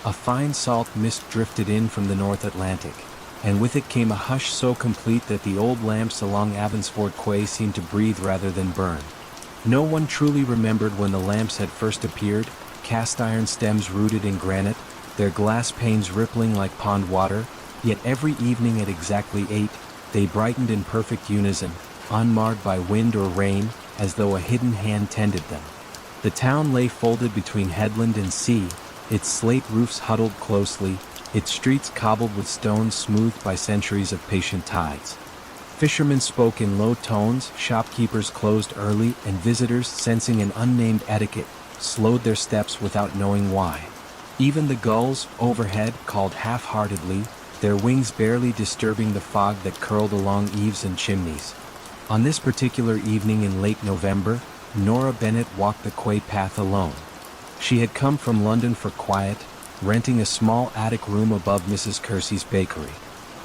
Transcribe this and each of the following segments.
A fine salt mist drifted in from the North Atlantic, and with it came a hush so complete that the old lamps along Abbotsford Quay seemed to breathe rather than burn. No one truly remembered when the lamps had first appeared, cast iron stems rooted in granite, their glass panes rippling like pond water, yet every evening at exactly 8, they brightened in perfect unison, unmarred by wind or rain, as though a hidden hand tended them. The town lay folded between headland and sea, its slate roofs huddled closely, its streets cobbled with stones smoothed by centuries of patient tides. Fishermen spoke in low tones, shopkeepers closed early, and visitors, sensing an unnamed etiquette, slowed their steps without knowing why. Even the gulls, overhead, called half-heartedly, their wings barely disturbing the fog that curled along eaves and chimneys. On this particular evening in late November, Nora Bennett walked the quay path alone. She had come from London for quiet, renting a small attic room above Mrs. Kersey's bakery.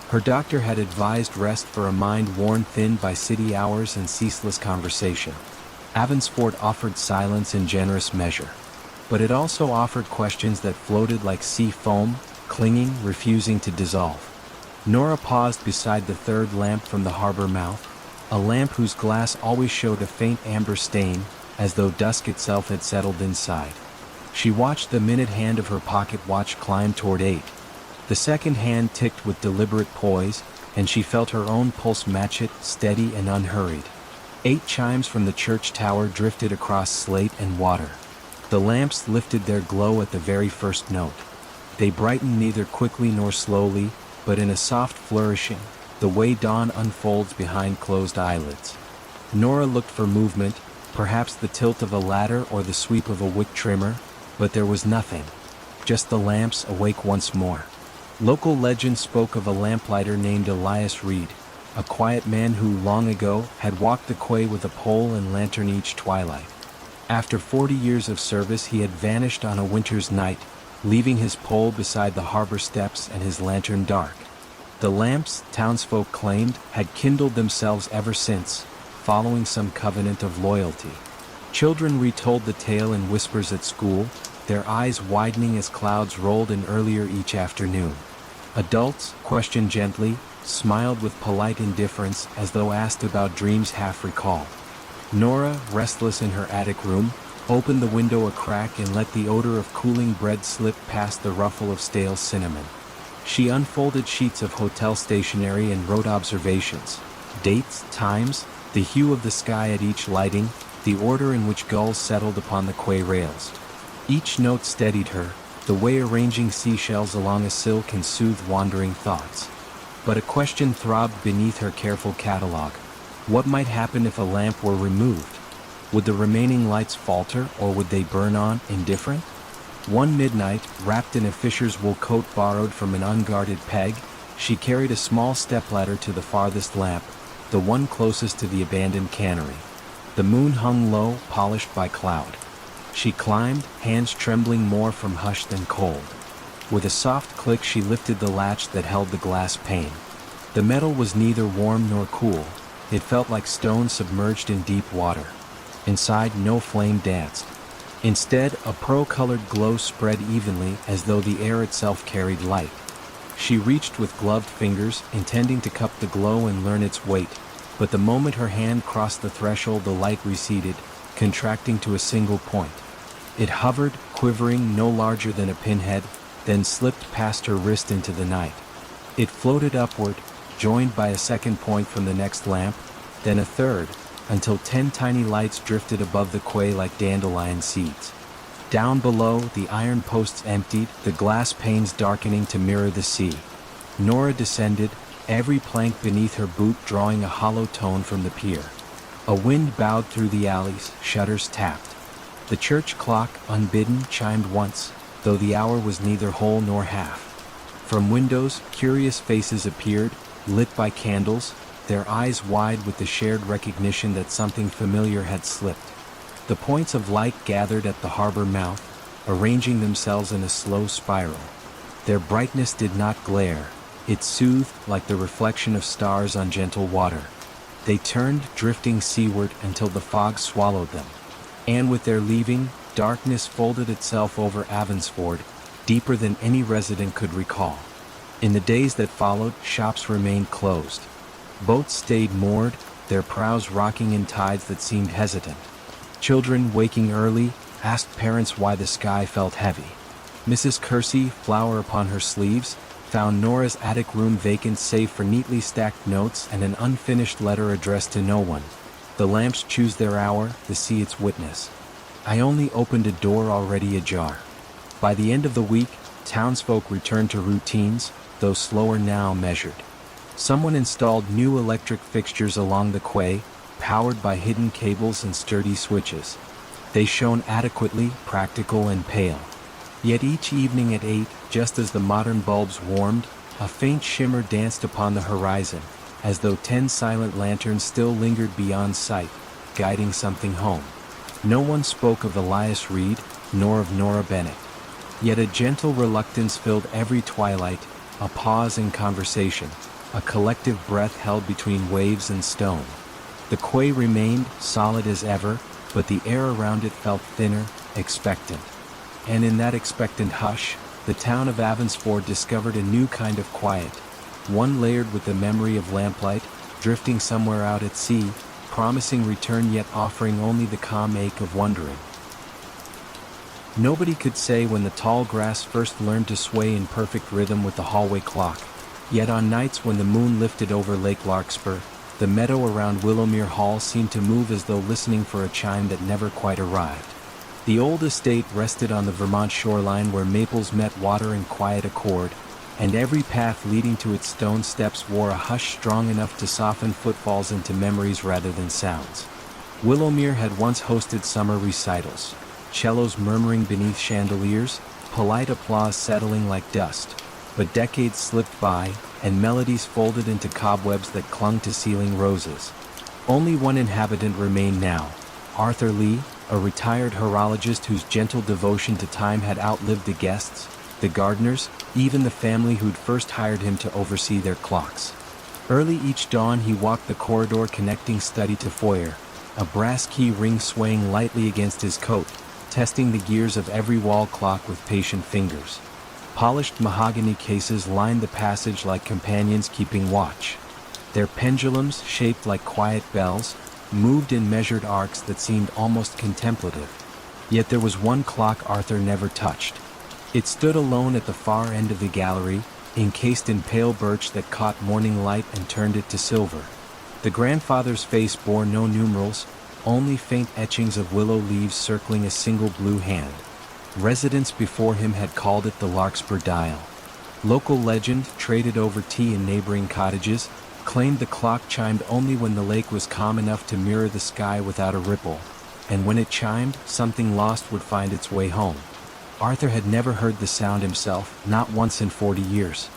Her doctor had advised rest for a mind worn thin by city hours and ceaseless conversation. Abbotsford offered silence in generous measure. But it also offered questions that floated like sea foam, clinging, refusing to dissolve. Nora paused beside the third lamp from the harbor mouth, a lamp whose glass always showed a faint amber stain, as though dusk itself had settled inside. She watched the minute hand of her pocket watch climb toward 8. The second hand ticked with deliberate poise, and she felt her own pulse match it, steady and unhurried. 8 chimes from the church tower drifted across slate and water. The lamps lifted their glow at the very first note. They brightened neither quickly nor slowly, but in a soft flourishing, the way dawn unfolds behind closed eyelids. Nora looked for movement, perhaps the tilt of a ladder or the sweep of a wick trimmer, but there was nothing. Just the lamps awake once more. Local legend spoke of a lamplighter named Elias Reed, a quiet man who, long ago, had walked the quay with a pole and lantern each twilight. After 40 years of service he had vanished on a winter's night, leaving his pole beside the harbor steps and his lantern dark. The lamps, townsfolk claimed, had kindled themselves ever since, following some covenant of loyalty. Children retold the tale in whispers at school, their eyes widening as clouds rolled in earlier each afternoon. Adults, questioned gently, smiled with polite indifference as though asked about dreams half recalled. Nora, restless in her attic room, opened the window a crack and let the odor of cooling bread slip past the ruffle of stale cinnamon. She unfolded sheets of hotel stationery and wrote observations, dates, times, the hue of the sky at each lighting, the order in which gulls settled upon the quay rails. Each note steadied her, the way arranging seashells along a sill can soothe wandering thoughts. But a question throbbed beneath her careful catalogue. What might happen if a lamp were removed? Would the remaining lights falter, or would they burn on, indifferent? One midnight, wrapped in a fisher's wool coat borrowed from an unguarded peg, she carried a small stepladder to the farthest lamp, the one closest to the abandoned cannery. The moon hung low, polished by cloud. She climbed, hands trembling more from hush than cold. With a soft click she lifted the latch that held the glass pane. The metal was neither warm nor cool. It felt like stone submerged in deep water. Inside no flame danced. Instead, a pearl-colored glow spread evenly as though the air itself carried light. She reached with gloved fingers, intending to cup the glow and learn its weight, but the moment her hand crossed the threshold the light receded, contracting to a single point. It hovered, quivering no larger than a pinhead, then slipped past her wrist into the night. It floated upward, joined by a second point from the next lamp, then a third, until 10 tiny lights drifted above the quay like dandelion seeds. Down below, the iron posts emptied, the glass panes darkening to mirror the sea. Nora descended, every plank beneath her boot drawing a hollow tone from the pier. A wind bowed through the alleys, shutters tapped. The church clock, unbidden, chimed once, though the hour was neither whole nor half. From windows, curious faces appeared, lit by candles, their eyes wide with the shared recognition that something familiar had slipped. The points of light gathered at the harbor mouth, arranging themselves in a slow spiral. Their brightness did not glare, it soothed like the reflection of stars on gentle water. They turned, drifting seaward until the fog swallowed them. And with their leaving, darkness folded itself over Abbotsford, deeper than any resident could recall. In the days that followed, shops remained closed. Boats stayed moored, their prows rocking in tides that seemed hesitant. Children, waking early, asked parents why the sky felt heavy. Mrs. Kersey, flower upon her sleeves, found Nora's attic room vacant save for neatly stacked notes and an unfinished letter addressed to no one. The lamps choose their hour, the sea its witness. I only opened a door already ajar. By the end of the week, townsfolk returned to routines, though slower now measured. Someone installed new electric fixtures along the quay, powered by hidden cables and sturdy switches. They shone adequately, practical and pale. Yet each evening at 8, just as the modern bulbs warmed, a faint shimmer danced upon the horizon, as though 10 silent lanterns still lingered beyond sight, guiding something home. No one spoke of Elias Reed, nor of Nora Bennett. Yet a gentle reluctance filled every twilight, a pause in conversation, a collective breath held between waves and stone. The quay remained solid as ever, but the air around it felt thinner, expectant. And in that expectant hush, the town of Abbotsford discovered a new kind of quiet, one layered with the memory of lamplight, drifting somewhere out at sea, promising return yet offering only the calm ache of wondering. Nobody could say when the tall grass first learned to sway in perfect rhythm with the hallway clock, yet on nights when the moon lifted over Lake Larkspur, the meadow around Willowmere Hall seemed to move as though listening for a chime that never quite arrived. The old estate rested on the Vermont shoreline where maples met water in quiet accord, and every path leading to its stone steps wore a hush strong enough to soften footfalls into memories rather than sounds. Willowmere had once hosted summer recitals, cellos murmuring beneath chandeliers, polite applause settling like dust, but decades slipped by, and melodies folded into cobwebs that clung to ceiling roses. Only one inhabitant remained now, Arthur Lee, a retired horologist whose gentle devotion to time had outlived the guests, the gardeners, even the family who'd first hired him to oversee their clocks. Early each dawn he walked the corridor connecting study to foyer, a brass key ring swaying lightly against his coat, testing the gears of every wall clock with patient fingers. Polished mahogany cases lined the passage like companions keeping watch. Their pendulums, shaped like quiet bells, moved in measured arcs that seemed almost contemplative. Yet there was one clock Arthur never touched. It stood alone at the far end of the gallery, encased in pale birch that caught morning light and turned it to silver. The grandfather's face bore no numerals, only faint etchings of willow leaves circling a single blue hand. Residents before him had called it the Larkspur Dial. Local legend, traded over tea in neighboring cottages, claimed the clock chimed only when the lake was calm enough to mirror the sky without a ripple, and when it chimed, something lost would find its way home. Arthur had never heard the sound himself, not once in 40 years.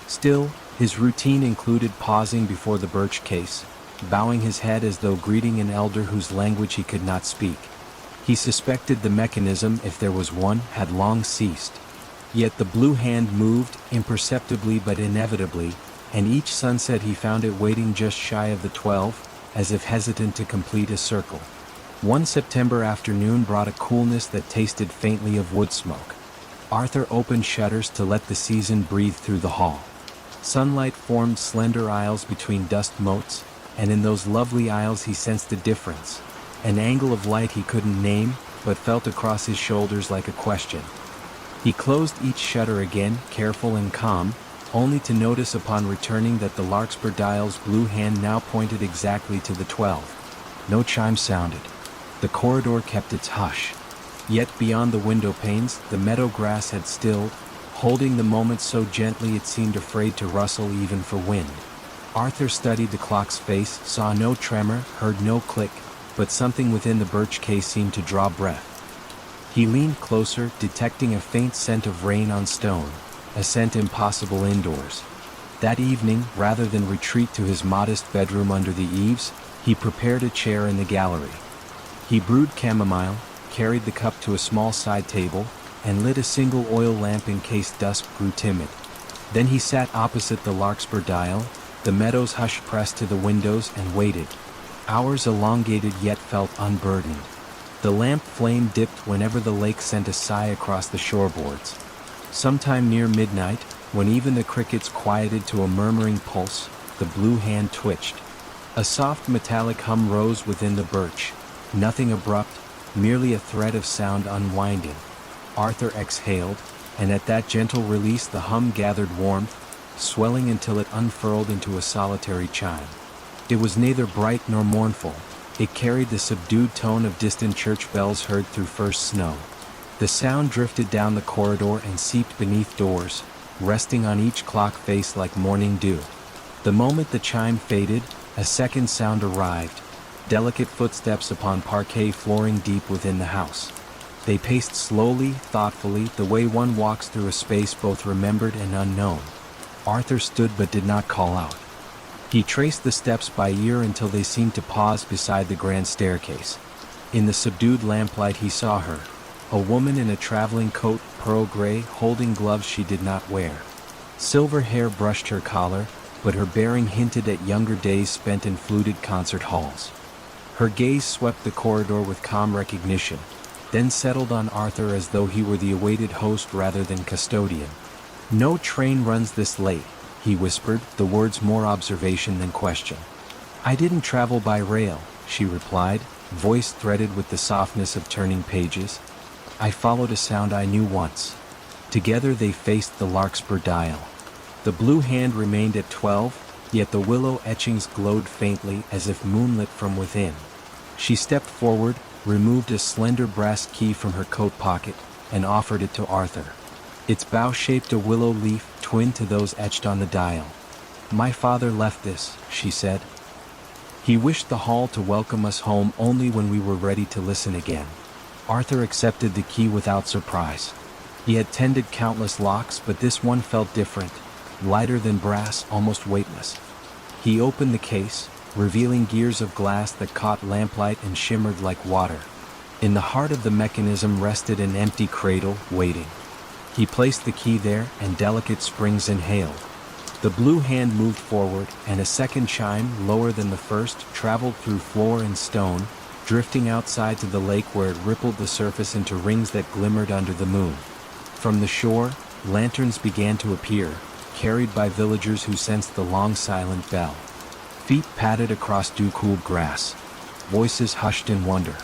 Still, his routine included pausing before the birch case, bowing his head as though greeting an elder whose language he could not speak. He suspected the mechanism, if there was one, had long ceased. Yet the blue hand moved, imperceptibly but inevitably, and each sunset he found it waiting just shy of the 12, as if hesitant to complete a circle. One September afternoon brought a coolness that tasted faintly of wood smoke. Arthur opened shutters to let the season breathe through the hall. Sunlight formed slender aisles between dust motes, and in those lovely aisles he sensed a difference, an angle of light he couldn't name, but felt across his shoulders like a question. He closed each shutter again, careful and calm, only to notice upon returning that the Larkspur Dial's blue hand now pointed exactly to the 12. No chime sounded. The corridor kept its hush. Yet beyond the window panes, the meadow grass had stilled, holding the moment so gently it seemed afraid to rustle even for wind. Arthur studied the clock's face, saw no tremor, heard no click, but something within the birch case seemed to draw breath. He leaned closer, detecting a faint scent of rain on stone, a scent impossible indoors. That evening, rather than retreat to his modest bedroom under the eaves, he prepared a chair in the gallery. He brewed chamomile, carried the cup to a small side table, and lit a single oil lamp in case dusk grew timid. Then he sat opposite the Larkspur Dial, the meadow's hush pressed to the windows, and waited. Hours elongated yet felt unburdened. The lamp flame dipped whenever the lake sent a sigh across the shoreboards. Sometime near midnight, when even the crickets quieted to a murmuring pulse, the blue hand twitched. A soft metallic hum rose within the birch, nothing abrupt, merely a thread of sound unwinding. Arthur exhaled, and at that gentle release the hum gathered warmth, swelling until it unfurled into a solitary chime. It was neither bright nor mournful. It carried the subdued tone of distant church bells heard through first snow. The sound drifted down the corridor and seeped beneath doors, resting on each clock face like morning dew. The moment the chime faded, a second sound arrived, delicate footsteps upon parquet flooring deep within the house. They paced slowly, thoughtfully, the way one walks through a space both remembered and unknown. Arthur stood but did not call out. He traced the steps by ear until they seemed to pause beside the grand staircase. In the subdued lamplight he saw her, a woman in a traveling coat, pearl gray, holding gloves she did not wear. Silver hair brushed her collar, but her bearing hinted at younger days spent in fluted concert halls. Her gaze swept the corridor with calm recognition, then settled on Arthur as though he were the awaited host rather than custodian. "No train runs this late," he whispered, the words more observation than question. "I didn't travel by rail," she replied, voice threaded with the softness of turning pages. "I followed a sound I knew once." Together they faced the larkspur dial. The blue hand remained at 12, yet the willow etchings glowed faintly as if moonlit from within. She stepped forward, removed a slender brass key from her coat pocket, and offered it to Arthur. Its bow shaped a willow leaf, twin to those etched on the dial. "My father left this," she said. "He wished the hall to welcome us home only when we were ready to listen again." Arthur accepted the key without surprise. He had tended countless locks, but this one felt different, lighter than brass, almost weightless. He opened the case, revealing gears of glass that caught lamplight and shimmered like water. In the heart of the mechanism rested an empty cradle, waiting. He placed the key there, and delicate springs inhaled. The blue hand moved forward, and a second chime, lower than the first, traveled through floor and stone, drifting outside to the lake where it rippled the surface into rings that glimmered under the moon. From the shore, lanterns began to appear, carried by villagers who sensed the long silent bell. Feet padded across dew-cooled grass. Voices hushed in wonder.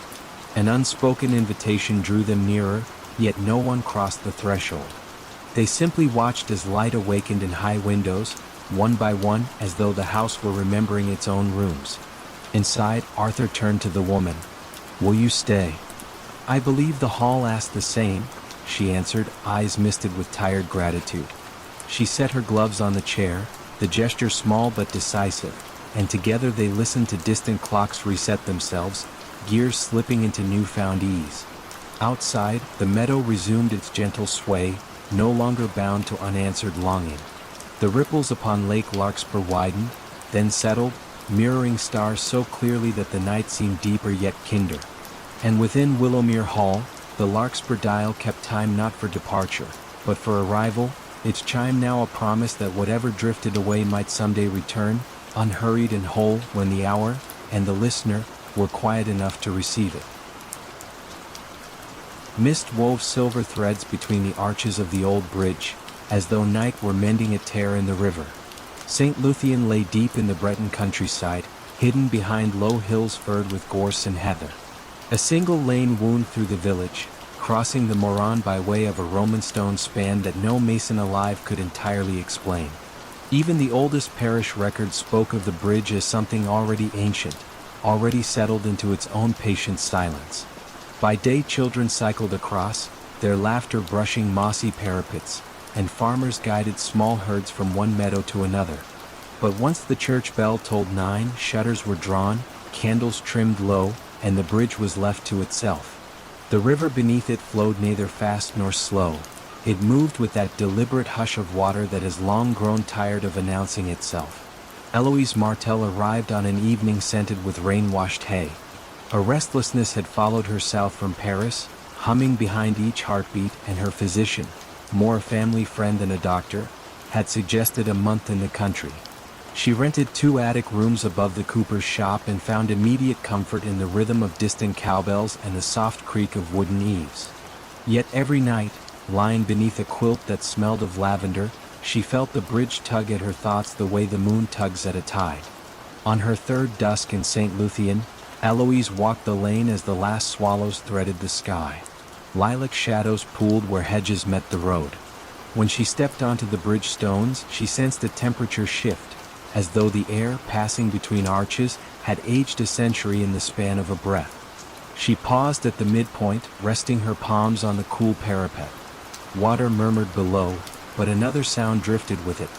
An unspoken invitation drew them nearer, yet no one crossed the threshold. They simply watched as light awakened in high windows, one by one, as though the house were remembering its own rooms. Inside, Arthur turned to the woman. "Will you stay?" "I believe the hall asked the same," she answered, eyes misted with tired gratitude. She set her gloves on the chair, the gesture small but decisive, and together they listened to distant clocks reset themselves, gears slipping into newfound ease. Outside, the meadow resumed its gentle sway, no longer bound to unanswered longing. The ripples upon Lake Larkspur widened, then settled, mirroring stars so clearly that the night seemed deeper yet kinder. And within Willowmere Hall, the Larkspur dial kept time not for departure, but for arrival, its chime now a promise that whatever drifted away might someday return, unhurried and whole, when the hour, and the listener, were quiet enough to receive it. Mist wove silver threads between the arches of the old bridge, as though night were mending a tear in the river. St. Luthien lay deep in the Breton countryside, hidden behind low hills furred with gorse and heather. A single lane wound through the village, crossing the Moron by way of a Roman stone span that no mason alive could entirely explain. Even the oldest parish records spoke of the bridge as something already ancient, already settled into its own patient silence. By day children cycled across, their laughter brushing mossy parapets, and farmers guided small herds from one meadow to another. But once the church bell tolled 9, shutters were drawn, candles trimmed low, and the bridge was left to itself. The river beneath it flowed neither fast nor slow. It moved with that deliberate hush of water that has long grown tired of announcing itself. Eloise Martel arrived on an evening scented with rain-washed hay. A restlessness had followed her south from Paris, humming behind each heartbeat, and her physician, more a family friend than a doctor, had suggested a month in the country. She rented 2 attic rooms above the cooper's shop and found immediate comfort in the rhythm of distant cowbells and the soft creak of wooden eaves. Yet every night, lying beneath a quilt that smelled of lavender. She felt the bridge tug at her thoughts the way the moon tugs at a tide. On her third dusk in St. Luthien, Eloise walked the lane as the last swallows threaded the sky. Lilac shadows pooled where hedges met the road. When she stepped onto the bridge stones, she sensed a temperature shift, as though the air passing between arches had aged a century in the span of a breath. She paused at the midpoint, resting her palms on the cool parapet. Water murmured below, but another sound drifted with it.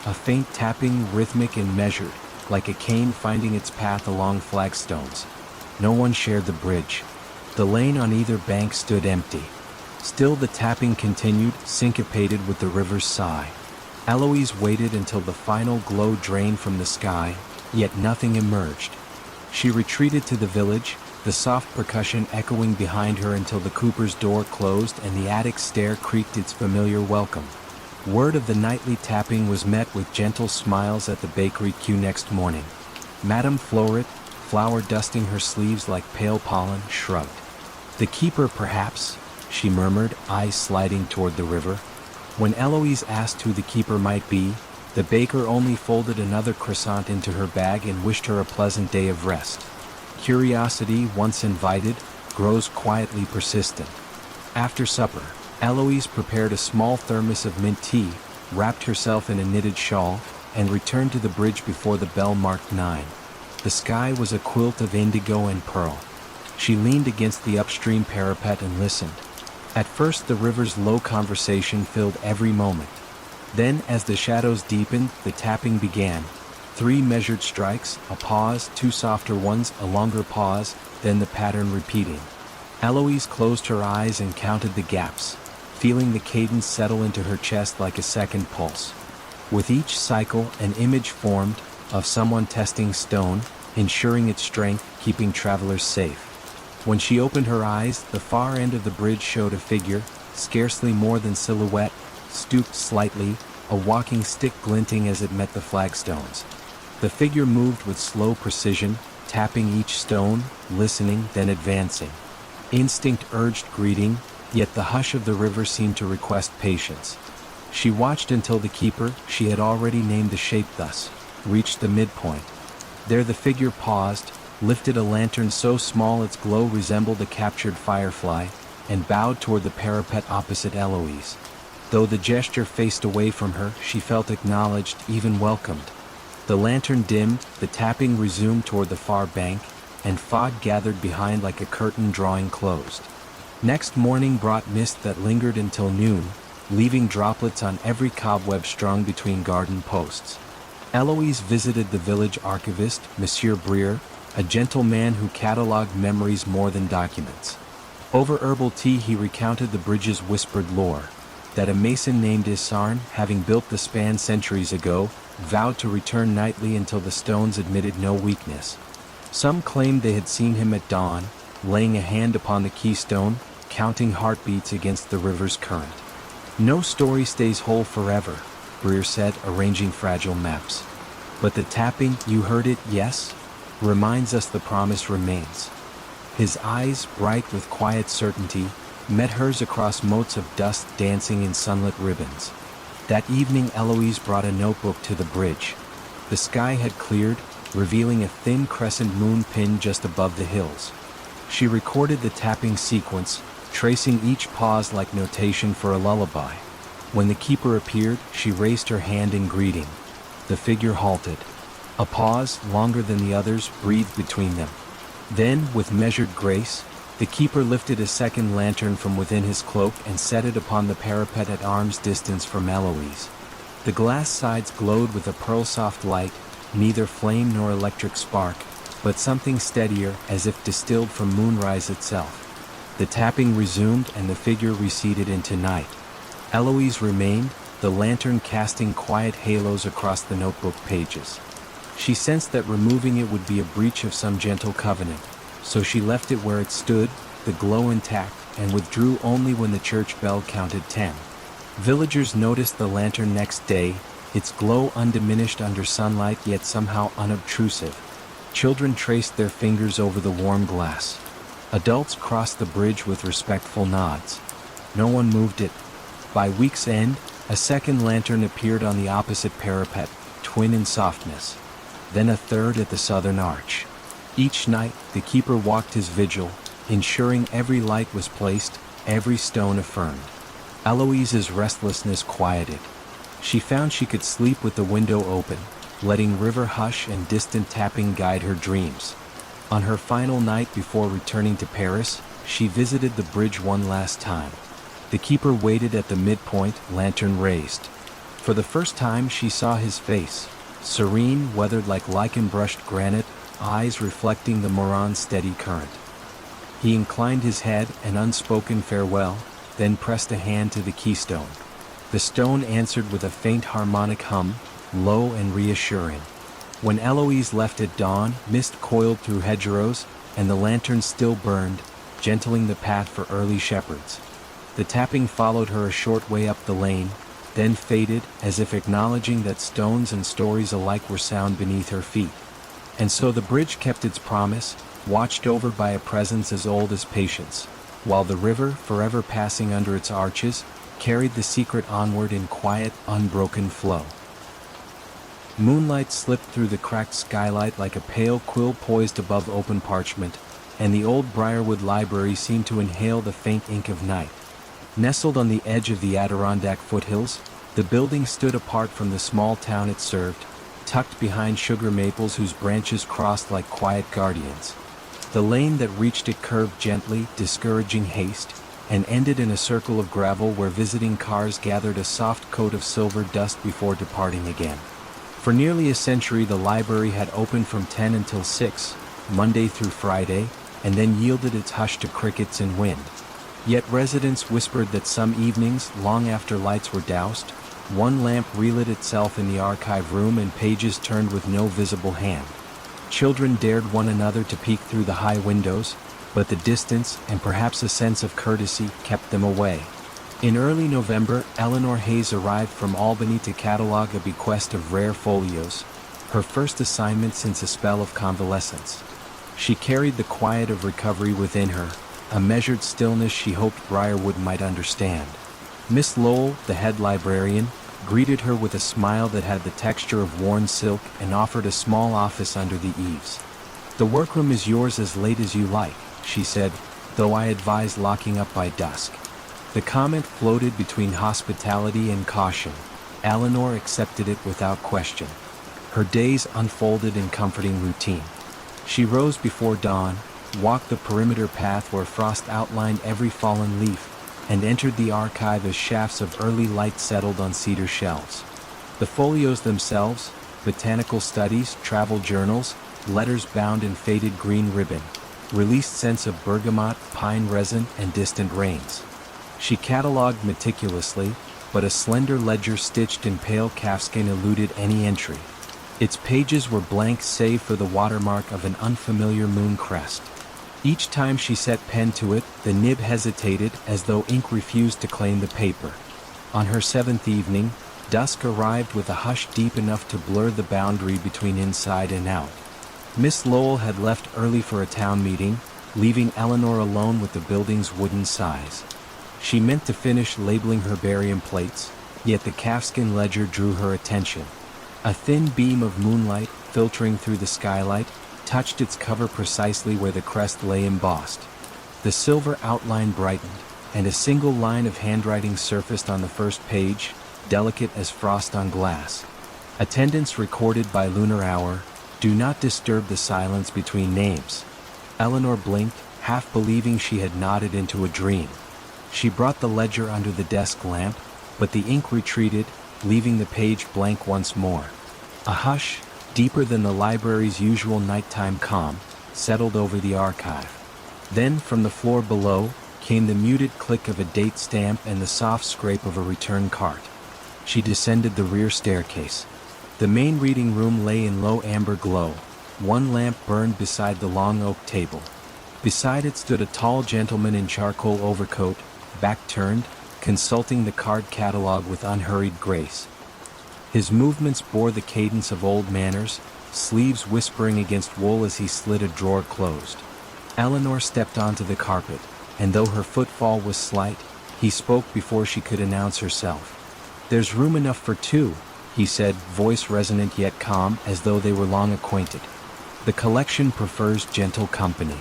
A faint tapping, rhythmic and measured, like a cane finding its path along flagstones. No one shared the bridge. The lane on either bank stood empty. Still the tapping continued, syncopated with the river's sigh. Eloise waited until the final glow drained from the sky, yet nothing emerged. She retreated to the village, the soft percussion echoing behind her until the cooper's door closed and the attic stair creaked its familiar welcome. Word of the nightly tapping was met with gentle smiles at the bakery queue next morning. Madame Floret, flour dusting her sleeves like pale pollen, shrugged. "The keeper, perhaps," she murmured, eyes sliding toward the river. When Eloise asked who the keeper might be, the baker only folded another croissant into her bag and wished her a pleasant day of rest. Curiosity, once invited, grows quietly persistent. After supper, Eloise prepared a small thermos of mint tea, wrapped herself in a knitted shawl, and returned to the bridge before the bell marked 9. The sky was a quilt of indigo and pearl. She leaned against the upstream parapet and listened. At first the river's low conversation filled every moment. Then, as the shadows deepened, the tapping began. 3 measured strikes, a pause, 2 softer ones, a longer pause, then the pattern repeating. Eloise closed her eyes and counted the gaps, feeling the cadence settle into her chest like a second pulse. With each cycle, an image formed, of someone testing stone, ensuring its strength, keeping travelers safe. When she opened her eyes, the far end of the bridge showed a figure, scarcely more than silhouette, stooped slightly, a walking stick glinting as it met the flagstones. The figure moved with slow precision, tapping each stone, listening, then advancing. Instinct urged greeting, yet the hush of the river seemed to request patience. She watched until the keeper, she had already named the shape thus, reached the midpoint. There the figure paused, lifted a lantern so small its glow resembled a captured firefly, and bowed toward the parapet opposite Eloise. Though the gesture faced away from her, she felt acknowledged, even welcomed. The lantern dimmed, the tapping resumed toward the far bank, and fog gathered behind like a curtain drawing closed. Next morning brought mist that lingered until noon, leaving droplets on every cobweb strung between garden posts. Eloise visited the village archivist, Monsieur Brier, a gentle man who catalogued memories more than documents. Over herbal tea he recounted the bridge's whispered lore, that a mason named Isarn, having built the span centuries ago, vowed to return nightly until the stones admitted no weakness. Some claimed they had seen him at dawn, laying a hand upon the keystone, counting heartbeats against the river's current. "No story stays whole forever," Brier said, arranging fragile maps. "But the tapping, you heard it, yes? Reminds us the promise remains." His eyes, bright with quiet certainty, met hers across motes of dust dancing in sunlit ribbons. That evening Eloise brought a notebook to the bridge. The sky had cleared, revealing a thin crescent moon pinned just above the hills. She recorded the tapping sequence, tracing each pause like notation for a lullaby. When the keeper appeared, she raised her hand in greeting. The figure halted. A pause, longer than the others, breathed between them. Then, with measured grace, the keeper lifted a second lantern from within his cloak and set it upon the parapet at arm's distance from Eloise. The glass sides glowed with a pearl-soft light, neither flame nor electric spark, but something steadier, as if distilled from moonrise itself. The tapping resumed and the figure receded into night. Eloise remained, the lantern casting quiet halos across the notebook pages. She sensed that removing it would be a breach of some gentle covenant, so she left it where it stood, the glow intact, and withdrew only when the church bell counted 10. Villagers noticed the lantern next day, its glow undiminished under sunlight yet somehow unobtrusive. Children traced their fingers over the warm glass. Adults crossed the bridge with respectful nods. No one moved it, By week's end, a second lantern appeared on the opposite parapet, twin in softness. Then a third at the southern arch. Each night, the keeper walked his vigil, ensuring every light was placed, every stone affirmed. Eloise's restlessness quieted. She found she could sleep with the window open, letting river hush and distant tapping guide her dreams. On her final night before returning to Paris, she visited the bridge one last time. The keeper waited at the midpoint, lantern raised. For the first time she saw his face, serene, weathered like lichen-brushed granite, eyes reflecting the Moron's steady current. He inclined his head, an unspoken farewell, then pressed a hand to the keystone. The stone answered with a faint harmonic hum, low and reassuring. When Eloise left at dawn, mist coiled through hedgerows, and the lantern still burned, gentling the path for early shepherds. The tapping followed her a short way up the lane, then faded, as if acknowledging that stones and stories alike were sound beneath her feet. And so the bridge kept its promise, watched over by a presence as old as patience, while the river, forever passing under its arches, carried the secret onward in quiet, unbroken flow. Moonlight slipped through the cracked skylight like a pale quill poised above open parchment, and the old Briarwood Library seemed to inhale the faint ink of night. Nestled on the edge of the Adirondack foothills, the building stood apart from the small town it served, tucked behind sugar maples whose branches crossed like quiet guardians. The lane that reached it curved gently, discouraging haste, and ended in a circle of gravel where visiting cars gathered a soft coat of silver dust before departing again. For nearly a century the library had opened from 10 until 6, Monday through Friday, and then yielded its hush to crickets and wind. Yet residents whispered that some evenings, long after lights were doused, one lamp relit itself in the archive room and pages turned with no visible hand. Children dared one another to peek through the high windows, but the distance, and perhaps a sense of courtesy, kept them away. In early November, Eleanor Hayes arrived from Albany to catalog a bequest of rare folios, her first assignment since a spell of convalescence. She carried the quiet of recovery within her, a measured stillness she hoped Briarwood might understand. Miss Lowell, the head librarian, greeted her with a smile that had the texture of worn silk and offered a small office under the eaves. "The workroom is yours as late as you like," she said, "though I advise locking up by dusk." The comment floated between hospitality and caution. Eleanor accepted it without question. Her days unfolded in comforting routine. She rose before dawn, walked the perimeter path where frost outlined every fallen leaf, and entered the archive as shafts of early light settled on cedar shelves. The folios themselves, botanical studies, travel journals, letters bound in faded green ribbon, released scents of bergamot, pine resin, and distant rains. She catalogued meticulously, but a slender ledger stitched in pale calfskin eluded any entry. Its pages were blank save for the watermark of an unfamiliar moon crest. Each time she set pen to it, the nib hesitated as though ink refused to claim the paper. On her 7th evening, dusk arrived with a hush deep enough to blur the boundary between inside and out. Miss Lowell had left early for a town meeting, leaving Eleanor alone with the building's wooden size. She meant to finish labeling herbarium plates, yet the calfskin ledger drew her attention. A thin beam of moonlight, filtering through the skylight, touched its cover precisely where the crest lay embossed. The silver outline brightened, and a single line of handwriting surfaced on the first page, delicate as frost on glass. Attendance recorded by lunar hour, do not disturb the silence between names. Eleanor blinked, half believing she had nodded into a dream. She brought the ledger under the desk lamp, but the ink retreated, leaving the page blank once more. A hush, deeper than the library's usual nighttime calm, settled over the archive. Then, from the floor below, came the muted click of a date stamp and the soft scrape of a return cart. She descended the rear staircase. The main reading room lay in low amber glow. One lamp burned beside the long oak table. Beside it stood a tall gentleman in charcoal overcoat, back turned, consulting the card catalog with unhurried grace. His movements bore the cadence of old manners, sleeves whispering against wool as he slid a drawer closed. Eleanor stepped onto the carpet, and though her footfall was slight, He spoke before she could announce herself. "There's room enough for two," he said, voice resonant yet calm, as though they were long acquainted. "The collection prefers gentle company."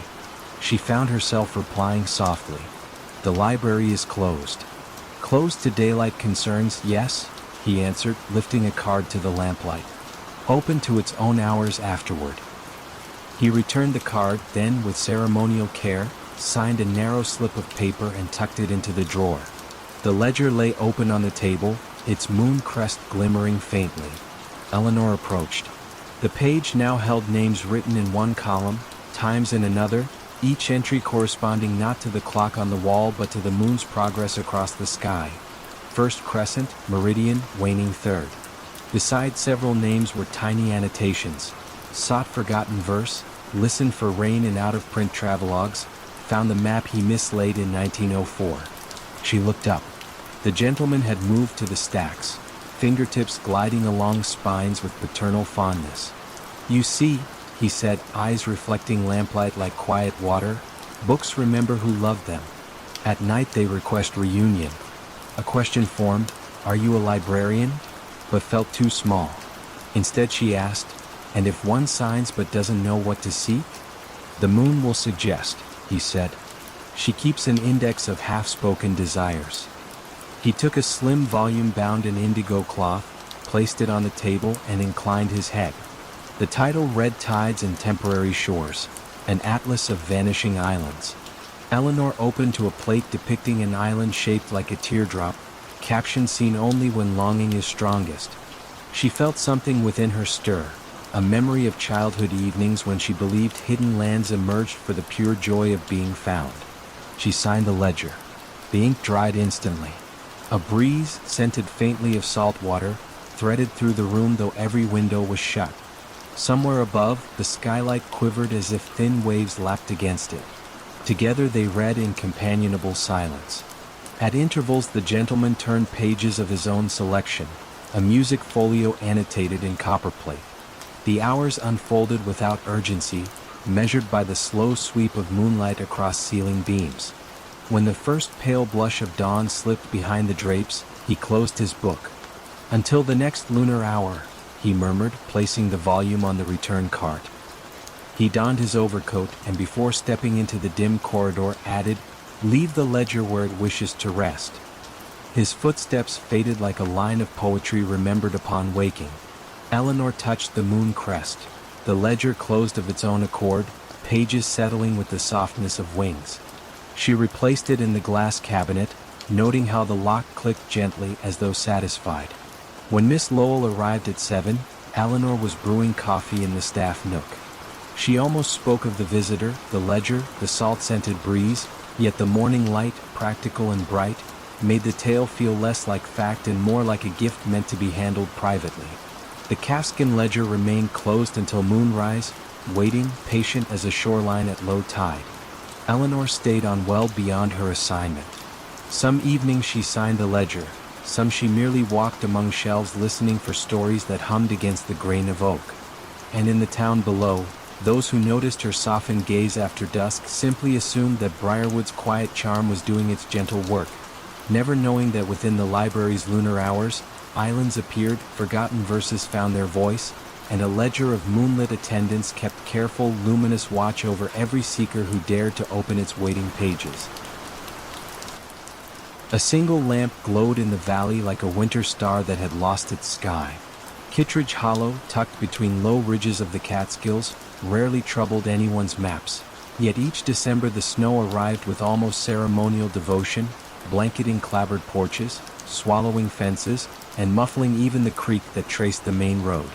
She found herself replying softly. "The library is closed." "Closed to daylight concerns, yes," he answered, lifting a card to the lamplight. "Open to its own hours afterward." He returned the card, then, with ceremonial care, signed a narrow slip of paper and tucked it into the drawer. The ledger lay open on the table, its moon crest glimmering faintly. Eleanor approached. The page now held names written in one column, times in another, each entry corresponding not to the clock on the wall but to the moon's progress across the sky. First crescent, meridian, waning third. Beside several names were tiny annotations. Sought forgotten verse, listened for rain in out-of-print travelogues, found the map he mislaid in 1904. She looked up. The gentleman had moved to the stacks, fingertips gliding along spines with paternal fondness. "You see," he said, eyes reflecting lamplight like quiet water, "books remember who loved them. At night they request reunion." A question formed, "Are you a librarian?" but felt too small. Instead she asked, "And if one signs but doesn't know what to seek?" "The moon will suggest," he said. "She keeps an index of half-spoken desires." He took a slim volume bound in indigo cloth, placed it on the table and inclined his head. The title read Tides and Temporary Shores, an atlas of vanishing islands. Eleanor opened to a plate depicting an island shaped like a teardrop, caption seen only when longing is strongest. She felt something within her stir, a memory of childhood evenings when she believed hidden lands emerged for the pure joy of being found. She signed the ledger. The ink dried instantly. A breeze, scented faintly of salt water, threaded through the room though every window was shut. Somewhere above, the skylight quivered as if thin waves lapped against it. Together they read in companionable silence. At intervals the gentleman turned pages of his own selection, a music folio annotated in copperplate. The hours unfolded without urgency, measured by the slow sweep of moonlight across ceiling beams. When the first pale blush of dawn slipped behind the drapes, he closed his book. "Until the next lunar hour," he murmured, placing the volume on the return cart. He donned his overcoat and before stepping into the dim corridor added, "Leave the ledger where it wishes to rest." His footsteps faded like a line of poetry remembered upon waking. Eleanor touched the moon crest. The ledger closed of its own accord, pages settling with the softness of wings. She replaced it in the glass cabinet, noting how the lock clicked gently as though satisfied. When Miss Lowell arrived at 7, Eleanor was brewing coffee in the staff nook. She almost spoke of the visitor, the ledger, the salt-scented breeze, yet the morning light, practical and bright, made the tale feel less like fact and more like a gift meant to be handled privately. The calfskin ledger remained closed until moonrise, waiting, patient as a shoreline at low tide. Eleanor stayed on well beyond her assignment. Some evenings she signed the ledger, some she merely walked among shelves listening for stories that hummed against the grain of oak. And in the town below, those who noticed her softened gaze after dusk simply assumed that Briarwood's quiet charm was doing its gentle work, never knowing that within the library's lunar hours, islands appeared, forgotten verses found their voice, and a ledger of moonlit attendants kept careful, luminous watch over every seeker who dared to open its waiting pages. A single lamp glowed in the valley like a winter star that had lost its sky. Kittredge Hollow, tucked between low ridges of the Catskills, rarely troubled anyone's maps, yet each December the snow arrived with almost ceremonial devotion, blanketing clapboard porches, swallowing fences, and muffling even the creek that traced the main road.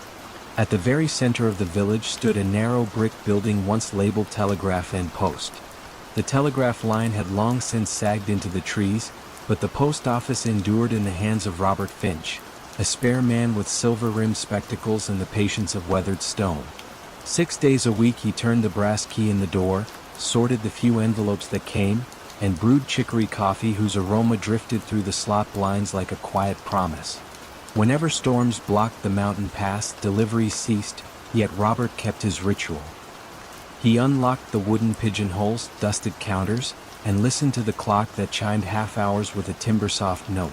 At the very center of the village stood a narrow brick building once labeled Telegraph and Post. The telegraph line had long since sagged into the trees, but the post office endured in the hands of Robert Finch, a spare man with silver-rimmed spectacles and the patience of weathered stone. 6 days a week he turned the brass key in the door, sorted the few envelopes that came, and brewed chicory coffee whose aroma drifted through the slot blinds like a quiet promise. Whenever storms blocked the mountain pass, deliveries ceased, yet Robert kept his ritual. He unlocked the wooden pigeonholes, dusted counters, and listened to the clock that chimed half hours with a timber-soft note.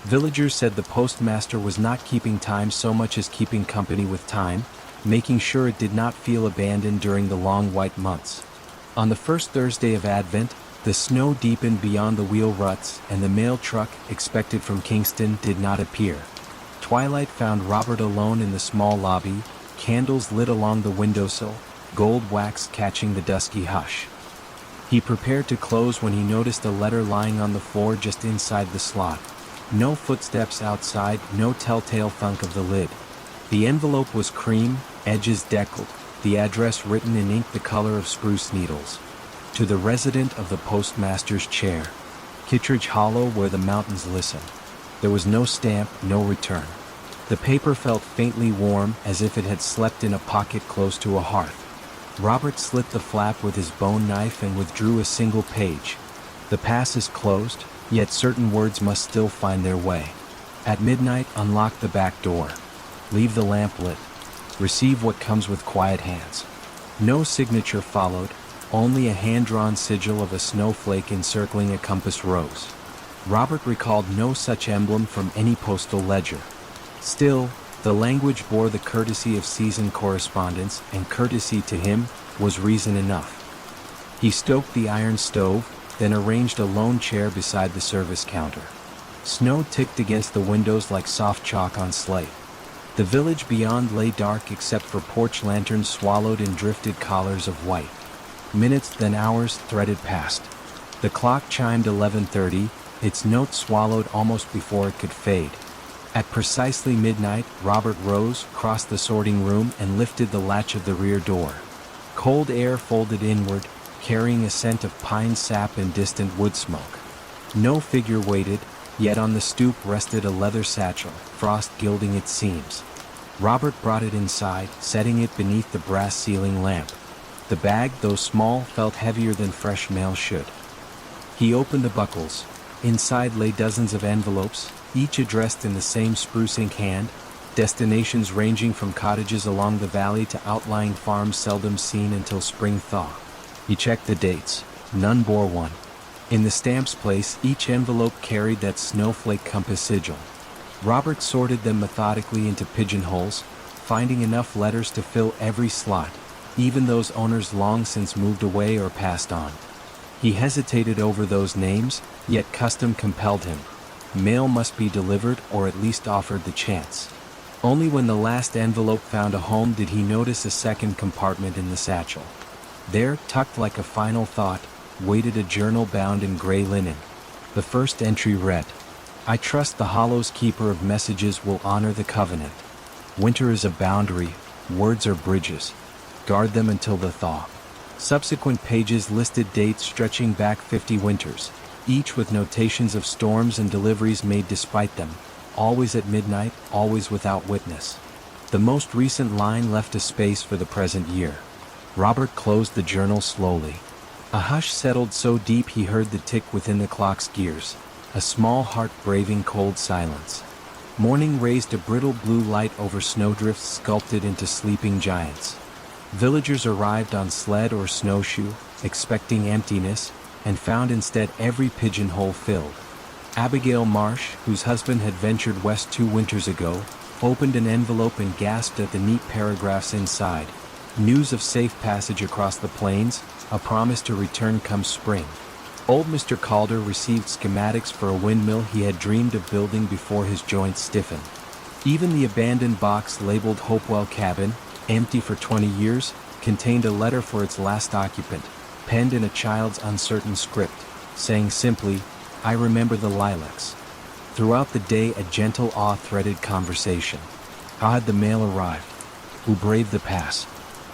Villagers said the postmaster was not keeping time so much as keeping company with time, making sure it did not feel abandoned during the long white months. On the first Thursday of Advent, the snow deepened beyond the wheel ruts, and the mail truck, expected from Kingston, did not appear. Twilight found Robert alone in the small lobby, candles lit along the windowsill, gold wax catching the dusky hush. He prepared to close when he noticed a letter lying on the floor just inside the slot. No footsteps outside, no telltale thunk of the lid. The envelope was cream, edges deckled, the address written in ink the color of spruce needles. To the resident of the postmaster's chair, Kittredge Hollow, where the mountains listen. There was no stamp, no return. The paper felt faintly warm, as if it had slept in a pocket close to a hearth. Robert slit the flap with his bone knife and withdrew a single page. The pass is closed, yet certain words must still find their way. At midnight, unlock the back door. Leave the lamp lit. Receive what comes with quiet hands. No signature followed, only a hand-drawn sigil of a snowflake encircling a compass rose. Robert recalled no such emblem from any postal ledger. Still, the language bore the courtesy of seasoned correspondence, and courtesy to him was reason enough. He stoked the iron stove, then arranged a lone chair beside the service counter. Snow ticked against the windows like soft chalk on slate. The village beyond lay dark except for porch lanterns swallowed in drifted collars of white. Minutes, then hours, threaded past. The clock chimed 11:30, its note swallowed almost before it could fade. At precisely midnight, Robert rose, crossed the sorting room, and lifted the latch of the rear door. Cold air folded inward, carrying a scent of pine sap and distant wood smoke. No figure waited, yet on the stoop rested a leather satchel, frost gilding its seams. Robert brought it inside, setting it beneath the brass ceiling lamp. The bag, though small, felt heavier than fresh mail should. He opened the buckles. Inside lay dozens of envelopes, each addressed in the same spruce ink hand, destinations ranging from cottages along the valley to outlying farms seldom seen until spring thaw. He checked the dates. None bore one. In the stamp's place, each envelope carried that snowflake compass sigil. Robert sorted them methodically into pigeonholes, finding enough letters to fill every slot, even those owners long since moved away or passed on. He hesitated over those names, yet custom compelled him. Mail must be delivered, or at least offered the chance. Only when the last envelope found a home did he notice a second compartment in the satchel. There, tucked like a final thought, waited a journal bound in gray linen. The first entry read, "I trust the Hollow's keeper of messages will honor the covenant. Winter is a boundary, words are bridges. Guard them until the thaw." Subsequent pages listed dates stretching back 50 winters, each with notations of storms and deliveries made despite them, always at midnight, always without witness. The most recent line left a space for the present year. Robert closed the journal slowly. A hush settled so deep he heard the tick within the clock's gears, a small heart braving cold silence. Morning raised a brittle blue light over snowdrifts sculpted into sleeping giants. Villagers arrived on sled or snowshoe, expecting emptiness, and found instead every pigeonhole filled. Abigail Marsh, whose husband had ventured west 2 winters ago, opened an envelope and gasped at the neat paragraphs inside. News of safe passage across the plains, a promise to return come spring. Old Mr. Calder received schematics for a windmill he had dreamed of building before his joints stiffened. Even the abandoned box labeled Hopewell Cabin, empty for 20 years, contained a letter for its last occupant, penned in a child's uncertain script, saying simply, "I remember the lilacs." Throughout the day a gentle awe threaded conversation. How had the mail arrived? Who braved the pass?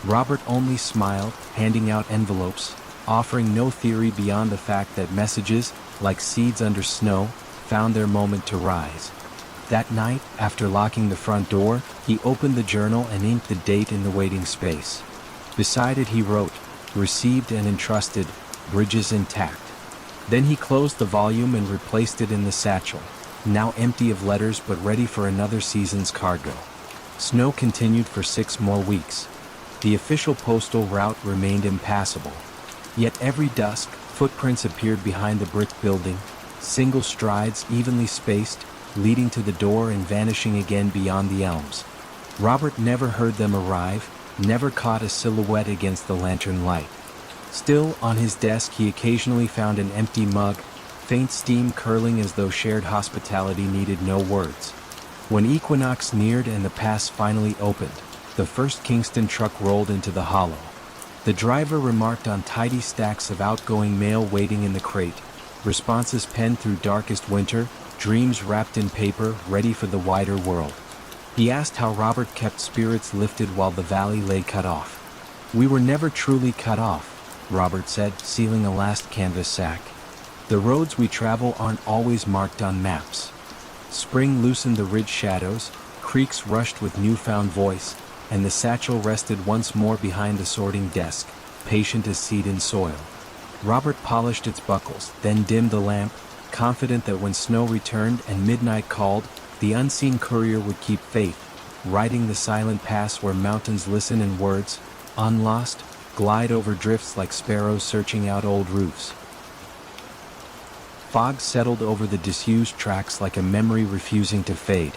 Robert only smiled, handing out envelopes, offering no theory beyond the fact that messages, like seeds under snow, found their moment to rise. That night, after locking the front door, he opened the journal and inked the date in the waiting space. Beside it he wrote, "Received and entrusted, bridges intact." Then he closed the volume and replaced it in the satchel, now empty of letters but ready for another season's cargo. Snow continued for 6 more weeks. The official postal route remained impassable. Yet every dusk, Footprints appeared behind the brick building, single strides evenly spaced, leading to the door and vanishing again beyond the elms. Robert never heard them arrive, never caught a silhouette against the lantern light. Still, on his desk he occasionally found an empty mug, faint steam curling as though shared hospitality needed no words. When equinox neared and the pass finally opened, the first Kingston truck rolled into the hollow. The driver remarked on tidy stacks of outgoing mail waiting in the crate, responses penned through darkest winter, dreams wrapped in paper, ready for the wider world. He asked how Robert kept spirits lifted while the valley lay cut off. "We were never truly cut off," Robert said, sealing a last canvas sack. "The roads we travel aren't always marked on maps." Spring loosened the ridge shadows, creeks rushed with newfound voice, and the satchel rested once more behind the sorting desk, patient as seed in soil. Robert polished its buckles, then dimmed the lamp, confident that when snow returned and midnight called, the unseen courier would keep faith, riding the silent pass where mountains listen and words, unlost, glide over drifts like sparrows searching out old roofs. Fog settled over the disused tracks like a memory refusing to fade.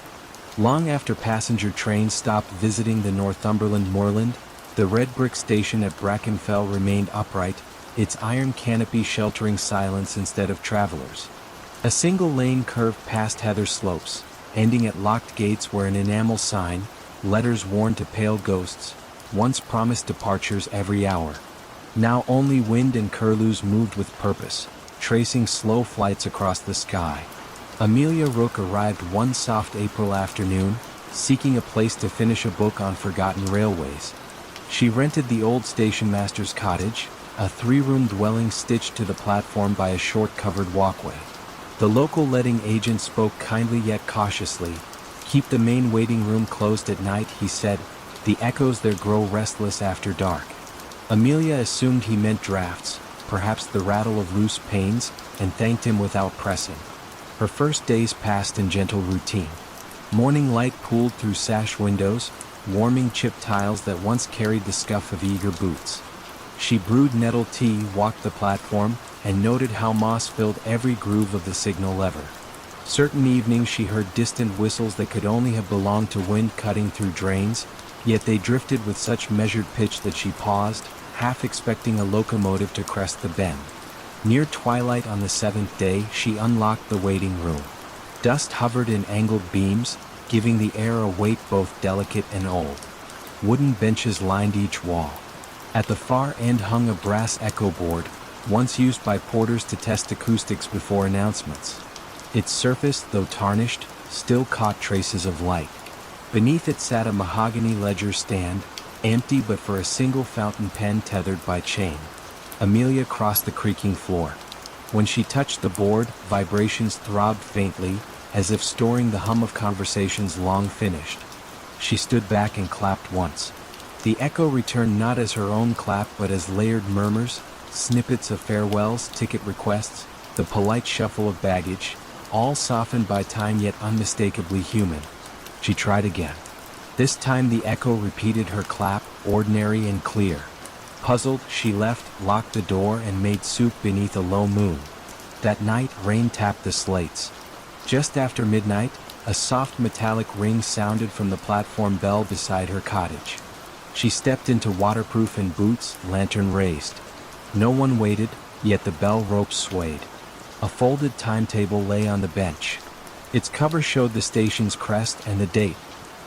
Long after passenger trains stopped visiting the Northumberland moorland, the red brick station at Brackenfell remained upright, its iron canopy sheltering silence instead of travelers. A single lane curved past heather slopes, ending at locked gates where an enamel sign, letters worn to pale ghosts, once promised departures every hour. Now only wind and curlews moved with purpose, tracing slow flights across the sky. Amelia Rook arrived one soft April afternoon, seeking a place to finish a book on forgotten railways. She rented the old station master's cottage, a three-room dwelling stitched to the platform by a short covered walkway. The local letting agent spoke kindly yet cautiously. "Keep the main waiting room closed at night," he said. "The echoes there grow restless after dark." Amelia assumed he meant drafts, perhaps the rattle of loose panes, and thanked him without pressing. Her first days passed in gentle routine. Morning light pooled through sash windows, warming chipped tiles that once carried the scuff of eager boots. She brewed nettle tea, walked the platform, and noted how moss filled every groove of the signal lever. Certain evenings she heard distant whistles that could only have belonged to wind cutting through drains, yet they drifted with such measured pitch that she paused, half expecting a locomotive to crest the bend. Near twilight on the seventh day, she unlocked the waiting room. Dust hovered in angled beams, giving the air a weight both delicate and old. Wooden benches lined each wall. At the far end hung a brass echo board, once used by porters to test acoustics before announcements. Its surface, though tarnished, still caught traces of light. Beneath it sat a mahogany ledger stand, empty but for a single fountain pen tethered by chain. Amelia crossed the creaking floor. When she touched the board, vibrations throbbed faintly, as if storing the hum of conversations long finished. She stood back and clapped once. The echo returned not as her own clap but as layered murmurs, snippets of farewells, ticket requests, the polite shuffle of baggage, all softened by time yet unmistakably human. She tried again. This time the echo repeated her clap, ordinary and clear. Puzzled, she left, locked the door, and made soup beneath a low moon. That night, rain tapped the slates. Just after midnight, a soft metallic ring sounded from the platform bell beside her cottage. She stepped into waterproof and boots, lantern raised. No one waited, yet the bell rope swayed. A folded timetable lay on the bench. Its cover showed the station's crest and the date,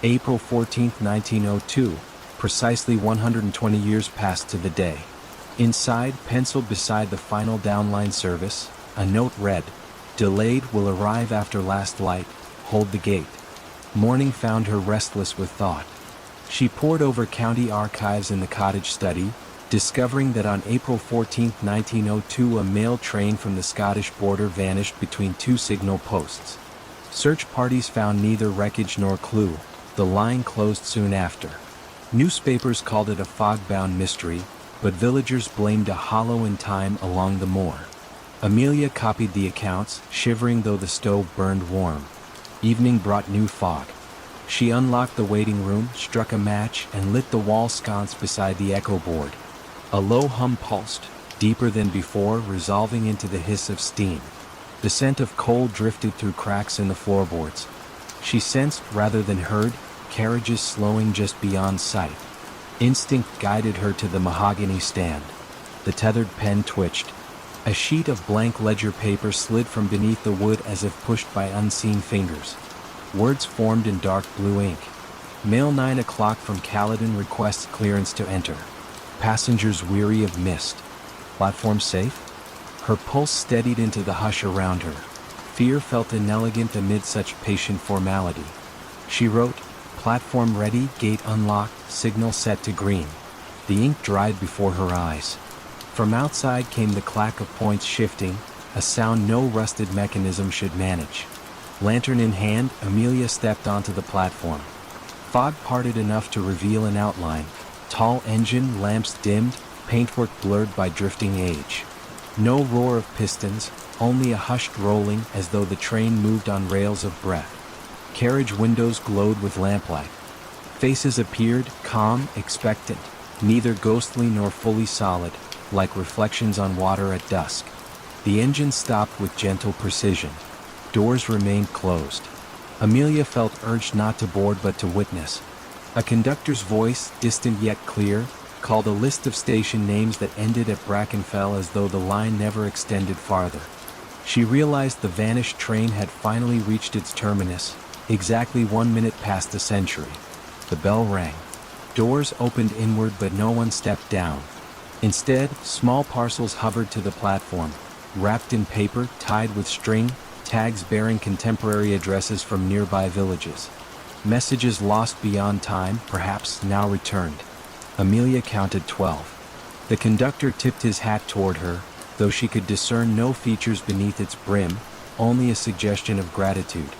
April 14, 1902, precisely 120 years passed to the day. Inside, penciled beside the final downline service, a note read, "Delayed, will arrive after last light, hold the gate." Morning found her restless with thought. She pored over county archives in the cottage study, discovering that on April 14, 1902 a mail train from the Scottish border vanished between two signal posts. Search parties found neither wreckage nor clue. The line closed soon after. Newspapers called it a fog-bound mystery, but villagers blamed a hollow in time along the moor. Amelia copied the accounts, shivering though the stove burned warm. Evening brought new fog. She unlocked the waiting room, struck a match, and lit the wall sconce beside the echo board. A low hum pulsed, deeper than before, resolving into the hiss of steam. The scent of coal drifted through cracks in the floorboards. She sensed, rather than heard, carriages slowing just beyond sight. Instinct guided her to the mahogany stand. The tethered pen twitched. A sheet of blank ledger paper slid from beneath the wood as if pushed by unseen fingers. Words formed in dark blue ink. Mail 9 o'clock from Caledon requests clearance to enter. Passengers weary of mist. Platform safe? Her pulse steadied into the hush around her. Fear felt inelegant amid such patient formality. She wrote, "Platform ready, gate unlocked, signal set to green." The ink dried before her eyes. From outside came the clack of points shifting, a sound no rusted mechanism should manage. Lantern in hand, Amelia stepped onto the platform. Fog parted enough to reveal an outline. Tall engine, lamps dimmed, paintwork blurred by drifting age. No roar of pistons, only a hushed rolling as though the train moved on rails of breath. Carriage windows glowed with lamplight. Faces appeared, calm, expectant, neither ghostly nor fully solid, like reflections on water at dusk. The engine stopped with gentle precision. Doors remained closed. Amelia felt urged not to board but to witness. A conductor's voice, distant yet clear, called a list of station names that ended at Brackenfell as though the line never extended farther. She realized the vanished train had finally reached its terminus, exactly 1 minute past the century. The bell rang. Doors opened inward but no one stepped down. Instead, small parcels hovered to the platform, wrapped in paper, tied with string, tags bearing contemporary addresses from nearby villages. Messages lost beyond time, perhaps now returned. Amelia counted 12. The conductor tipped his hat toward her, though she could discern no features beneath its brim, only a suggestion of gratitude.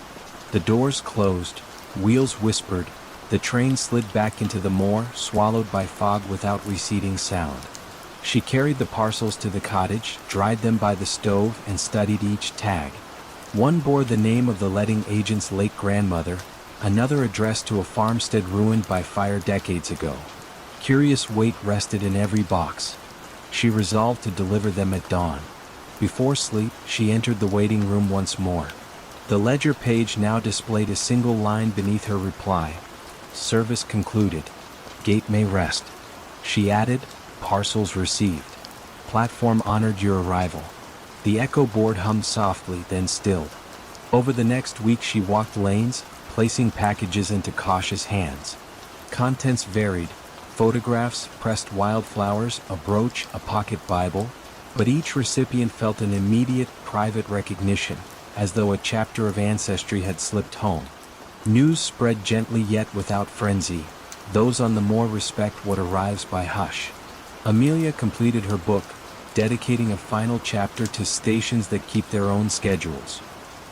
The doors closed, wheels whispered, the train slid back into the moor, swallowed by fog without receding sound. She carried the parcels to the cottage, dried them by the stove, and studied each tag. One bore the name of the letting agent's late grandmother, another addressed to a farmstead ruined by fire decades ago. Curious weight rested in every box. She resolved to deliver them at dawn. Before sleep, she entered the waiting room once more. The ledger page now displayed a single line beneath her reply. "Service concluded. Gate may rest." She added, "Parcels received. Platform honored your arrival." The echo board hummed softly, then stilled. Over the next week she walked lanes, placing packages into cautious hands. Contents varied: photographs, pressed wildflowers, a brooch, a pocket Bible, but each recipient felt an immediate, private recognition, as though a chapter of ancestry had slipped home. News spread gently yet without frenzy. Those on the moor respect what arrives by hush. Amelia completed her book, dedicating a final chapter to stations that keep their own schedules.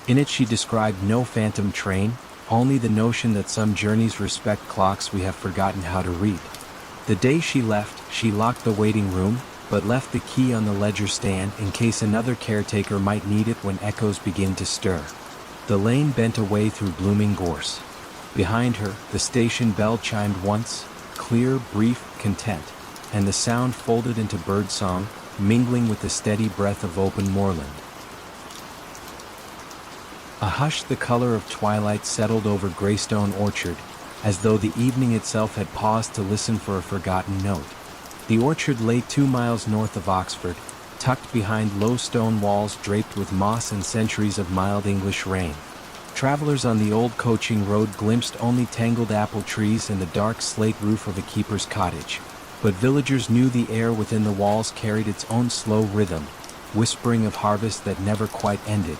In it she described no phantom train, only the notion that some journeys respect clocks we have forgotten how to read. The day she left, she locked the waiting room, but left the key on the ledger stand in case another caretaker might need it when echoes begin to stir. The lane bent away through blooming gorse. Behind her, the station bell chimed once, clear, brief, content, and the sound folded into birdsong, mingling with the steady breath of open moorland. A hush the color of twilight settled over Greystone Orchard, as though the evening itself had paused to listen for a forgotten note. The orchard lay 2 miles north of Oxford, tucked behind low stone walls draped with moss and centuries of mild English rain. Travelers on the old coaching road glimpsed only tangled apple trees and the dark slate roof of a keeper's cottage. But villagers knew the air within the walls carried its own slow rhythm, whispering of harvest that never quite ended.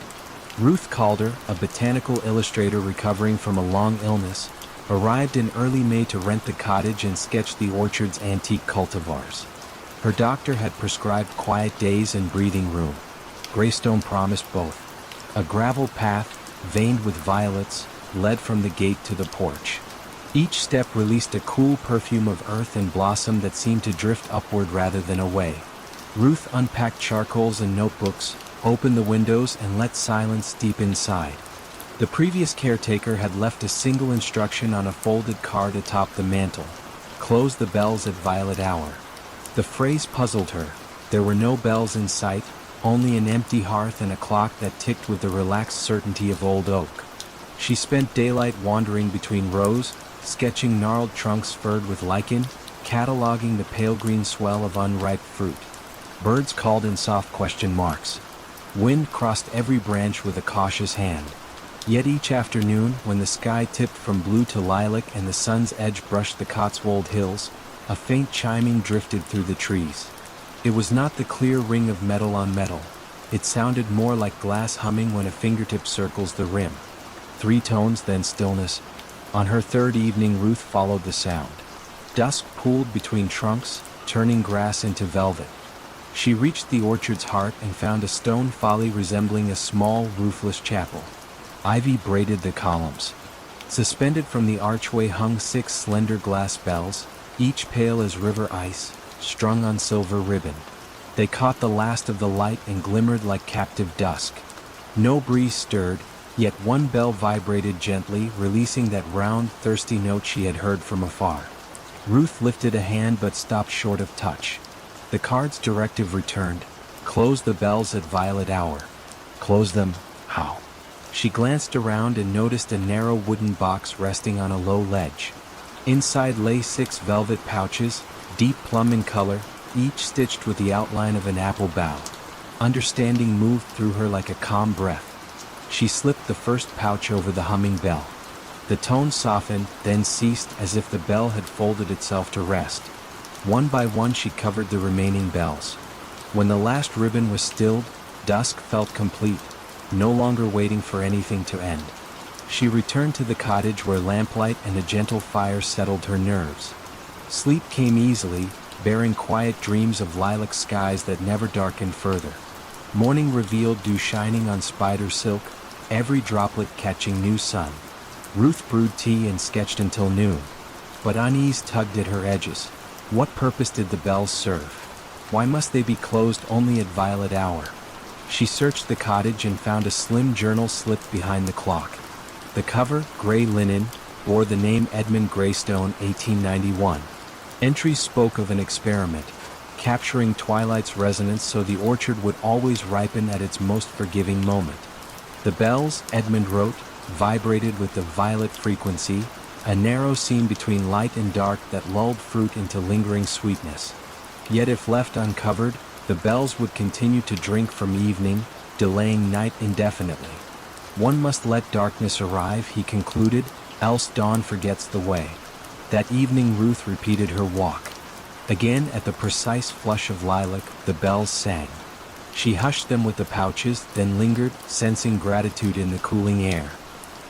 Ruth Calder, a botanical illustrator recovering from a long illness, arrived in early May to rent the cottage and sketch the orchard's antique cultivars. Her doctor had prescribed quiet days and breathing room. Greystone promised both. A gravel path, veined with violets, led from the gate to the porch. Each step released a cool perfume of earth and blossom that seemed to drift upward rather than away. Ruth unpacked charcoals and notebooks, opened the windows and let silence deep inside. The previous caretaker had left a single instruction on a folded card atop the mantel: close the bells at violet hour. The phrase puzzled her. There were no bells in sight, only an empty hearth and a clock that ticked with the relaxed certainty of old oak. She spent daylight wandering between rows, sketching gnarled trunks furred with lichen, cataloging the pale green swell of unripe fruit. Birds called in soft question marks. Wind crossed every branch with a cautious hand. Yet each afternoon, when the sky tipped from blue to lilac and the sun's edge brushed the Cotswold hills, a faint chiming drifted through the trees. It was not the clear ring of metal on metal. It sounded more like glass humming when a fingertip circles the rim. 3 tones, then stillness. On her third evening, Ruth followed the sound. Dusk pooled between trunks, turning grass into velvet. She reached the orchard's heart and found a stone folly resembling a small, roofless chapel. Ivy braided the columns. Suspended from the archway hung 6 slender glass bells, each pale as river ice, strung on silver ribbon. They caught the last of the light and glimmered like captive dusk. No breeze stirred, yet one bell vibrated gently, releasing that round, thirsty note she had heard from afar. Ruth lifted a hand but stopped short of touch. The card's directive returned. Close the bells at violet hour. Close them? How? She glanced around and noticed a narrow wooden box resting on a low ledge. Inside lay 6 velvet pouches, deep plum in color, each stitched with the outline of an apple bough. Understanding moved through her like a calm breath. She slipped the first pouch over the humming bell. The tone softened, then ceased as if the bell had folded itself to rest. One by one she covered the remaining bells. When the last ribbon was stilled, dusk felt complete, no longer waiting for anything to end. She returned to the cottage where lamplight and a gentle fire settled her nerves. Sleep came easily, bearing quiet dreams of lilac skies that never darkened further. Morning revealed dew shining on spider silk, every droplet catching new sun. Ruth brewed tea and sketched until noon. But unease tugged at her edges. What purpose did the bells serve? Why must they be closed only at violet hour? She searched the cottage and found a slim journal slipped behind the clock. The cover, gray linen, bore the name Edmund Greystone, 1891. Entries spoke of an experiment, capturing twilight's resonance so the orchard would always ripen at its most forgiving moment. The bells, Edmund wrote, vibrated with the violet frequency, a narrow seam between light and dark that lulled fruit into lingering sweetness. Yet if left uncovered, the bells would continue to drink from evening, delaying night indefinitely. One must let darkness arrive, he concluded, else dawn forgets the way. That evening Ruth repeated her walk. Again at the precise flush of lilac, the bells sang. She hushed them with the pouches, then lingered, sensing gratitude in the cooling air.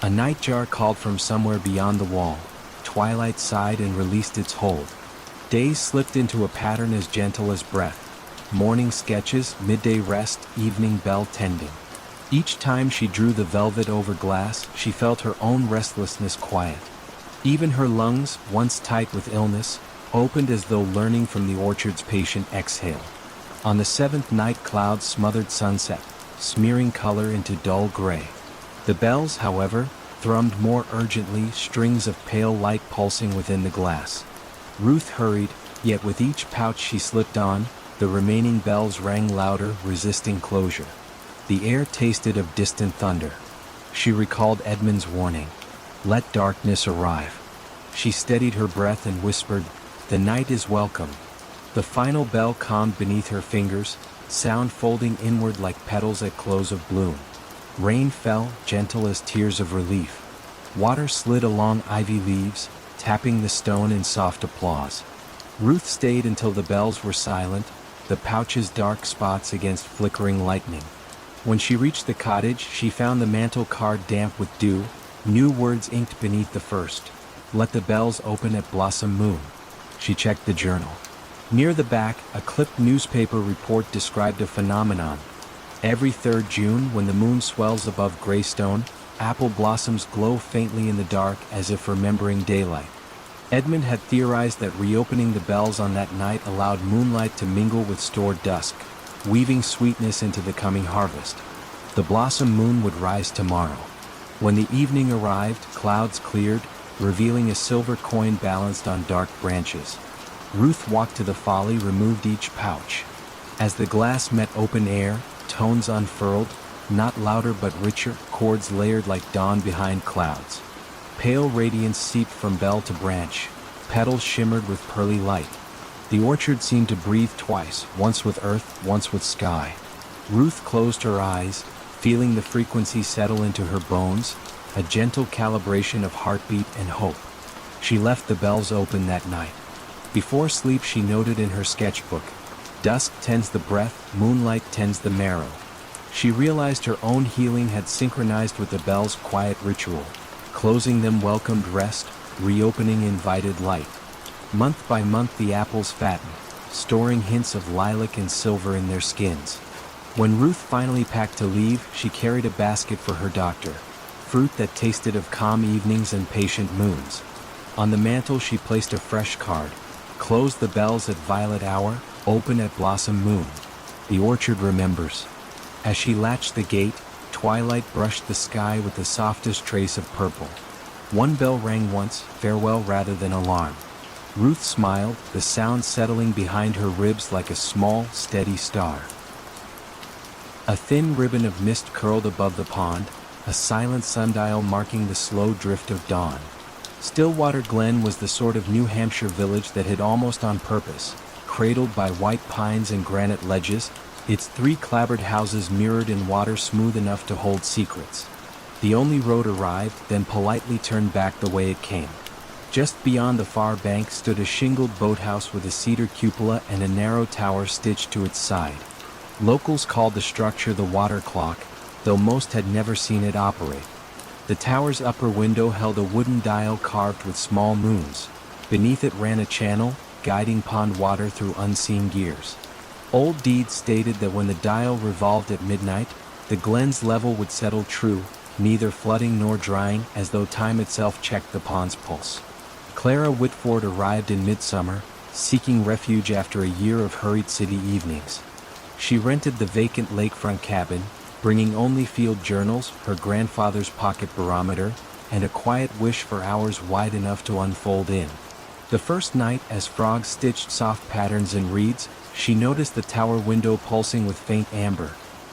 A nightjar called from somewhere beyond the wall. Twilight sighed and released its hold. Days slipped into a pattern as gentle as breath. Morning sketches, midday rest, evening bell tending. Each time she drew the velvet over glass, she felt her own restlessness quiet. Even her lungs, once tight with illness, opened as though learning from the orchard's patient exhale. On the 7th night clouds smothered sunset, smearing color into dull gray. The bells, however, thrummed more urgently, strings of pale light pulsing within the glass. Ruth hurried, yet with each pouch she slipped on, the remaining bells rang louder, resisting closure. The air tasted of distant thunder. She recalled Edmund's warning, "Let darkness arrive." She steadied her breath and whispered, "The night is welcome." The final bell calmed beneath her fingers, sound folding inward like petals at close of bloom. Rain fell, gentle as tears of relief. Water slid along ivy leaves, tapping the stone in soft applause. Ruth stayed until the bells were silent, the pouches dark spots against flickering lightning. When she reached the cottage, she found the mantel card damp with dew, new words inked beneath the first. "Let the bells open at blossom moon." She checked the journal. Near the back, a clipped newspaper report described a phenomenon. Every 3rd June, when the moon swells above Greystone, apple blossoms glow faintly in the dark as if remembering daylight. Edmund had theorized that reopening the bells on that night allowed moonlight to mingle with stored dusk, weaving sweetness into the coming harvest. The blossom moon would rise tomorrow. When the evening arrived, clouds cleared, revealing a silver coin balanced on dark branches. Ruth walked to the folly, removed each pouch. As the glass met open air, tones unfurled, not louder but richer, chords layered like dawn behind clouds. Pale radiance seeped from bell to branch, petals shimmered with pearly light. The orchard seemed to breathe twice, once with earth, once with sky. Ruth closed her eyes, feeling the frequency settle into her bones, a gentle calibration of heartbeat and hope. She left the bells open that night. Before sleep she noted in her sketchbook, "Dusk tends the breath, moonlight tends the marrow." She realized her own healing had synchronized with the bells' quiet ritual. Closing them welcomed rest, reopening invited light. Month by month the apples fattened, storing hints of lilac and silver in their skins. When Ruth finally packed to leave, she carried a basket for her doctor, fruit that tasted of calm evenings and patient moons. On the mantel she placed a fresh card, "Close the bells at violet hour, open at blossom moon. The orchard remembers." As she latched the gate, twilight brushed the sky with the softest trace of purple. One bell rang once, farewell rather than alarm. Ruth smiled, the sound settling behind her ribs like a small, steady star. A thin ribbon of mist curled above the pond, a silent sundial marking the slow drift of dawn. Stillwater Glen was the sort of New Hampshire village that hid almost on purpose, cradled by white pines and granite ledges, its three clapboard houses mirrored in water smooth enough to hold secrets. The only road arrived, then politely turned back the way it came. Just beyond the far bank stood a shingled boathouse with a cedar cupola and a narrow tower stitched to its side. Locals called the structure the water clock, though most had never seen it operate. The tower's upper window held a wooden dial carved with small moons. Beneath it ran a channel, guiding pond water through unseen gears. Old deeds stated that when the dial revolved at midnight, the glen's level would settle true, neither flooding nor drying, as though time itself checked the pond's pulse. Clara Whitford arrived in midsummer, seeking refuge after a year of hurried city evenings. She rented the vacant lakefront cabin, bringing only field journals, her grandfather's pocket barometer, and a quiet wish for hours wide enough to unfold in. The first night, as frogs stitched soft patterns in reeds, she noticed the tower window pulsing with faint amber.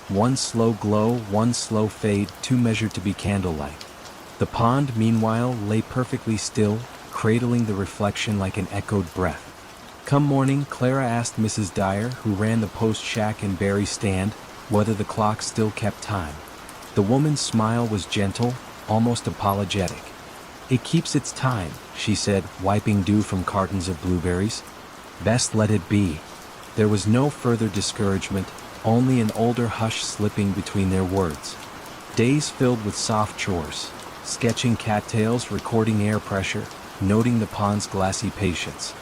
One slow glow, one slow fade, too measured to be candlelight. The pond, meanwhile, lay perfectly still, cradling the reflection like an echoed breath. Come morning, Clara asked Mrs. Dyer, who ran the post shack and berry stand, whether the clock still kept time. The woman's smile was gentle, almost apologetic. "It keeps its time," she said, wiping dew from cartons of blueberries. "Best let it be." There was no further discouragement, only an older hush slipping between their words. Days filled with soft chores, sketching cattails, recording air pressure, noting the pond's glassy patience.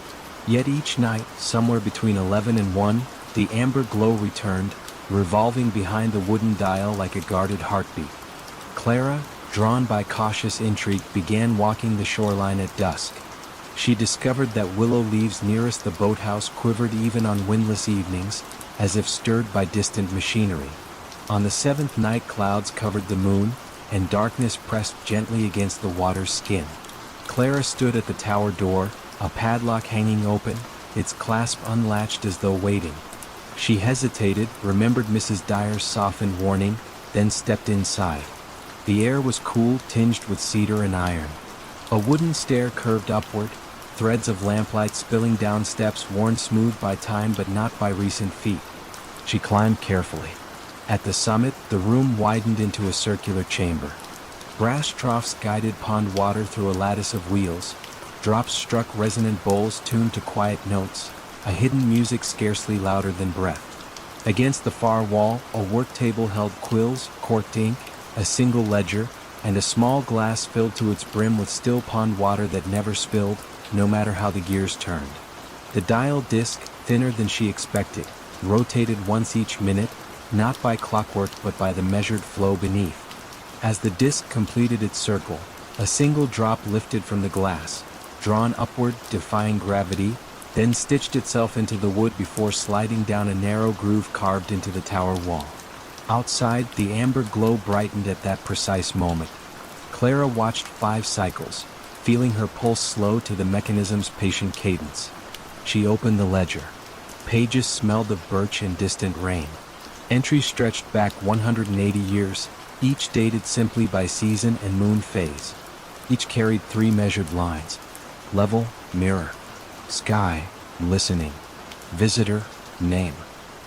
Yet each night, somewhere between 11 and 1, the amber glow returned, revolving behind the wooden dial like a guarded heartbeat. Clara, drawn by cautious intrigue, began walking the shoreline at dusk. She discovered that willow leaves nearest the boathouse quivered even on windless evenings, as if stirred by distant machinery. On the seventh night clouds covered the moon, and darkness pressed gently against the water's skin. Clara stood at the tower door, a padlock hanging open, its clasp unlatched as though waiting. She hesitated, remembered Mrs. Dyer's softened warning, then stepped inside. The air was cool, tinged with cedar and iron. A wooden stair curved upward, threads of lamplight spilling down steps worn smooth by time but not by recent feet. She climbed carefully. At the summit, the room widened into a circular chamber. Brass troughs guided pond water through a lattice of wheels. Drops struck resonant bowls tuned to quiet notes, a hidden music scarcely louder than breath. Against the far wall, a work table held quills, corked ink, a single ledger, and a small glass filled to its brim with still pond water that never spilled, no matter how the gears turned. The dial disc, thinner than she expected, rotated once each minute, not by clockwork but by the measured flow beneath. As the disc completed its circle, a single drop lifted from the glass, drawn upward, defying gravity, then stitched itself into the wood before sliding down a narrow groove carved into the tower wall. Outside, the amber glow brightened at that precise moment. Clara watched 5 cycles, feeling her pulse slow to the mechanism's patient cadence. She opened the ledger. Pages smelled of birch and distant rain. Entries stretched back 180 years, each dated simply by season and moon phase. Each carried 3 measured lines: level, mirror, sky, listening, visitor, name.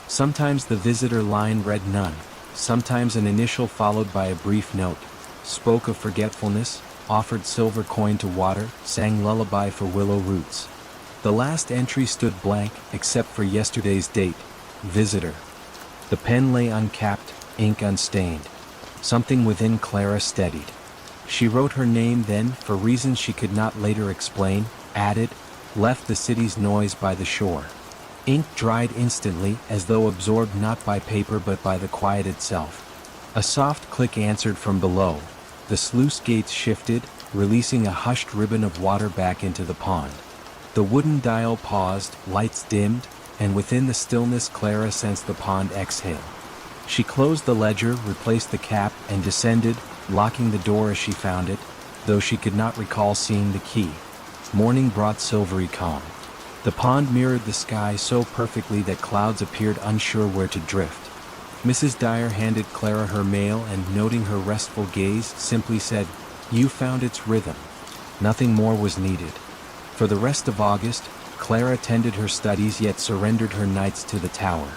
Sometimes the visitor line read none, sometimes an initial followed by a brief note, spoke of forgetfulness, offered silver coin to water, sang lullaby for willow roots. The last entry stood blank, except for yesterday's date, visitor. The pen lay uncapped, ink unstained. Something within Clara steadied. She wrote her name then, for reasons she could not later explain, added, left the city's noise by the shore. Ink dried instantly, as though absorbed not by paper but by the quiet itself. A soft click answered from below. The sluice gates shifted, releasing a hushed ribbon of water back into the pond. The wooden dial paused, lights dimmed, and within the stillness Clara sensed the pond exhale. She closed the ledger, replaced the cap, and descended, locking the door as she found it, though she could not recall seeing the key. Morning brought silvery calm. The pond mirrored the sky so perfectly that clouds appeared unsure where to drift. Mrs. Dyer handed Clara her mail and, noting her restful gaze, simply said, "You found its rhythm." Nothing more was needed. For the rest of August, Clara tended her studies yet surrendered her nights to the tower.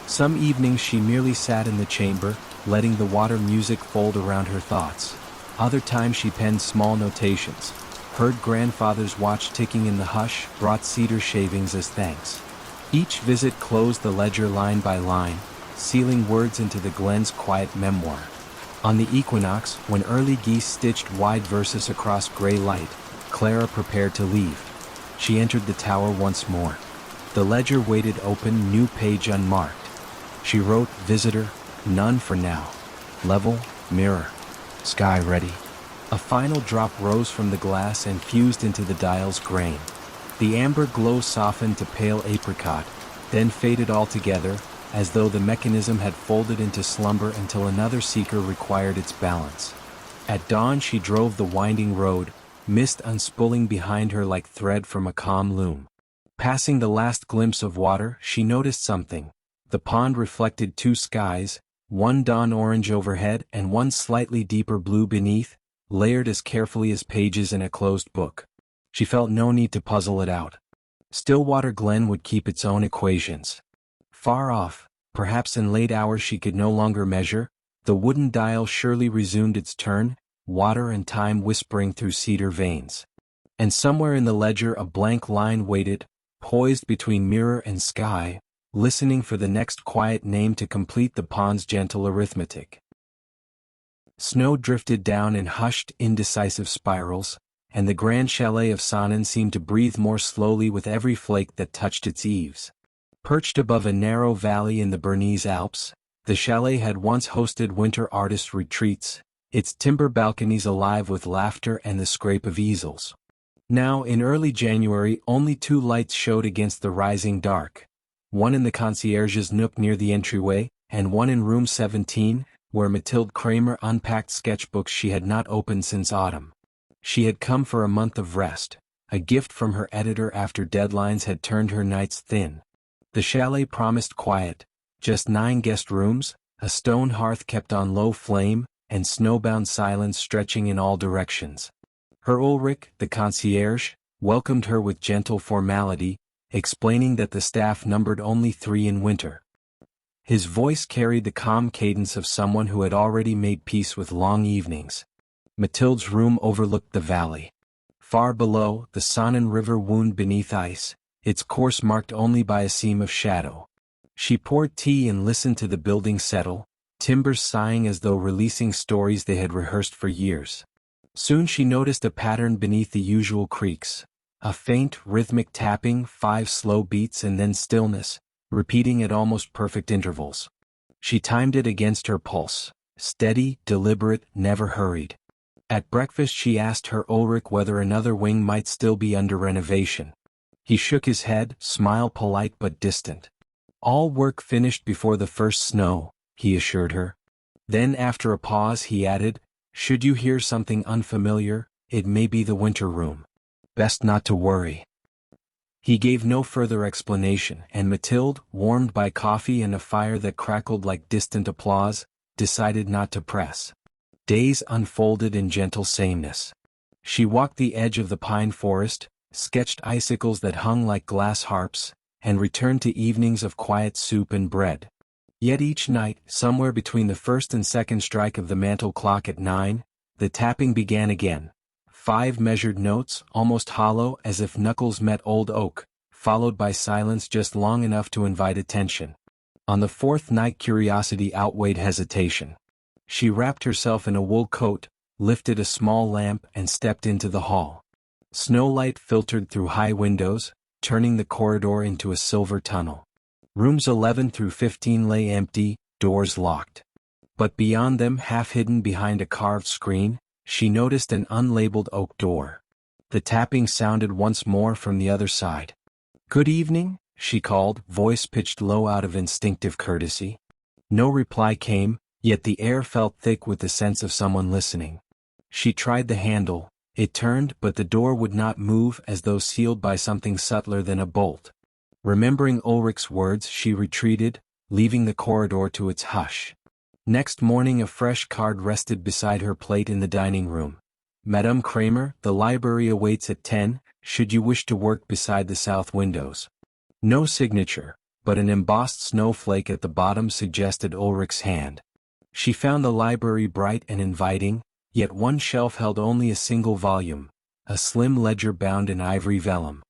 Some evenings she merely sat in the chamber, letting the water music fold around her thoughts. Other times she penned small notations, heard grandfather's watch ticking in the hush, brought cedar shavings as thanks. Each visit closed the ledger line by line, sealing words into the Glen's quiet memoir. On the equinox, when early geese stitched wide verses across gray light, Clara prepared to leave. She entered the tower once more. The ledger waited open, new page unmarked. She wrote, visitor, none for now. Level, mirror, sky ready. A final drop rose from the glass and fused into the dial's grain. The amber glow softened to pale apricot, then faded altogether, as though the mechanism had folded into slumber until another seeker required its balance. At dawn she drove the winding road, mist unspooling behind her like thread from a calm loom. Passing the last glimpse of water, she noticed something. The pond reflected 2 skies, one dawn orange overhead and one slightly deeper blue beneath, layered as carefully as pages in a closed book. She felt no need to puzzle it out. Stillwater Glen would keep its own equations. Far off, perhaps in late hours she could no longer measure, the wooden dial surely resumed its turn, water and time whispering through cedar veins. And somewhere in the ledger a blank line waited, poised between mirror and sky, listening for the next quiet name to complete the pond's gentle arithmetic. Snow drifted down in hushed, indecisive spirals, and the grand chalet of Sonnen seemed to breathe more slowly with every flake that touched its eaves. Perched above a narrow valley in the Bernese Alps, the chalet had once hosted winter artist retreats, its timber balconies alive with laughter and the scrape of easels. Now, in early January, only 2 lights showed against the rising dark. One in the concierge's nook near the entryway, and one in room 17, where Mathilde Kramer unpacked sketchbooks she had not opened since autumn. She had come for a month of rest, a gift from her editor after deadlines had turned her nights thin. The chalet promised quiet, just 9 guest rooms, a stone hearth kept on low flame, and snowbound silence stretching in all directions. Her Ulrich, the concierge, welcomed her with gentle formality, explaining that the staff numbered only 3 in winter. His voice carried the calm cadence of someone who had already made peace with long evenings. Mathilde's room overlooked the valley. Far below, the Sonnen River wound beneath ice, its course marked only by a seam of shadow. She poured tea and listened to the building settle, timbers sighing as though releasing stories they had rehearsed for years. Soon she noticed a pattern beneath the usual creaks. A faint, rhythmic tapping, 5 slow beats and then stillness, repeating at almost perfect intervals. She timed it against her pulse, steady, deliberate, never hurried. At breakfast she asked her Ulrich whether another wing might still be under renovation. He shook his head, smile polite but distant. All work finished before the first snow, he assured her. Then after a pause he added, should you hear something unfamiliar, it may be the winter room. Best not to worry. He gave no further explanation, and Mathilde, warmed by coffee and a fire that crackled like distant applause, decided not to press. Days unfolded in gentle sameness. She walked the edge of the pine forest, sketched icicles that hung like glass harps, and returned to evenings of quiet soup and bread. Yet each night, somewhere between the first and second strike of the mantel clock at 9, the tapping began again. 5 measured notes, almost hollow as if knuckles met old oak, followed by silence just long enough to invite attention. On the 4th night curiosity outweighed hesitation. She wrapped herself in a wool coat, lifted a small lamp and stepped into the hall. Snowlight filtered through high windows, turning the corridor into a silver tunnel. Rooms 11 through 15 lay empty, doors locked. But beyond them, half hidden behind a carved screen, she noticed an unlabeled oak door. The tapping sounded once more from the other side. "Good evening," she called, voice pitched low out of instinctive courtesy. No reply came, yet the air felt thick with the sense of someone listening. She tried the handle. It turned, but the door would not move, as though sealed by something subtler than a bolt. Remembering Ulrich's words, she retreated, leaving the corridor to its hush. Next morning a fresh card rested beside her plate in the dining room. "Madame Kramer, the library awaits at 10, should you wish to work beside the south windows." No signature, but an embossed snowflake at the bottom suggested Ulrich's hand. She found the library bright and inviting, yet one shelf held only a single volume, a slim ledger bound in ivory vellum.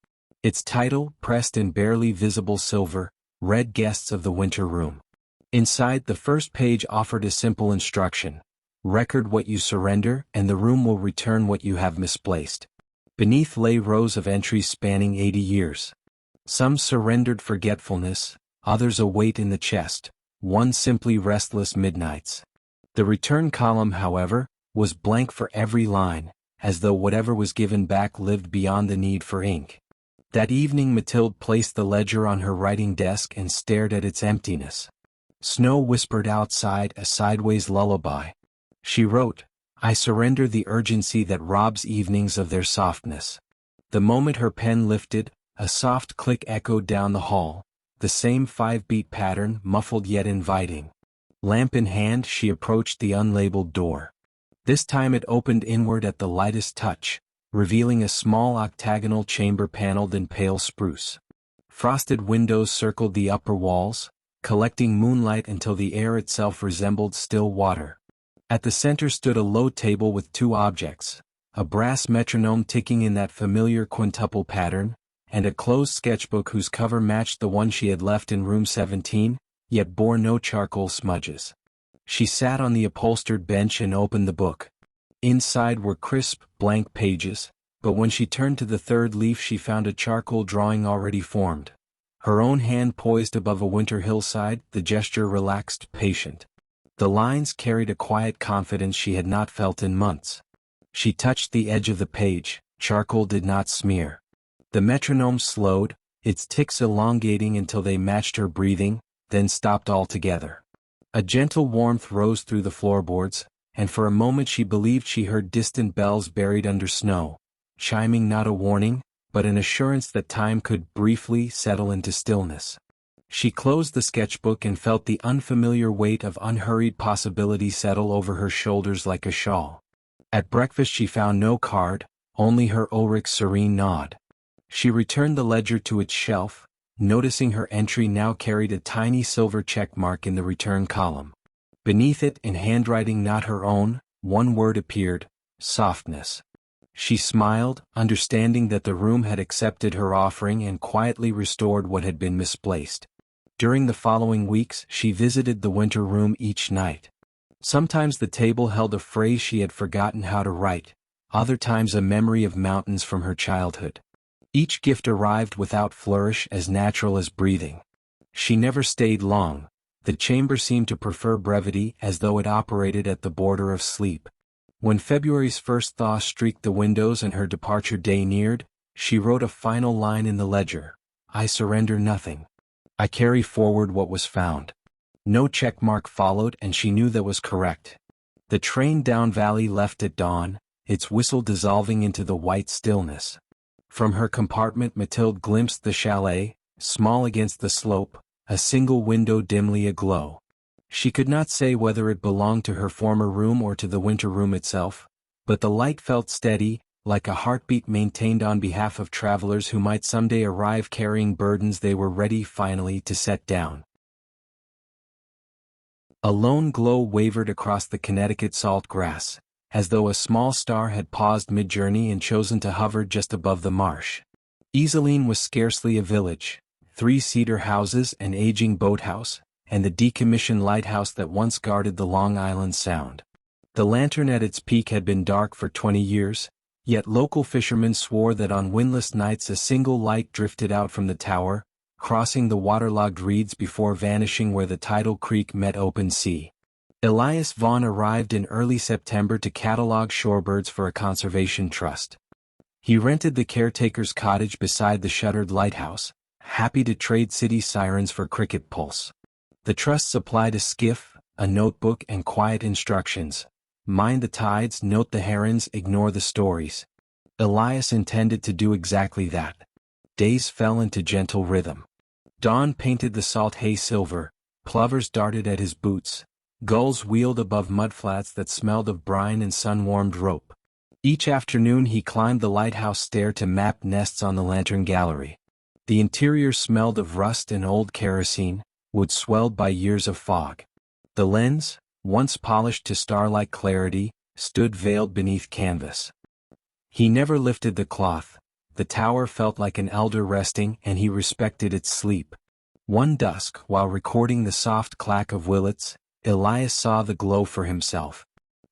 Its title, pressed in barely visible silver, read "Guests of the Winter Room." Inside, the first page offered a simple instruction: record what you surrender, and the room will return what you have misplaced. Beneath lay rows of entries spanning 80 years. Some surrendered forgetfulness, others a weight in the chest, one simply restless midnights. The return column, however, was blank for every line, as though whatever was given back lived beyond the need for ink. That evening Mathilde placed the ledger on her writing desk and stared at its emptiness. Snow whispered outside, a sideways lullaby. She wrote, "I surrender the urgency that robs evenings of their softness." The moment her pen lifted, a soft click echoed down the hall, the same 5-beat pattern, muffled yet inviting. Lamp in hand, she approached the unlabeled door. This time it opened inward at the lightest touch, revealing a small octagonal chamber paneled in pale spruce. Frosted windows circled the upper walls, collecting moonlight until the air itself resembled still water. At the center stood a low table with 2 objects, a brass metronome ticking in that familiar quintuple pattern, and a closed sketchbook whose cover matched the one she had left in room 17, yet bore no charcoal smudges. She sat on the upholstered bench and opened the book. Inside were crisp, blank pages, but when she turned to the 3rd leaf she found a charcoal drawing already formed. Her own hand poised above a winter hillside, the gesture relaxed, patient. The lines carried a quiet confidence she had not felt in months. She touched the edge of the page. Charcoal did not smear. The metronome slowed, its ticks elongating until they matched her breathing, then stopped altogether. A gentle warmth rose through the floorboards, and for a moment she believed she heard distant bells buried under snow, chiming not a warning, but an assurance that time could briefly settle into stillness. She closed the sketchbook and felt the unfamiliar weight of unhurried possibility settle over her shoulders like a shawl. At breakfast she found no card, only her Ulrich's serene nod. She returned the ledger to its shelf, noticing her entry now carried a tiny silver check mark in the return column. Beneath it, in handwriting not her own, one word appeared: softness. She smiled, understanding that the room had accepted her offering and quietly restored what had been misplaced. During the following weeks, she visited the winter room each night. Sometimes the table held a phrase she had forgotten how to write, other times a memory of mountains from her childhood. Each gift arrived without flourish, as natural as breathing. She never stayed long. The chamber seemed to prefer brevity, as though it operated at the border of sleep. When February's first thaw streaked the windows and her departure day neared, she wrote a final line in the ledger: "I surrender nothing. I carry forward what was found." No check mark followed, and she knew that was correct. The train down valley left at dawn, its whistle dissolving into the white stillness. From her compartment Mathilde glimpsed the chalet, small against the slope, a single window dimly aglow. She could not say whether it belonged to her former room or to the winter room itself, but the light felt steady, like a heartbeat maintained on behalf of travelers who might someday arrive carrying burdens they were ready finally to set down. A lone glow wavered across the Connecticut salt grass, as though a small star had paused mid-journey and chosen to hover just above the marsh. Iselin was scarcely a village, 3 cedar houses, an aging boathouse, and the decommissioned lighthouse that once guarded the Long Island Sound. The lantern at its peak had been dark for 20 years, yet local fishermen swore that on windless nights a single light drifted out from the tower, crossing the waterlogged reeds before vanishing where the tidal creek met open sea. Elias Vaughn arrived in early September to catalog shorebirds for a conservation trust. He rented the caretaker's cottage beside the shuttered lighthouse, happy to trade city sirens for cricket pulse. The trust supplied a skiff, a notebook, and quiet instructions. Mind the tides, note the herons, ignore the stories. Elias intended to do exactly that. Days fell into gentle rhythm. Dawn painted the salt hay silver, plovers darted at his boots, gulls wheeled above mudflats that smelled of brine and sun-warmed rope. Each afternoon he climbed the lighthouse stair to map nests on the lantern gallery. The interior smelled of rust and old kerosene, wood swelled by years of fog. The lens, once polished to star-like clarity, stood veiled beneath canvas. He never lifted the cloth. The tower felt like an elder resting, and he respected its sleep. One dusk, while recording the soft clack of willets, Elias saw the glow for himself.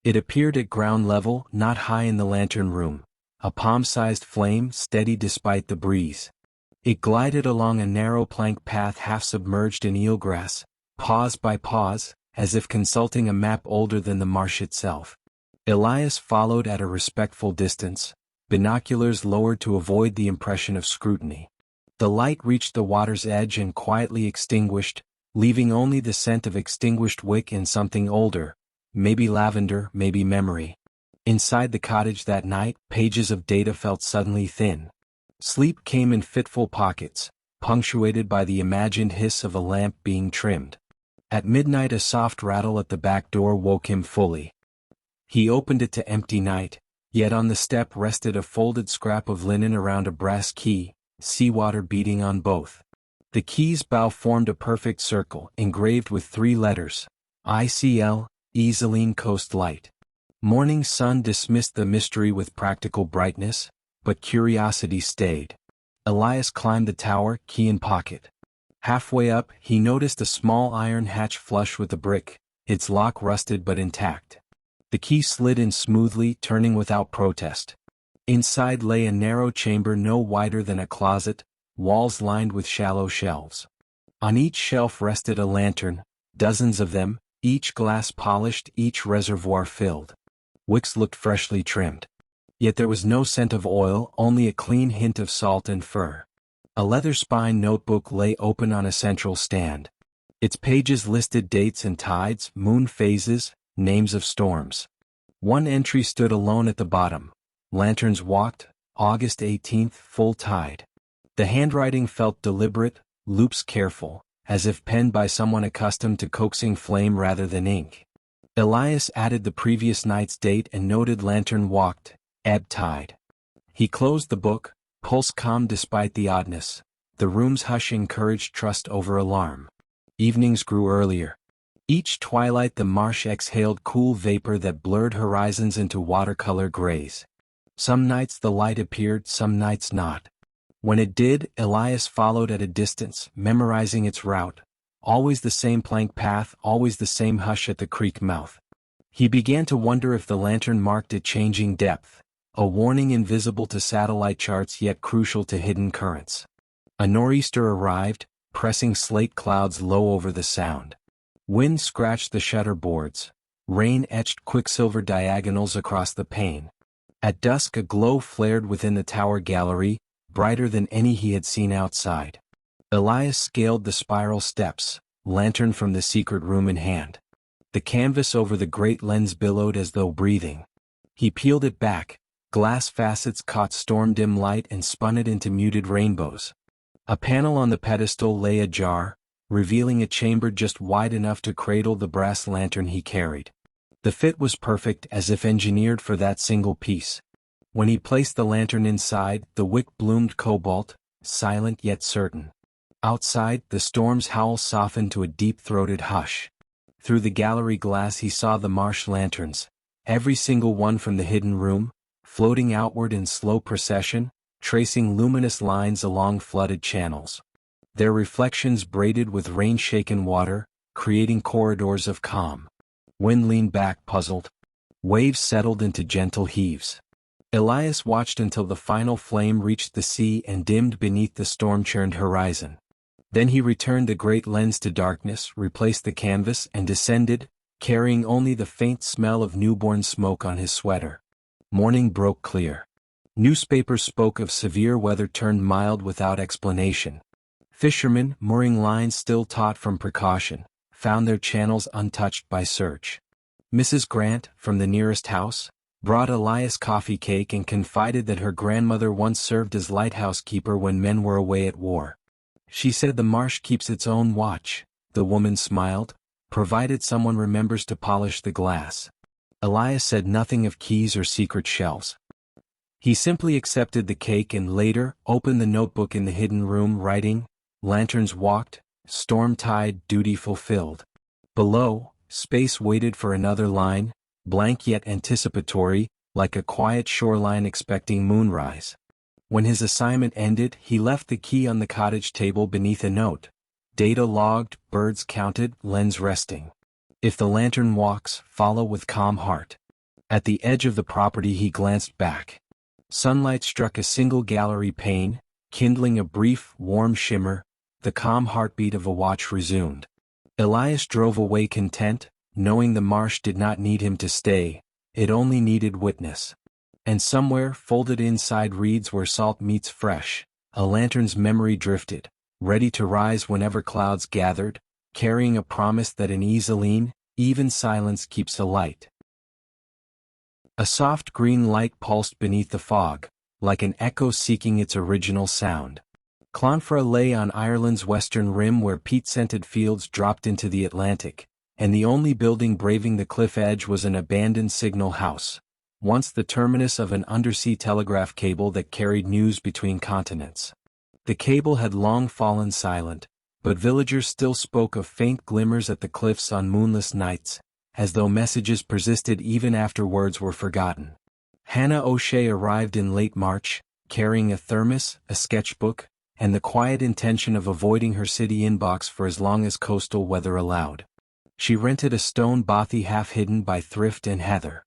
It appeared at ground level, not high in the lantern room, a palm-sized flame, steady despite the breeze. It glided along a narrow plank path half submerged in eelgrass, pause by pause, as if consulting a map older than the marsh itself. Elias followed at a respectful distance, binoculars lowered to avoid the impression of scrutiny. The light reached the water's edge and quietly extinguished, leaving only the scent of extinguished wick and something older, maybe lavender, maybe memory. Inside the cottage that night, pages of data felt suddenly thin. Sleep came in fitful pockets, punctuated by the imagined hiss of a lamp being trimmed. At midnight a soft rattle at the back door woke him fully. He opened it to empty night, yet on the step rested a folded scrap of linen around a brass key, seawater beating on both. The key's bow formed a perfect circle, engraved with 3 letters, ICL, Iselin Coast Light. Morning sun dismissed the mystery with practical brightness, but curiosity stayed. Elias climbed the tower, key in pocket. Halfway up, he noticed a small iron hatch flush with the brick, its lock rusted but intact. The key slid in smoothly, turning without protest. Inside lay a narrow chamber no wider than a closet, walls lined with shallow shelves. On each shelf rested a lantern, dozens of them, each glass polished, each reservoir filled. Wicks looked freshly trimmed. Yet there was no scent of oil, only a clean hint of salt and fur. A leather-spined notebook lay open on a central stand. Its pages listed dates and tides, moon phases, names of storms. One entry stood alone at the bottom. Lanterns walked, August 18th, full tide. The handwriting felt deliberate, loops careful, as if penned by someone accustomed to coaxing flame rather than ink. Elias added the previous night's date and noted lantern walked, ebb tide. He closed the book, pulse calm despite the oddness. The room's hush encouraged trust over alarm. Evenings grew earlier. Each twilight the marsh exhaled cool vapor that blurred horizons into watercolor grays. Some nights the light appeared, some nights not. When it did, Elias followed at a distance, memorizing its route. Always the same plank path, always the same hush at the creek mouth. He began to wonder if the lantern marked a changing depth, a warning invisible to satellite charts yet crucial to hidden currents. A nor'easter arrived, pressing slate clouds low over the sound. Wind scratched the shutter boards. Rain etched quicksilver diagonals across the pane. At dusk a glow flared within the tower gallery, brighter than any he had seen outside. Elias scaled the spiral steps, lantern from the secret room in hand. The canvas over the great lens billowed as though breathing. He peeled it back, Glass facets caught storm-dim light and spun it into muted rainbows. A panel on the pedestal lay ajar, revealing a chamber just wide enough to cradle the brass lantern he carried. The fit was perfect, as if engineered for that single piece. When he placed the lantern inside, the wick bloomed cobalt, silent yet certain. Outside, the storm's howl softened to a deep-throated hush. Through the gallery glass he saw the marsh lanterns, every single one from the hidden room, floating outward in slow procession, tracing luminous lines along flooded channels. Their reflections braided with rain-shaken water, creating corridors of calm. Wind leaned back puzzled. Waves settled into gentle heaves. Elias watched until the final flame reached the sea and dimmed beneath the storm-churned horizon. Then he returned the great lens to darkness, replaced the canvas, and descended, carrying only the faint smell of newborn smoke on his sweater. Morning broke clear. Newspapers spoke of severe weather turned mild without explanation. Fishermen, mooring lines still taut from precaution, found their channels untouched by search. Mrs. Grant, from the nearest house, brought Elias coffee cake and confided that her grandmother once served as lighthouse keeper when men were away at war. She said the marsh keeps its own watch, the woman smiled, provided someone remembers to polish the glass. Elias said nothing of keys or secret shelves. He simply accepted the cake and later opened the notebook in the hidden room, writing, "Lanterns walked, storm-tide, duty fulfilled." Below, space waited for another line, blank yet anticipatory, like a quiet shoreline expecting moonrise. When his assignment ended, he left the key on the cottage table beneath a note. Data logged, birds counted, lens resting. If the lantern walks, follow with calm heart. At the edge of the property he glanced back. Sunlight struck a single gallery pane, kindling a brief, warm shimmer. The calm heartbeat of a watch resumed. Elias drove away content, knowing the marsh did not need him to stay, it only needed witness. And somewhere, folded inside reeds where salt meets fresh, a lantern's memory drifted, ready to rise whenever clouds gathered, carrying a promise that in Isolene, even silence keeps a light. A soft green light pulsed beneath the fog, like an echo seeking its original sound. Clonfera lay on Ireland's western rim where peat-scented fields dropped into the Atlantic, and the only building braving the cliff edge was an abandoned signal house, once the terminus of an undersea telegraph cable that carried news between continents. The cable had long fallen silent, but villagers still spoke of faint glimmers at the cliffs on moonless nights, as though messages persisted even after words were forgotten. Hannah O'Shea arrived in late March, carrying a thermos, a sketchbook, and the quiet intention of avoiding her city inbox for as long as coastal weather allowed. She rented a stone bothy half hidden by thrift and heather.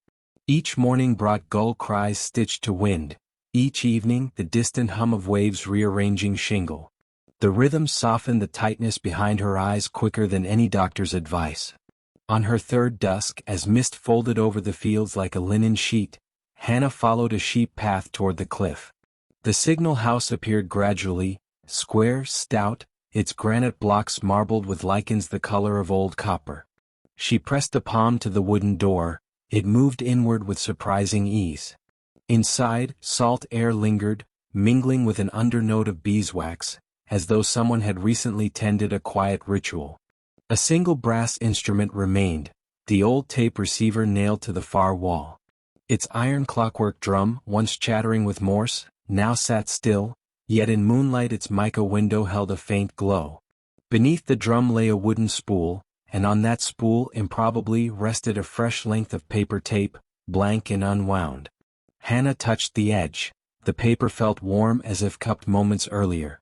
Each morning brought gull cries stitched to wind, each evening the distant hum of waves rearranging shingle. The rhythm softened the tightness behind her eyes quicker than any doctor's advice. On her third dusk, as mist folded over the fields like a linen sheet, Hannah followed a sheep path toward the cliff. The signal house appeared gradually, square, stout, its granite blocks marbled with lichens the color of old copper. She pressed a palm to the wooden door, it moved inward with surprising ease. Inside, salt air lingered, mingling with an undernote of beeswax, as though someone had recently tended a quiet ritual. A single brass instrument remained, the old tape receiver nailed to the far wall. Its iron clockwork drum, once chattering with Morse, now sat still, yet in moonlight its mica window held a faint glow. Beneath the drum lay a wooden spool, and on that spool improbably rested a fresh length of paper tape, blank and unwound. Hannah touched the edge. The paper felt warm as if cupped moments earlier.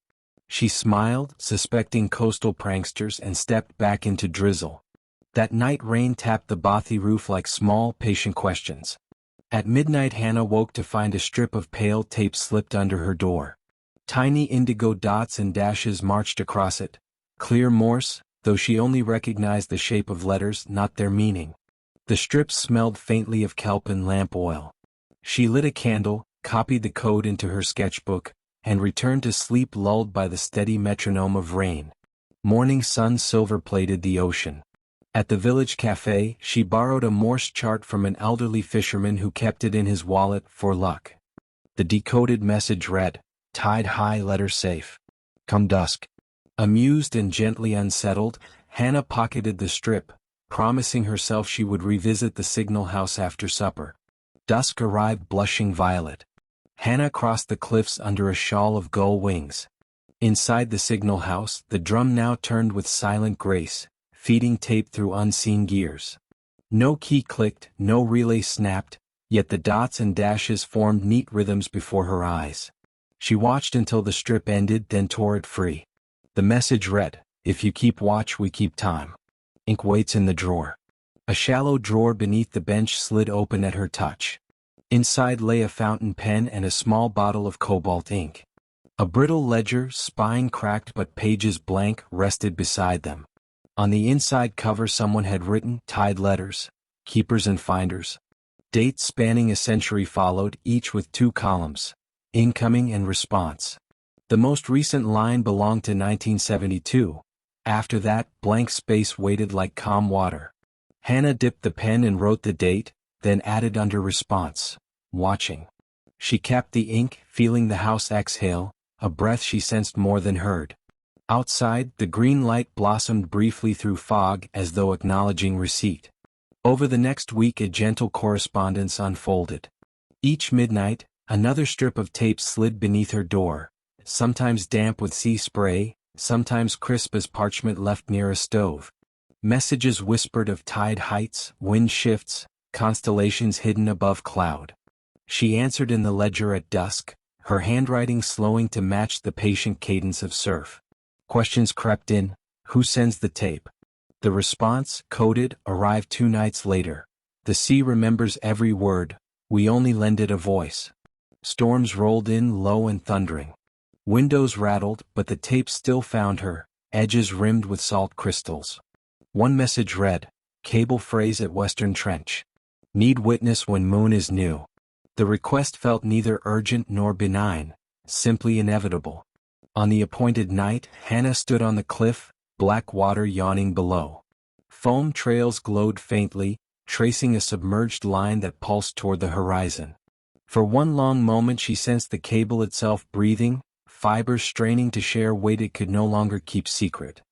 She smiled, suspecting coastal pranksters, and stepped back into drizzle. That night rain tapped the bothy roof like small, patient questions. At midnight Hannah woke to find a strip of pale tape slipped under her door. Tiny indigo dots and dashes marched across it, clear Morse, though she only recognized the shape of letters, not their meaning. The strips smelled faintly of kelp and lamp oil. She lit a candle, copied the code into her sketchbook, and returned to sleep lulled by the steady metronome of rain. Morning sun silver-plated the ocean. At the village cafe, she borrowed a Morse chart from an elderly fisherman who kept it in his wallet for luck. The decoded message read, "Tide high, letter safe. Come dusk." Amused and gently unsettled, Hannah pocketed the strip, promising herself she would revisit the signal house after supper. Dusk arrived blushing violet. Hannah crossed the cliffs under a shawl of gull wings. Inside the signal house, the drum now turned with silent grace, feeding tape through unseen gears. No key clicked, no relay snapped, yet the dots and dashes formed neat rhythms before her eyes. She watched until the strip ended, then tore it free. The message read, "If you keep watch, we keep time. Ink waits in the drawer." A shallow drawer beneath the bench slid open at her touch. Inside lay a fountain pen and a small bottle of cobalt ink. A brittle ledger, spine cracked but pages blank, rested beside them. On the inside cover someone had written, "Tide letters, keepers and finders." Dates spanning a century followed, each with 2 columns, incoming and response. The most recent line belonged to 1972. After that, blank space waited like calm water. Hannah dipped the pen and wrote the date, then added under response, "Watching." She capped the ink, feeling the house exhale, a breath she sensed more than heard. Outside, the green light blossomed briefly through fog as though acknowledging receipt. Over the next week a gentle correspondence unfolded. Each midnight, another strip of tape slid beneath her door, sometimes damp with sea spray, sometimes crisp as parchment left near a stove. Messages whispered of tide heights, wind shifts, constellations hidden above cloud. She answered in the ledger at dusk, her handwriting slowing to match the patient cadence of surf. Questions crept in: who sends the tape? The response, coded, arrived 2 nights later. The sea remembers every word, we only lend it a voice. Storms rolled in, low and thundering. Windows rattled, but the tape still found her, edges rimmed with salt crystals. One message read, "Cable phrase at Western Trench. Need witness when moon is new." The request felt neither urgent nor benign, simply inevitable. On the appointed night, Hannah stood on the cliff, black water yawning below. Foam trails glowed faintly, tracing a submerged line that pulsed toward the horizon. For one long moment she sensed the cable itself breathing, fibers straining to share weight it could no longer keep secret.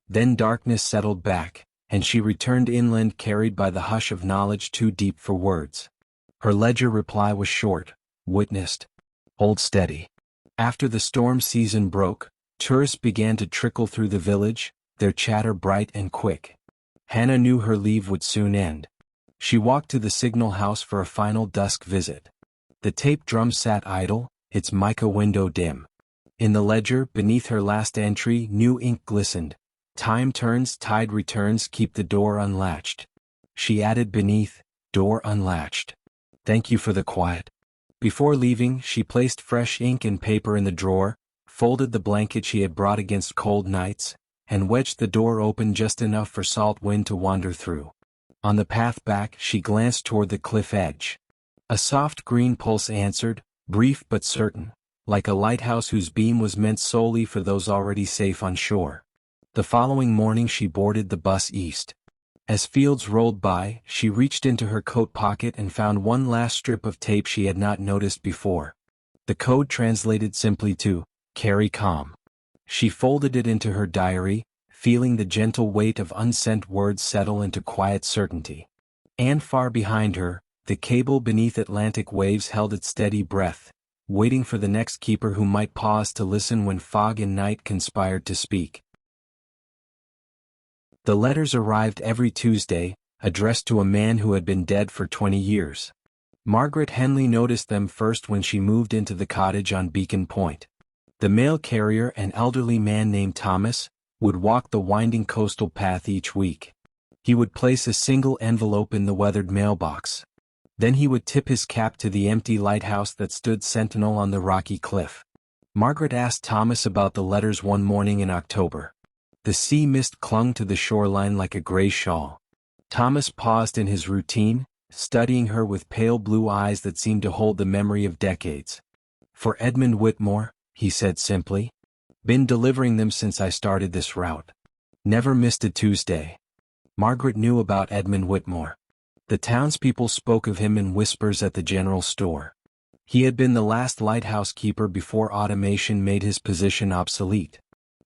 Then darkness settled back, and she returned inland carried by the hush of knowledge too deep for words. Her ledger reply was short, witnessed. Hold steady. After the storm season broke, tourists began to trickle through the village, their chatter bright and quick. Hannah knew her leave would soon end. She walked to the signal house for a final dusk visit. The tape drum sat idle, its mica window dim. In the ledger, beneath her last entry, new ink glistened. Time turns, tide returns, keep the door unlatched. She added beneath, door unlatched. Thank you for the quiet. Before leaving, she placed fresh ink and paper in the drawer, folded the blanket she had brought against cold nights, and wedged the door open just enough for salt wind to wander through. On the path back, she glanced toward the cliff edge. A soft green pulse answered, brief but certain, like a lighthouse whose beam was meant solely for those already safe on shore. The following morning she boarded the bus east. As fields rolled by, she reached into her coat pocket and found one last strip of tape she had not noticed before. The code translated simply to, "Carry calm." She folded it into her diary, feeling the gentle weight of unsent words settle into quiet certainty. And far behind her, the cable beneath Atlantic waves held its steady breath, waiting for the next keeper who might pause to listen when fog and night conspired to speak. The letters arrived every Tuesday, addressed to a man who had been dead for 20 years. Margaret Henley noticed them first when she moved into the cottage on Beacon Point. The mail carrier, an elderly man named Thomas, would walk the winding coastal path each week. He would place a single envelope in the weathered mailbox. Then he would tip his cap to the empty lighthouse that stood sentinel on the rocky cliff. Margaret asked Thomas about the letters one morning in October. The sea mist clung to the shoreline like a gray shawl. Thomas paused in his routine, studying her with pale blue eyes that seemed to hold the memory of decades. "For Edmund Whitmore," he said simply. "Been delivering them since I started this route. Never missed a Tuesday." Margaret knew about Edmund Whitmore. The townspeople spoke of him in whispers at the general store. He had been the last lighthouse keeper before automation made his position obsolete.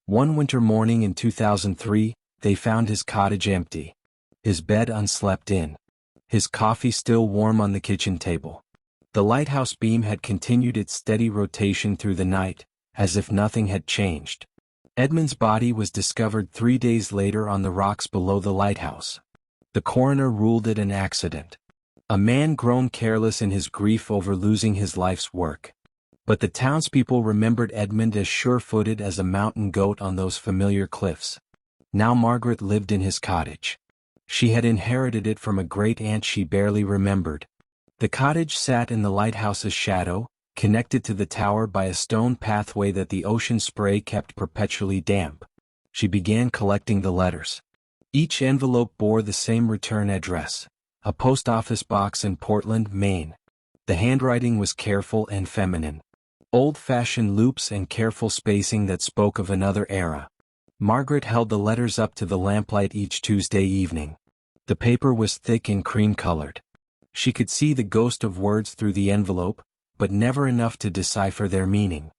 One winter morning in 2003, they found his cottage empty. His bed unslept in. His coffee still warm on the kitchen table. The lighthouse beam had continued its steady rotation through the night, as if nothing had changed. Edmund's body was discovered 3 days later on the rocks below the lighthouse. The coroner ruled it an accident. A man grown careless in his grief over losing his life's work. But the townspeople remembered Edmund as sure-footed as a mountain goat on those familiar cliffs. Now Margaret lived in his cottage. She had inherited it from a great-aunt she barely remembered. The cottage sat in the lighthouse's shadow, connected to the tower by a stone pathway that the ocean spray kept perpetually damp. She began collecting the letters. Each envelope bore the same return address, a post office box in Portland, Maine. The handwriting was careful and feminine. Old-fashioned loops and careful spacing that spoke of another era. Margaret held the letters up to the lamplight each Tuesday evening. The paper was thick and cream-colored. She could see the ghost of words through the envelope, but never enough to decipher their meaning.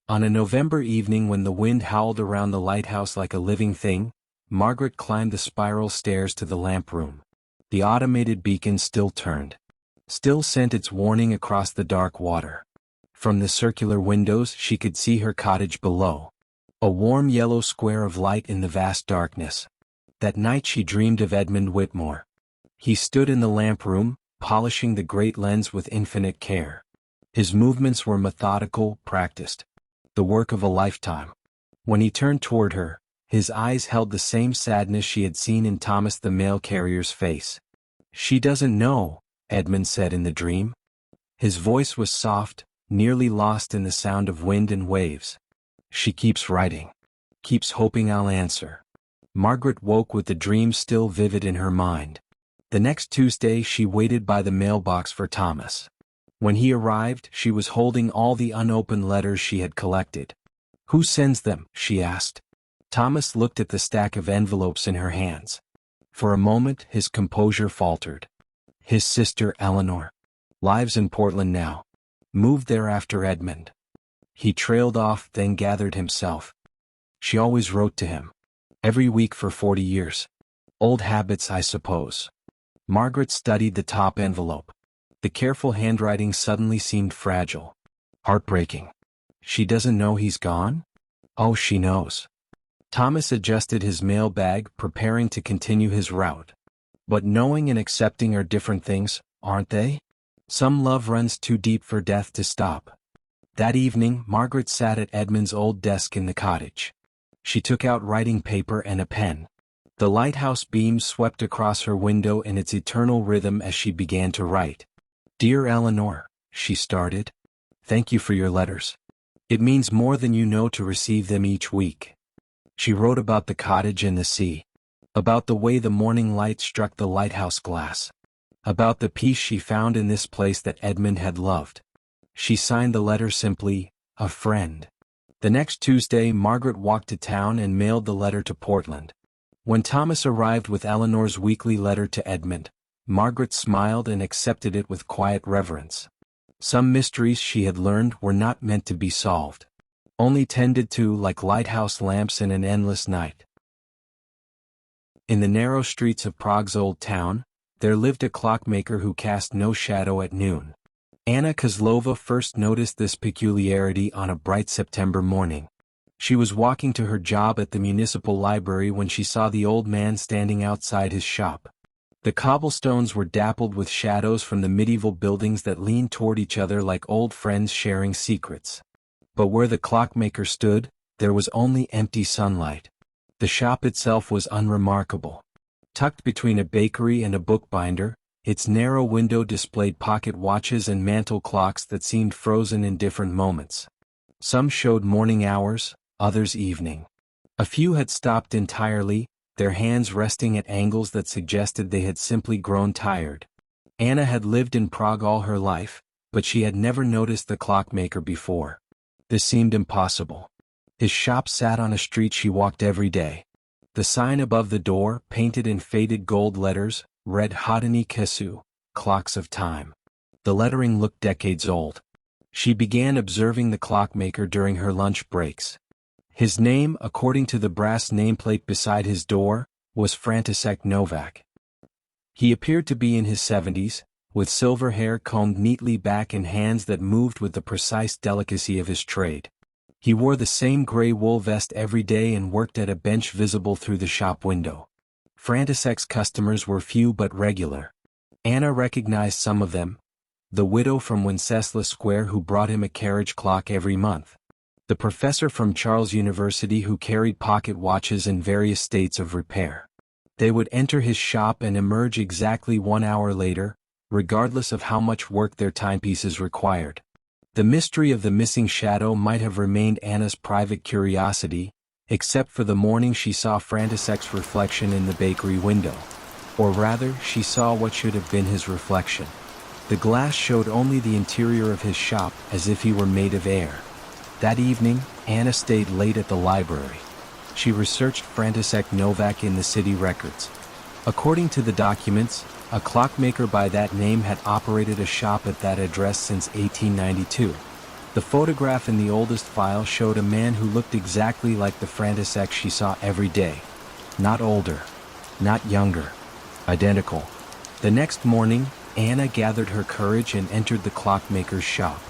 On a November evening when the wind howled around the lighthouse like a living thing, Margaret climbed the spiral stairs to the lamp room. The automated beacon still turned. Still sent its warning across the dark water. From the circular windows she could see her cottage below. A warm yellow square of light in the vast darkness. That night she dreamed of Edmund Whitmore. He stood in the lamp room, polishing the great lens with infinite care. His movements were methodical, practiced. The work of a lifetime. When he turned toward her, his eyes held the same sadness she had seen in Thomas the mail carrier's face. "She doesn't know," Edmund said in the dream. His voice was soft, nearly lost in the sound of wind and waves. "She keeps writing. Keeps hoping I'll answer." Margaret woke with the dream still vivid in her mind. The next Tuesday she waited by the mailbox for Thomas. When he arrived, she was holding all the unopened letters she had collected. "Who sends them?" she asked. Thomas looked at the stack of envelopes in her hands. For a moment his composure faltered. His sister Eleanor. Lives in Portland now. Moved there after Edmund. He trailed off, then gathered himself. She always wrote to him. Every week for 40 years. Old habits, I suppose. Margaret studied the top envelope. The careful handwriting suddenly seemed fragile. Heartbreaking. She doesn't know he's gone? Oh, she knows. Thomas adjusted his mail bag, preparing to continue his route. But knowing and accepting are different things, aren't they? Some love runs too deep for death to stop. That evening, Margaret sat at Edmund's old desk in the cottage. She took out writing paper and a pen. The lighthouse beam swept across her window in its eternal rhythm as she began to write. "Dear Eleanor," she started. "Thank you for your letters. It means more than you know to receive them each week." She wrote about the cottage and the sea. About the way the morning light struck the lighthouse glass. About the peace she found in this place that Edmund had loved. She signed the letter simply, "A friend." The next Tuesday Margaret walked to town and mailed the letter to Portland. When Thomas arrived with Eleanor's weekly letter to Edmund, Margaret smiled and accepted it with quiet reverence. Some mysteries she had learned were not meant to be solved. Only tended to like lighthouse lamps in an endless night. In the narrow streets of Prague's old town, there lived a clockmaker who cast no shadow at noon. Anna Kozlova first noticed this peculiarity on a bright September morning. She was walking to her job at the municipal library when she saw the old man standing outside his shop. The cobblestones were dappled with shadows from the medieval buildings that leaned toward each other like old friends sharing secrets. But where the clockmaker stood, there was only empty sunlight. The shop itself was unremarkable. Tucked between a bakery and a bookbinder, its narrow window displayed pocket watches and mantel clocks that seemed frozen in different moments. Some showed morning hours, others evening. A few had stopped entirely, their hands resting at angles that suggested they had simply grown tired. Anna had lived in Prague all her life, but she had never noticed the clockmaker before. This seemed impossible. His shop sat on a street she walked every day. The sign above the door, painted in faded gold letters, read Hodini Kesu, Clocks of Time. The lettering looked decades old. She began observing the clockmaker during her lunch breaks. His name, according to the brass nameplate beside his door, was František Novak. He appeared to be in his 70s, with silver hair combed neatly back and hands that moved with the precise delicacy of his trade. He wore the same gray wool vest every day and worked at a bench visible through the shop window. František's customers were few but regular. Anna recognized some of them. The widow from Wenceslas Square who brought him a carriage clock every month. The professor from Charles University who carried pocket watches in various states of repair. They would enter his shop and emerge exactly 1 hour later, regardless of how much work their timepieces required. The mystery of the missing shadow might have remained Anna's private curiosity, except for the morning she saw František's reflection in the bakery window. Or rather, she saw what should have been his reflection. The glass showed only the interior of his shop, as if he were made of air. That evening, Anna stayed late at the library. She researched František Novak in the city records. According to the documents, a clockmaker by that name had operated a shop at that address since 1892. The photograph in the oldest file showed a man who looked exactly like the František she saw every day. Not older. Not younger. Identical. The next morning, Anna gathered her courage and entered the clockmaker's shop.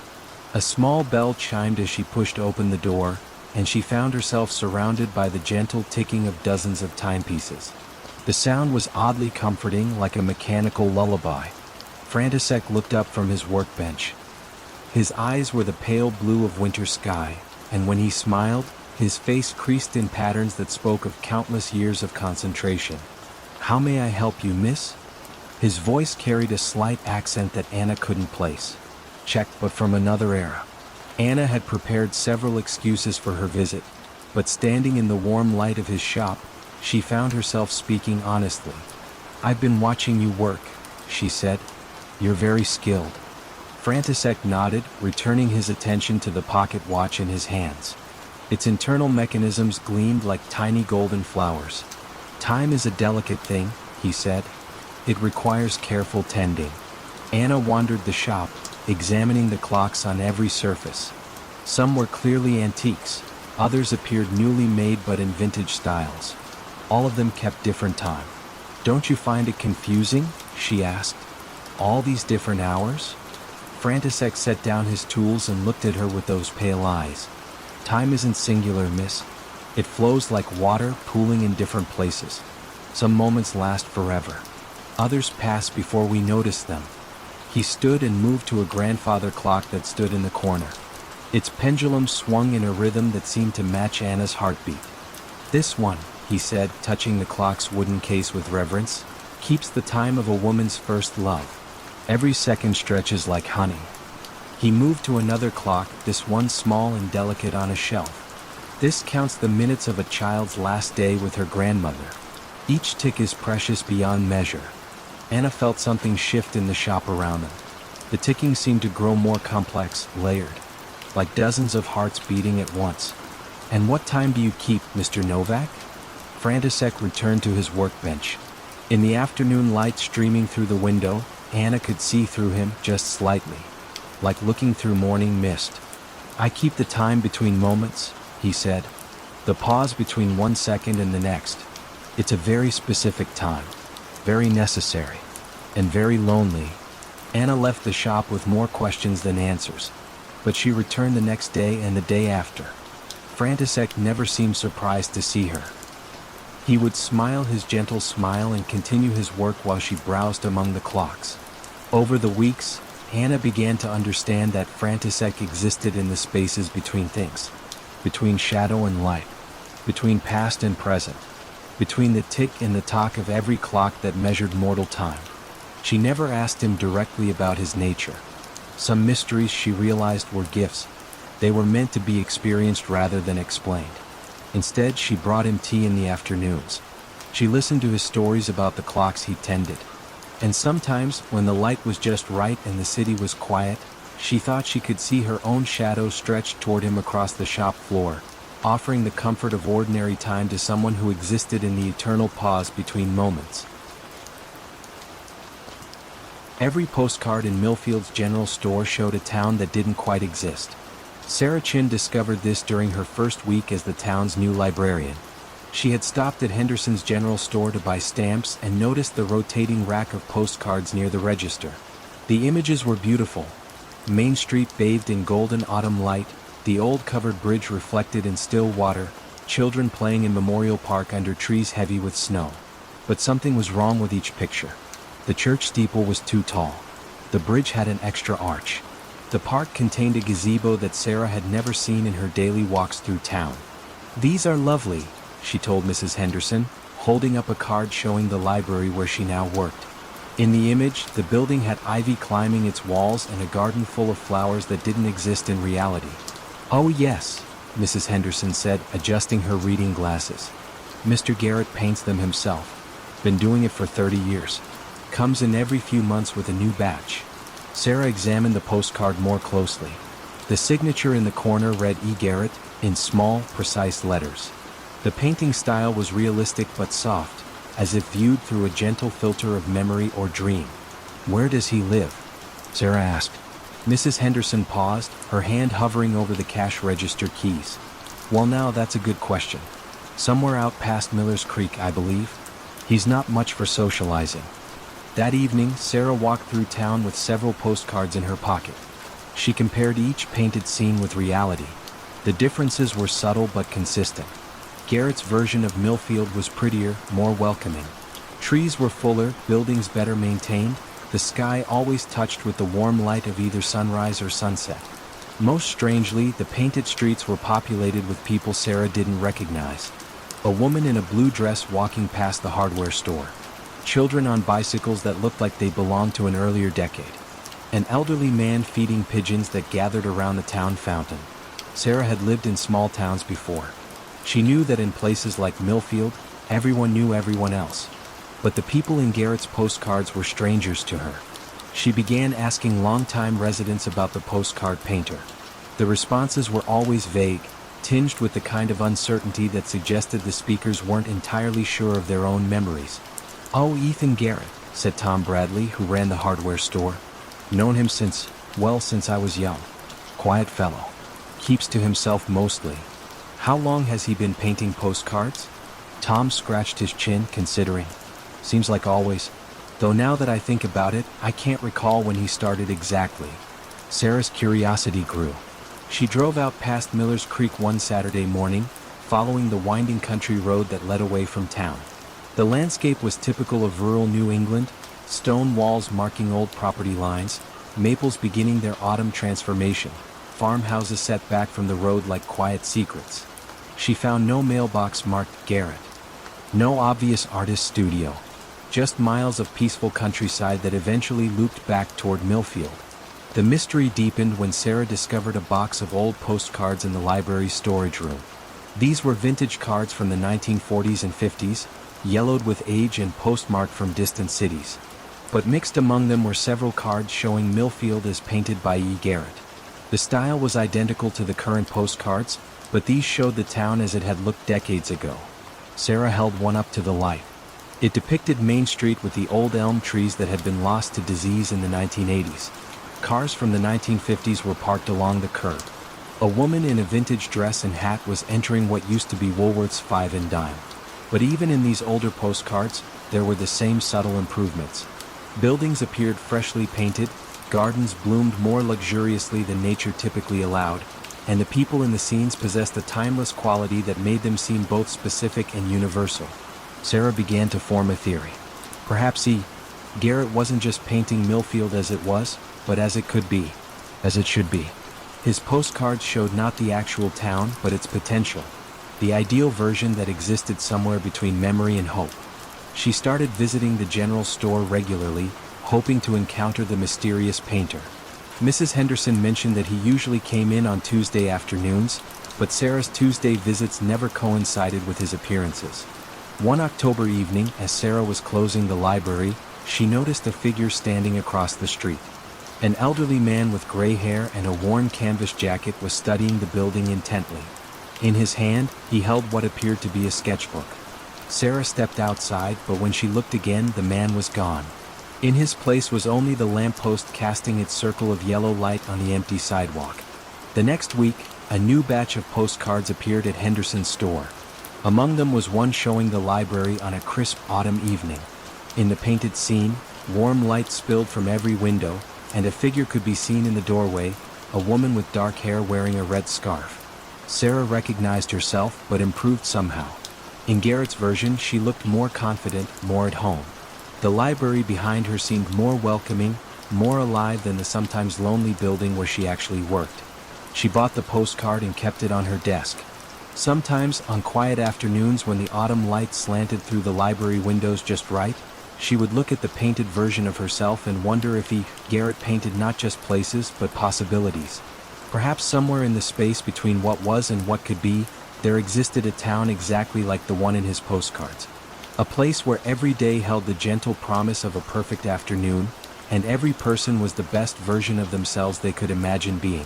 A small bell chimed as she pushed open the door, and she found herself surrounded by the gentle ticking of dozens of timepieces. The sound was oddly comforting, like a mechanical lullaby. František looked up from his workbench. His eyes were the pale blue of winter sky, and when he smiled, his face creased in patterns that spoke of countless years of concentration. "How may I help you, miss?" His voice carried a slight accent that Anna couldn't place. Check, but from another era. Anna had prepared several excuses for her visit, but standing in the warm light of his shop, she found herself speaking honestly. "I've been watching you work," she said. "You're very skilled." František nodded, returning his attention to the pocket watch in his hands. Its internal mechanisms gleamed like tiny golden flowers. "Time is a delicate thing," he said. "It requires careful tending." Anna wandered the shop, examining the clocks on every surface. Some were clearly antiques, others appeared newly made but in vintage styles. All of them kept different time. "Don't you find it confusing?" she asked. "All these different hours?" František set down his tools and looked at her with those pale eyes. "Time isn't singular, miss. It flows like water, pooling in different places. Some moments last forever. Others pass before we notice them." He stood and moved to a grandfather clock that stood in the corner. Its pendulum swung in a rhythm that seemed to match Anna's heartbeat. "This one," he said, touching the clock's wooden case with reverence, "keeps the time of a woman's first love. Every second stretches like honey." He moved to another clock, this one small and delicate on a shelf. "This counts the minutes of a child's last day with her grandmother. Each tick is precious beyond measure." Anna felt something shift in the shop around them. The ticking seemed to grow more complex, layered, like dozens of hearts beating at once. "And what time do you keep, Mr. Novak?" František returned to his workbench. In the afternoon light streaming through the window, Anna could see through him just slightly, like looking through morning mist. "I keep the time between moments," he said. "The pause between 1 second and the next. It's a very specific time. Very necessary. And very lonely." Anna left the shop with more questions than answers. But she returned the next day and the day after. František never seemed surprised to see her. He would smile his gentle smile and continue his work while she browsed among the clocks. Over the weeks, Anna began to understand that František existed in the spaces between things. Between shadow and light. Between past and present. Between the tick and the tock of every clock that measured mortal time. She never asked him directly about his nature. Some mysteries she realized were gifts. They were meant to be experienced rather than explained. Instead, she brought him tea in the afternoons. She listened to his stories about the clocks he tended. And sometimes, when the light was just right and the city was quiet, she thought she could see her own shadow stretched toward him across the shop floor, offering the comfort of ordinary time to someone who existed in the eternal pause between moments. Every postcard in Millfield's general store showed a town that didn't quite exist. Sarah Chin discovered this during her first week as the town's new librarian. She had stopped at Henderson's general store to buy stamps and noticed the rotating rack of postcards near the register. The images were beautiful. Main Street bathed in golden autumn light, the old covered bridge reflected in still water, children playing in Memorial Park under trees heavy with snow. But something was wrong with each picture. The church steeple was too tall. The bridge had an extra arch. The park contained a gazebo that Sarah had never seen in her daily walks through town. "These are lovely," she told Mrs. Henderson, holding up a card showing the library where she now worked. In the image, the building had ivy climbing its walls and a garden full of flowers that didn't exist in reality. "Oh yes," Mrs. Henderson said, adjusting her reading glasses. "Mr. Garrett paints them himself. Been doing it for 30 years. Comes in every few months with a new batch." Sarah examined the postcard more closely. The signature in the corner read E. Garrett, in small, precise letters. The painting style was realistic but soft, as if viewed through a gentle filter of memory or dream. "Where does he live?" Sarah asked. Mrs. Henderson paused, her hand hovering over the cash register keys. "Well, now that's a good question. Somewhere out past Miller's Creek, I believe. He's not much for socializing." That evening, Sarah walked through town with several postcards in her pocket. She compared each painted scene with reality. The differences were subtle but consistent. Garrett's version of Millfield was prettier, more welcoming. Trees were fuller, buildings better maintained, the sky always touched with the warm light of either sunrise or sunset. Most strangely, the painted streets were populated with people Sarah didn't recognize. A woman in a blue dress walking past the hardware store. Children on bicycles that looked like they belonged to an earlier decade. An elderly man feeding pigeons that gathered around the town fountain. Sarah had lived in small towns before. She knew that in places like Millfield, everyone knew everyone else. But the people in Garrett's postcards were strangers to her. She began asking longtime residents about the postcard painter. The responses were always vague, tinged with the kind of uncertainty that suggested the speakers weren't entirely sure of their own memories. "Oh, Ethan Garrett," said Tom Bradley, who ran the hardware store. "Known him since I was young. Quiet fellow. Keeps to himself mostly." "How long has he been painting postcards?" Tom scratched his chin, considering. "Seems like always. Though now that I think about it, I can't recall when he started exactly." Sarah's curiosity grew. She drove out past Miller's Creek one Saturday morning, following the winding country road that led away from town. The landscape was typical of rural New England, stone walls marking old property lines, maples beginning their autumn transformation, farmhouses set back from the road like quiet secrets. She found no mailbox marked Garrett. No obvious artist studio. Just miles of peaceful countryside that eventually looped back toward Millfield. The mystery deepened when Sarah discovered a box of old postcards in the library's storage room. These were vintage cards from the 1940s and 50s, yellowed with age and postmarked from distant cities. But mixed among them were several cards showing Millfield as painted by E. Garrett. The style was identical to the current postcards, but these showed the town as it had looked decades ago. Sarah held one up to the light. It depicted Main Street with the old elm trees that had been lost to disease in the 1980s. Cars from the 1950s were parked along the curb. A woman in a vintage dress and hat was entering what used to be Woolworth's Five and Dime. But even in these older postcards, there were the same subtle improvements. Buildings appeared freshly painted, gardens bloomed more luxuriously than nature typically allowed, and the people in the scenes possessed a timeless quality that made them seem both specific and universal. Sarah began to form a theory. Perhaps Garrett wasn't just painting Millfield as it was, but as it could be, as it should be. His postcards showed not the actual town, but its potential, the ideal version that existed somewhere between memory and hope. She started visiting the general store regularly, hoping to encounter the mysterious painter. Mrs. Henderson mentioned that he usually came in on Tuesday afternoons, but Sarah's Tuesday visits never coincided with his appearances. One October evening, as Sarah was closing the library, she noticed a figure standing across the street. An elderly man with gray hair and a worn canvas jacket was studying the building intently. In his hand, he held what appeared to be a sketchbook. Sarah stepped outside, but when she looked again, the man was gone. In his place was only the lamppost casting its circle of yellow light on the empty sidewalk. The next week, a new batch of postcards appeared at Henderson's store. Among them was one showing the library on a crisp autumn evening. In the painted scene, warm light spilled from every window, and a figure could be seen in the doorway, a woman with dark hair wearing a red scarf. Sarah recognized herself, but improved somehow. In Garrett's version, she looked more confident, more at home. The library behind her seemed more welcoming, more alive than the sometimes lonely building where she actually worked. She bought the postcard and kept it on her desk. Sometimes, on quiet afternoons when the autumn light slanted through the library windows just right, she would look at the painted version of herself and wonder if Garrett painted not just places but possibilities. Perhaps somewhere in the space between what was and what could be, there existed a town exactly like the one in his postcards. A place where every day held the gentle promise of a perfect afternoon, and every person was the best version of themselves they could imagine being.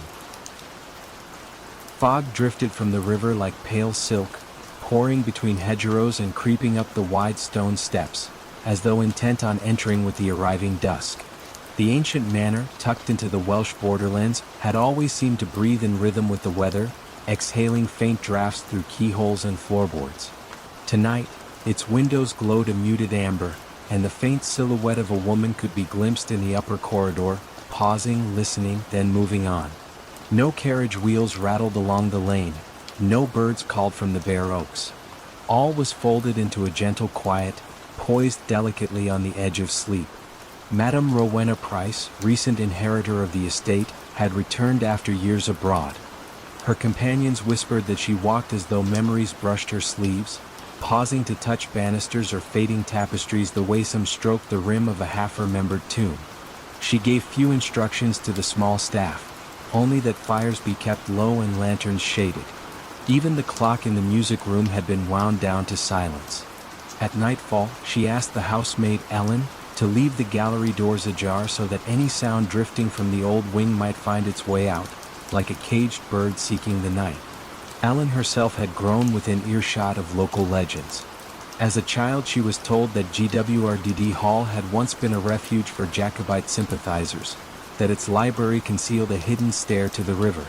Fog drifted from the river like pale silk, pouring between hedgerows and creeping up the wide stone steps, as though intent on entering with the arriving dusk. The ancient manor, tucked into the Welsh borderlands, had always seemed to breathe in rhythm with the weather, exhaling faint drafts through keyholes and floorboards. Tonight, its windows glowed a muted amber, and the faint silhouette of a woman could be glimpsed in the upper corridor, pausing, listening, then moving on. No carriage wheels rattled along the lane, no birds called from the bare oaks. All was folded into a gentle quiet, poised delicately on the edge of sleep. Madame Rowena Price, recent inheritor of the estate, had returned after years abroad. Her companions whispered that she walked as though memories brushed her sleeves, pausing to touch banisters or fading tapestries the way some stroked the rim of a half-remembered tune. She gave few instructions to the small staff, only that fires be kept low and lanterns shaded. Even the clock in the music room had been wound down to silence. At nightfall, she asked the housemaid, Ellen, to leave the gallery doors ajar so that any sound drifting from the old wing might find its way out, like a caged bird seeking the night. Ellen herself had grown within earshot of local legends. As a child, she was told that GWRDD Hall had once been a refuge for Jacobite sympathizers, that its library concealed a hidden stair to the river.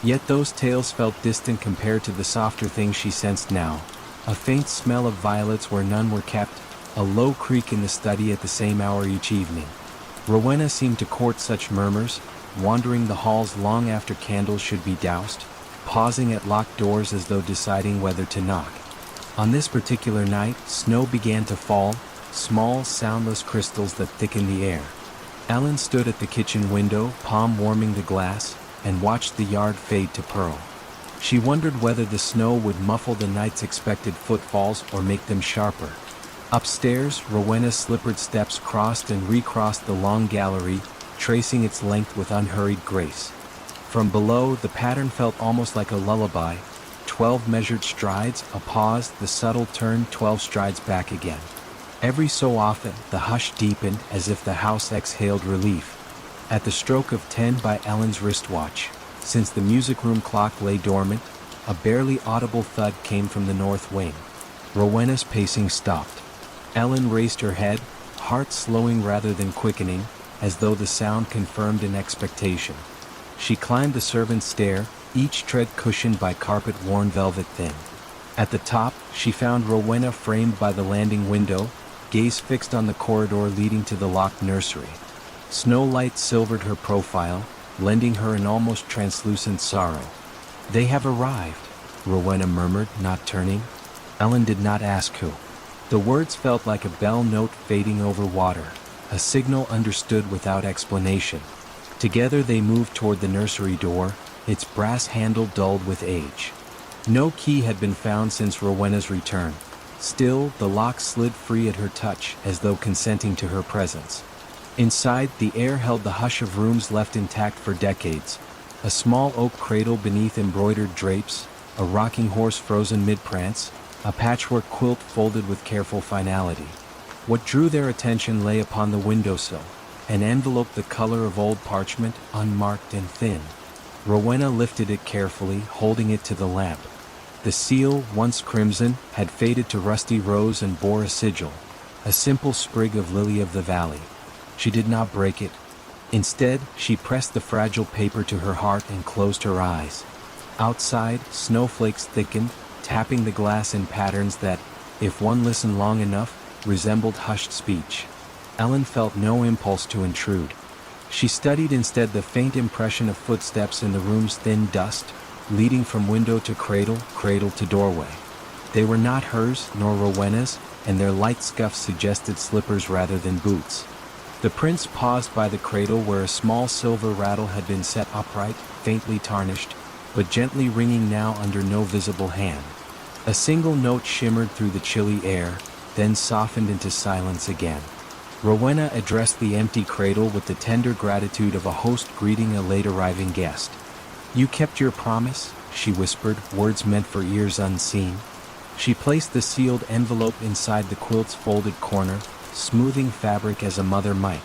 Yet those tales felt distant compared to the softer things she sensed now. A faint smell of violets where none were kept, a low creak in the study at the same hour each evening. Rowena seemed to court such murmurs, wandering the halls long after candles should be doused, pausing at locked doors as though deciding whether to knock. On this particular night, snow began to fall, small, soundless crystals that thickened the air. Ellen stood at the kitchen window, palm warming the glass, and watched the yard fade to pearl. She wondered whether the snow would muffle the night's expected footfalls or make them sharper. Upstairs, Rowena's slippered steps crossed and recrossed the long gallery, tracing its length with unhurried grace. From below, the pattern felt almost like a lullaby, 12 measured strides, a pause, the subtle turn, 12 strides back again. Every so often, the hush deepened as if the house exhaled relief. At the stroke of 10 by Ellen's wristwatch, since the music room clock lay dormant, a barely audible thud came from the north wing. Rowena's pacing stopped. Ellen raised her head, heart slowing rather than quickening, as though the sound confirmed an expectation. She climbed the servants' stair, each tread cushioned by carpet-worn velvet thin. At the top, she found Rowena framed by the landing window, gaze fixed on the corridor leading to the locked nursery. Snow light silvered her profile, lending her an almost translucent sorrow. "They have arrived," Rowena murmured, not turning. Ellen did not ask who. The words felt like a bell note fading over water, a signal understood without explanation. Together they moved toward the nursery door, its brass handle dulled with age. No key had been found since Rowena's return. Still, the lock slid free at her touch, as though consenting to her presence. Inside, the air held the hush of rooms left intact for decades. A small oak cradle beneath embroidered drapes, a rocking horse frozen mid-prance, a patchwork quilt folded with careful finality. What drew their attention lay upon the windowsill, an envelope the color of old parchment, unmarked and thin. Rowena lifted it carefully, holding it to the lamp. The seal, once crimson, had faded to rusty rose and bore a sigil, a simple sprig of lily of the valley. She did not break it. Instead, she pressed the fragile paper to her heart and closed her eyes. Outside, snowflakes thickened, tapping the glass in patterns that, if one listened long enough, resembled hushed speech. Ellen felt no impulse to intrude. She studied instead the faint impression of footsteps in the room's thin dust, leading from window to cradle, cradle to doorway. They were not hers nor Rowena's, and their light scuffs suggested slippers rather than boots. The prince paused by the cradle where a small silver rattle had been set upright, faintly tarnished, but gently ringing now under no visible hand. A single note shimmered through the chilly air, then softened into silence again. Rowena addressed the empty cradle with the tender gratitude of a host greeting a late-arriving guest. "You kept your promise," she whispered, words meant for ears unseen. She placed the sealed envelope inside the quilt's folded corner, smoothing fabric as a mother might.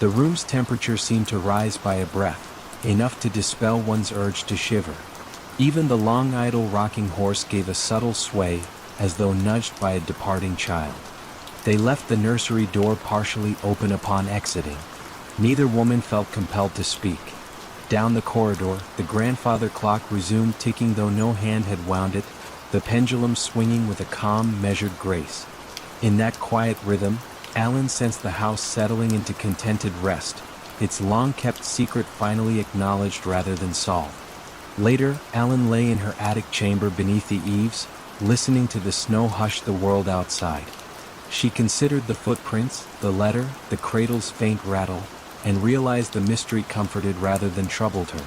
The room's temperature seemed to rise by a breath, enough to dispel one's urge to shiver. Even the long idle rocking horse gave a subtle sway, as though nudged by a departing child. They left the nursery door partially open upon exiting. Neither woman felt compelled to speak. Down the corridor, the grandfather clock resumed ticking though no hand had wound it, the pendulum swinging with a calm, measured grace. In that quiet rhythm, Alan sensed the house settling into contented rest, its long-kept secret finally acknowledged rather than solved. Later, Alan lay in her attic chamber beneath the eaves, listening to the snow hush the world outside. She considered the footprints, the letter, the cradle's faint rattle, and realized the mystery comforted rather than troubled her.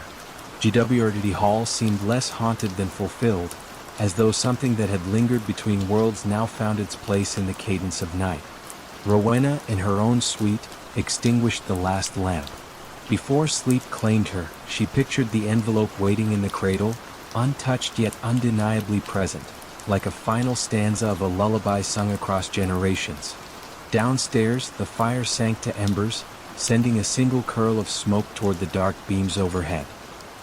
GWRD Hall seemed less haunted than fulfilled, as though something that had lingered between worlds now found its place in the cadence of night. Rowena, in her own suite, extinguished the last lamp. Before sleep claimed her, she pictured the envelope waiting in the cradle, untouched yet undeniably present, like a final stanza of a lullaby sung across generations. Downstairs, the fire sank to embers, sending a single curl of smoke toward the dark beams overhead.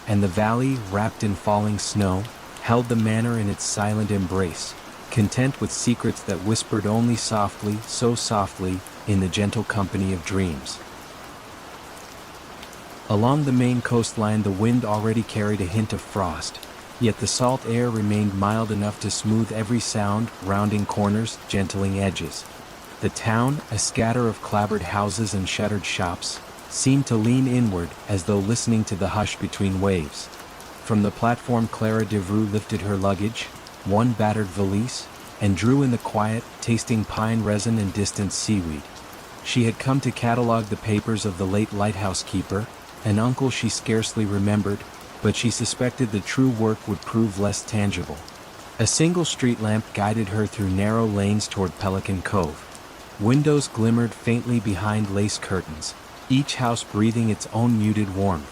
And the valley, wrapped in falling snow, held the manor in its silent embrace, content with secrets that whispered only softly, so softly, in the gentle company of dreams. Along the main coastline the wind already carried a hint of frost, yet the salt air remained mild enough to smooth every sound, rounding corners, gentling edges. The town, a scatter of clapboard houses and shuttered shops, seemed to lean inward as though listening to the hush between waves. From the platform Clara Devreux lifted her luggage, one battered valise, and drew in the quiet, tasting pine resin and distant seaweed. She had come to catalog the papers of the late lighthouse keeper, an uncle she scarcely remembered, but she suspected the true work would prove less tangible. A single street lamp guided her through narrow lanes toward Pelican Cove. Windows glimmered faintly behind lace curtains, each house breathing its own muted warmth.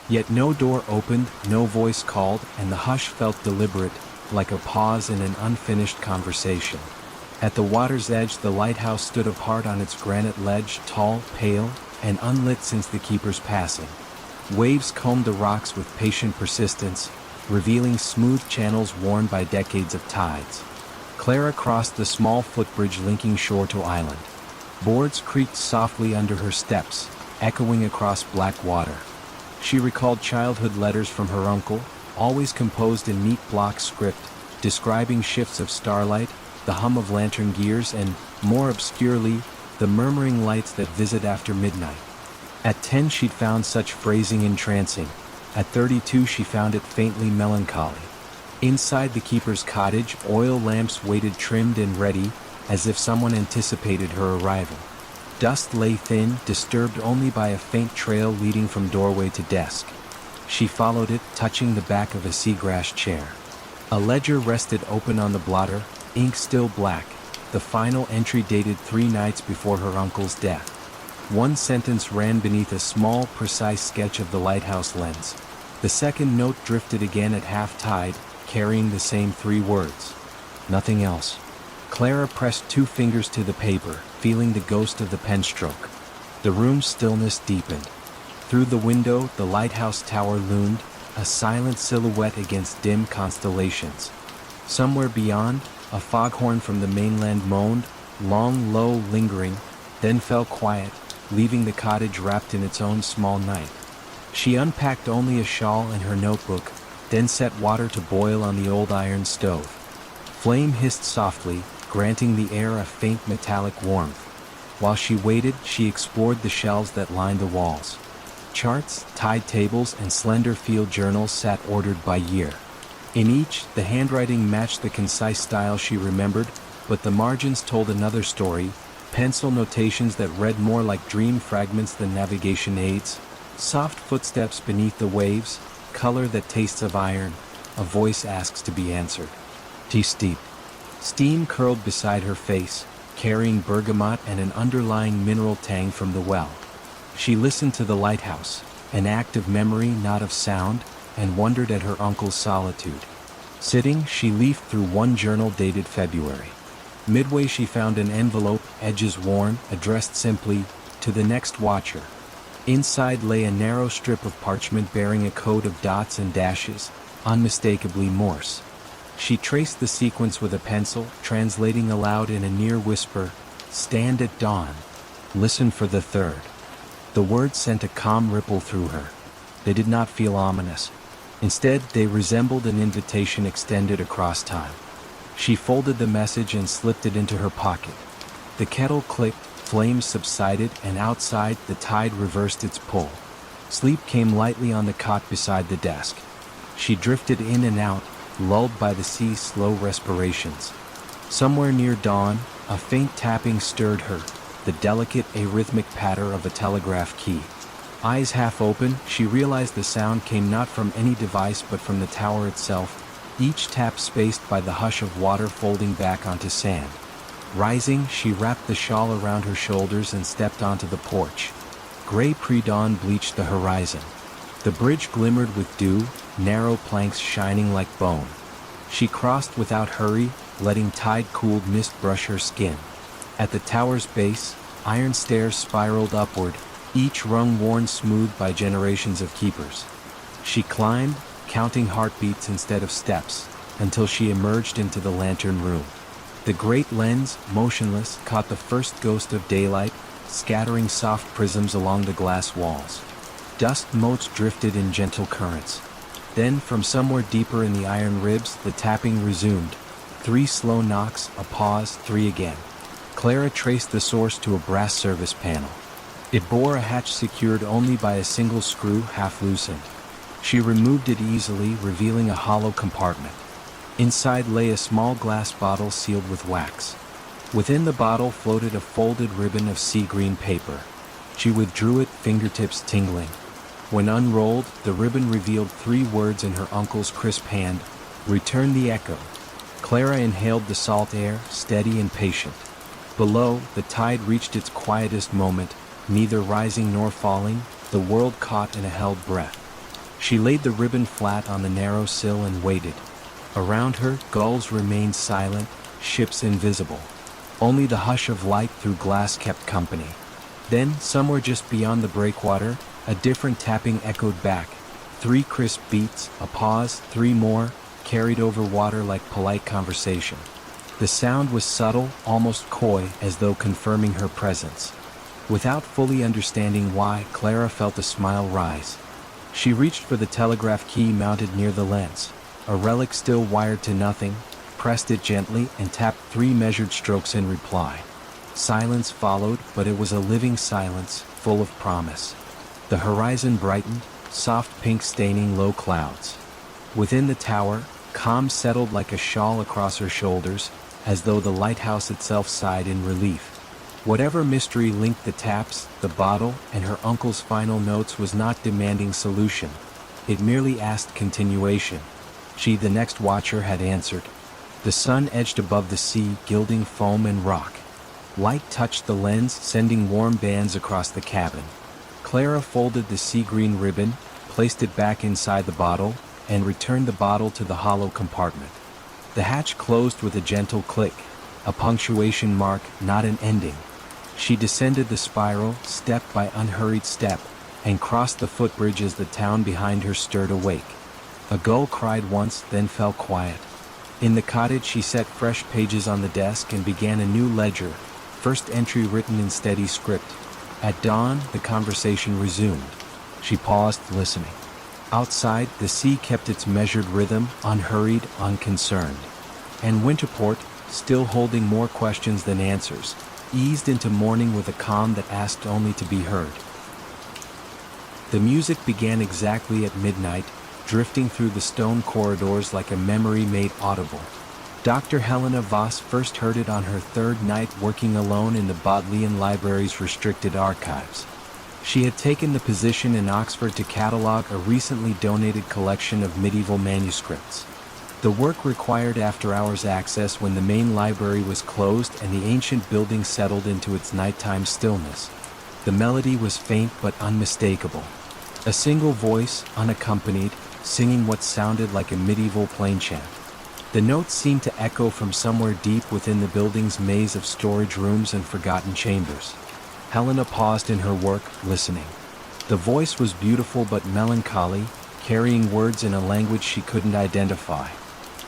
Yet no door opened, no voice called, and the hush felt deliberate, like a pause in an unfinished conversation. At the water's edge the lighthouse stood apart on its granite ledge, tall, pale, and unlit since the keeper's passing. Waves combed the rocks with patient persistence, revealing smooth channels worn by decades of tides. Clara crossed the small footbridge linking shore to island. Boards creaked softly under her steps, echoing across black water. She recalled childhood letters from her uncle, always composed in neat block script, describing shifts of starlight, the hum of lantern gears, and, more obscurely, the murmuring lights that visit after midnight. At 10 she'd found such phrasing entrancing. At 32 she found it faintly melancholy. Inside the keeper's cottage, oil lamps waited trimmed and ready, as if someone anticipated her arrival. Dust lay thin, disturbed only by a faint trail leading from doorway to desk. She followed it, touching the back of a seagrass chair. A ledger rested open on the blotter, ink still black, the final entry dated 3 nights before her uncle's death. One sentence ran beneath a small, precise sketch of the lighthouse lens. The second note drifted again at half-tide, carrying the same 3 words. Nothing else. Clara pressed 2 fingers to the paper, feeling the ghost of the penstroke. The room's stillness deepened. Through the window, the lighthouse tower loomed, a silent silhouette against dim constellations. Somewhere beyond, a foghorn from the mainland moaned, long, low, lingering, then fell quiet, leaving the cottage wrapped in its own small night. She unpacked only a shawl and her notebook, then set water to boil on the old iron stove. Flame hissed softly, granting the air a faint metallic warmth. While she waited, she explored the shelves that lined the walls. Charts, tide tables, and slender field journals sat ordered by year. In each, the handwriting matched the concise style she remembered, but the margins told another story, pencil notations that read more like dream fragments than navigation aids, soft footsteps beneath the waves, color that tastes of iron, a voice asks to be answered. Tea steep. Steam curled beside her face, carrying bergamot and an underlying mineral tang from the well. She listened to the lighthouse, an act of memory not of sound, and wondered at her uncle's solitude. Sitting, she leafed through one journal dated February. Midway she found an envelope, edges worn, addressed simply, "To the next watcher." Inside lay a narrow strip of parchment bearing a code of dots and dashes, unmistakably Morse. She traced the sequence with a pencil, translating aloud in a near whisper, "Stand at dawn. Listen for the third." The words sent a calm ripple through her. They did not feel ominous. Instead, they resembled an invitation extended across time. She folded the message and slipped it into her pocket. The kettle clicked, flames subsided, and outside, the tide reversed its pull. Sleep came lightly on the cot beside the desk. She drifted in and out, lulled by the sea's slow respirations. Somewhere near dawn, a faint tapping stirred her, the delicate arrhythmic patter of a telegraph key. Eyes half open, she realized the sound came not from any device but from the tower itself, each tap spaced by the hush of water folding back onto sand. Rising, she wrapped the shawl around her shoulders and stepped onto the porch. Gray pre-dawn bleached the horizon. The bridge glimmered with dew, narrow planks shining like bone. She crossed without hurry, letting tide-cooled mist brush her skin. At the tower's base, iron stairs spiraled upward, each rung worn smooth by generations of keepers. She climbed, counting heartbeats instead of steps, until she emerged into the lantern room. The great lens, motionless, caught the first ghost of daylight, scattering soft prisms along the glass walls. Dust motes drifted in gentle currents. Then, from somewhere deeper in the iron ribs, the tapping resumed. 3 slow knocks, a pause, 3 again. Clara traced the source to a brass service panel. It bore a hatch secured only by a single screw, half loosened. She removed it easily, revealing a hollow compartment. Inside lay a small glass bottle sealed with wax. Within the bottle floated a folded ribbon of sea green paper. She withdrew it, fingertips tingling. When unrolled, the ribbon revealed 3 words in her uncle's crisp hand: "Return the echo." Clara inhaled the salt air, steady and patient. Below, the tide reached its quietest moment, neither rising nor falling, the world caught in a held breath. She laid the ribbon flat on the narrow sill and waited. Around her, gulls remained silent, ships invisible. Only the hush of light through glass kept company. Then, somewhere just beyond the breakwater, a different tapping echoed back. 3 crisp beats, a pause, 3 more, carried over water like polite conversation. The sound was subtle, almost coy, as though confirming her presence. Without fully understanding why, Clara felt a smile rise. She reached for the telegraph key mounted near the lens, a relic still wired to nothing, pressed it gently, and tapped 3 measured strokes in reply. Silence followed, but it was a living silence, full of promise. The horizon brightened, soft pink staining low clouds. Within the tower, calm settled like a shawl across her shoulders, as though the lighthouse itself sighed in relief. Whatever mystery linked the taps, the bottle, and her uncle's final notes was not demanding solution. It merely asked continuation. She, the next watcher, had answered. The sun edged above the sea, gilding foam and rock. Light touched the lens, sending warm bands across the cabin. Clara folded the sea green ribbon, placed it back inside the bottle, and returned the bottle to the hollow compartment. The hatch closed with a gentle click, a punctuation mark, not an ending. She descended the spiral, step by unhurried step, and crossed the footbridge as the town behind her stirred awake. A gull cried once, then fell quiet. In the cottage she set fresh pages on the desk and began a new ledger, first entry written in steady script. At dawn, the conversation resumed. She paused, listening. Outside, the sea kept its measured rhythm, unhurried, unconcerned. And Winterport, still holding more questions than answers, eased into morning with a calm that asked only to be heard. The music began exactly at midnight, drifting through the stone corridors like a memory made audible. Dr. Helena Voss first heard it on her third night working alone in the Bodleian Library's restricted archives. She had taken the position in Oxford to catalogue a recently donated collection of medieval manuscripts. The work required after-hours access when the main library was closed and the ancient building settled into its nighttime stillness. The melody was faint but unmistakable. A single voice, unaccompanied, singing what sounded like a medieval plain chant. The notes seemed to echo from somewhere deep within the building's maze of storage rooms and forgotten chambers. Helena paused in her work, listening. The voice was beautiful but melancholy, carrying words in a language she couldn't identify.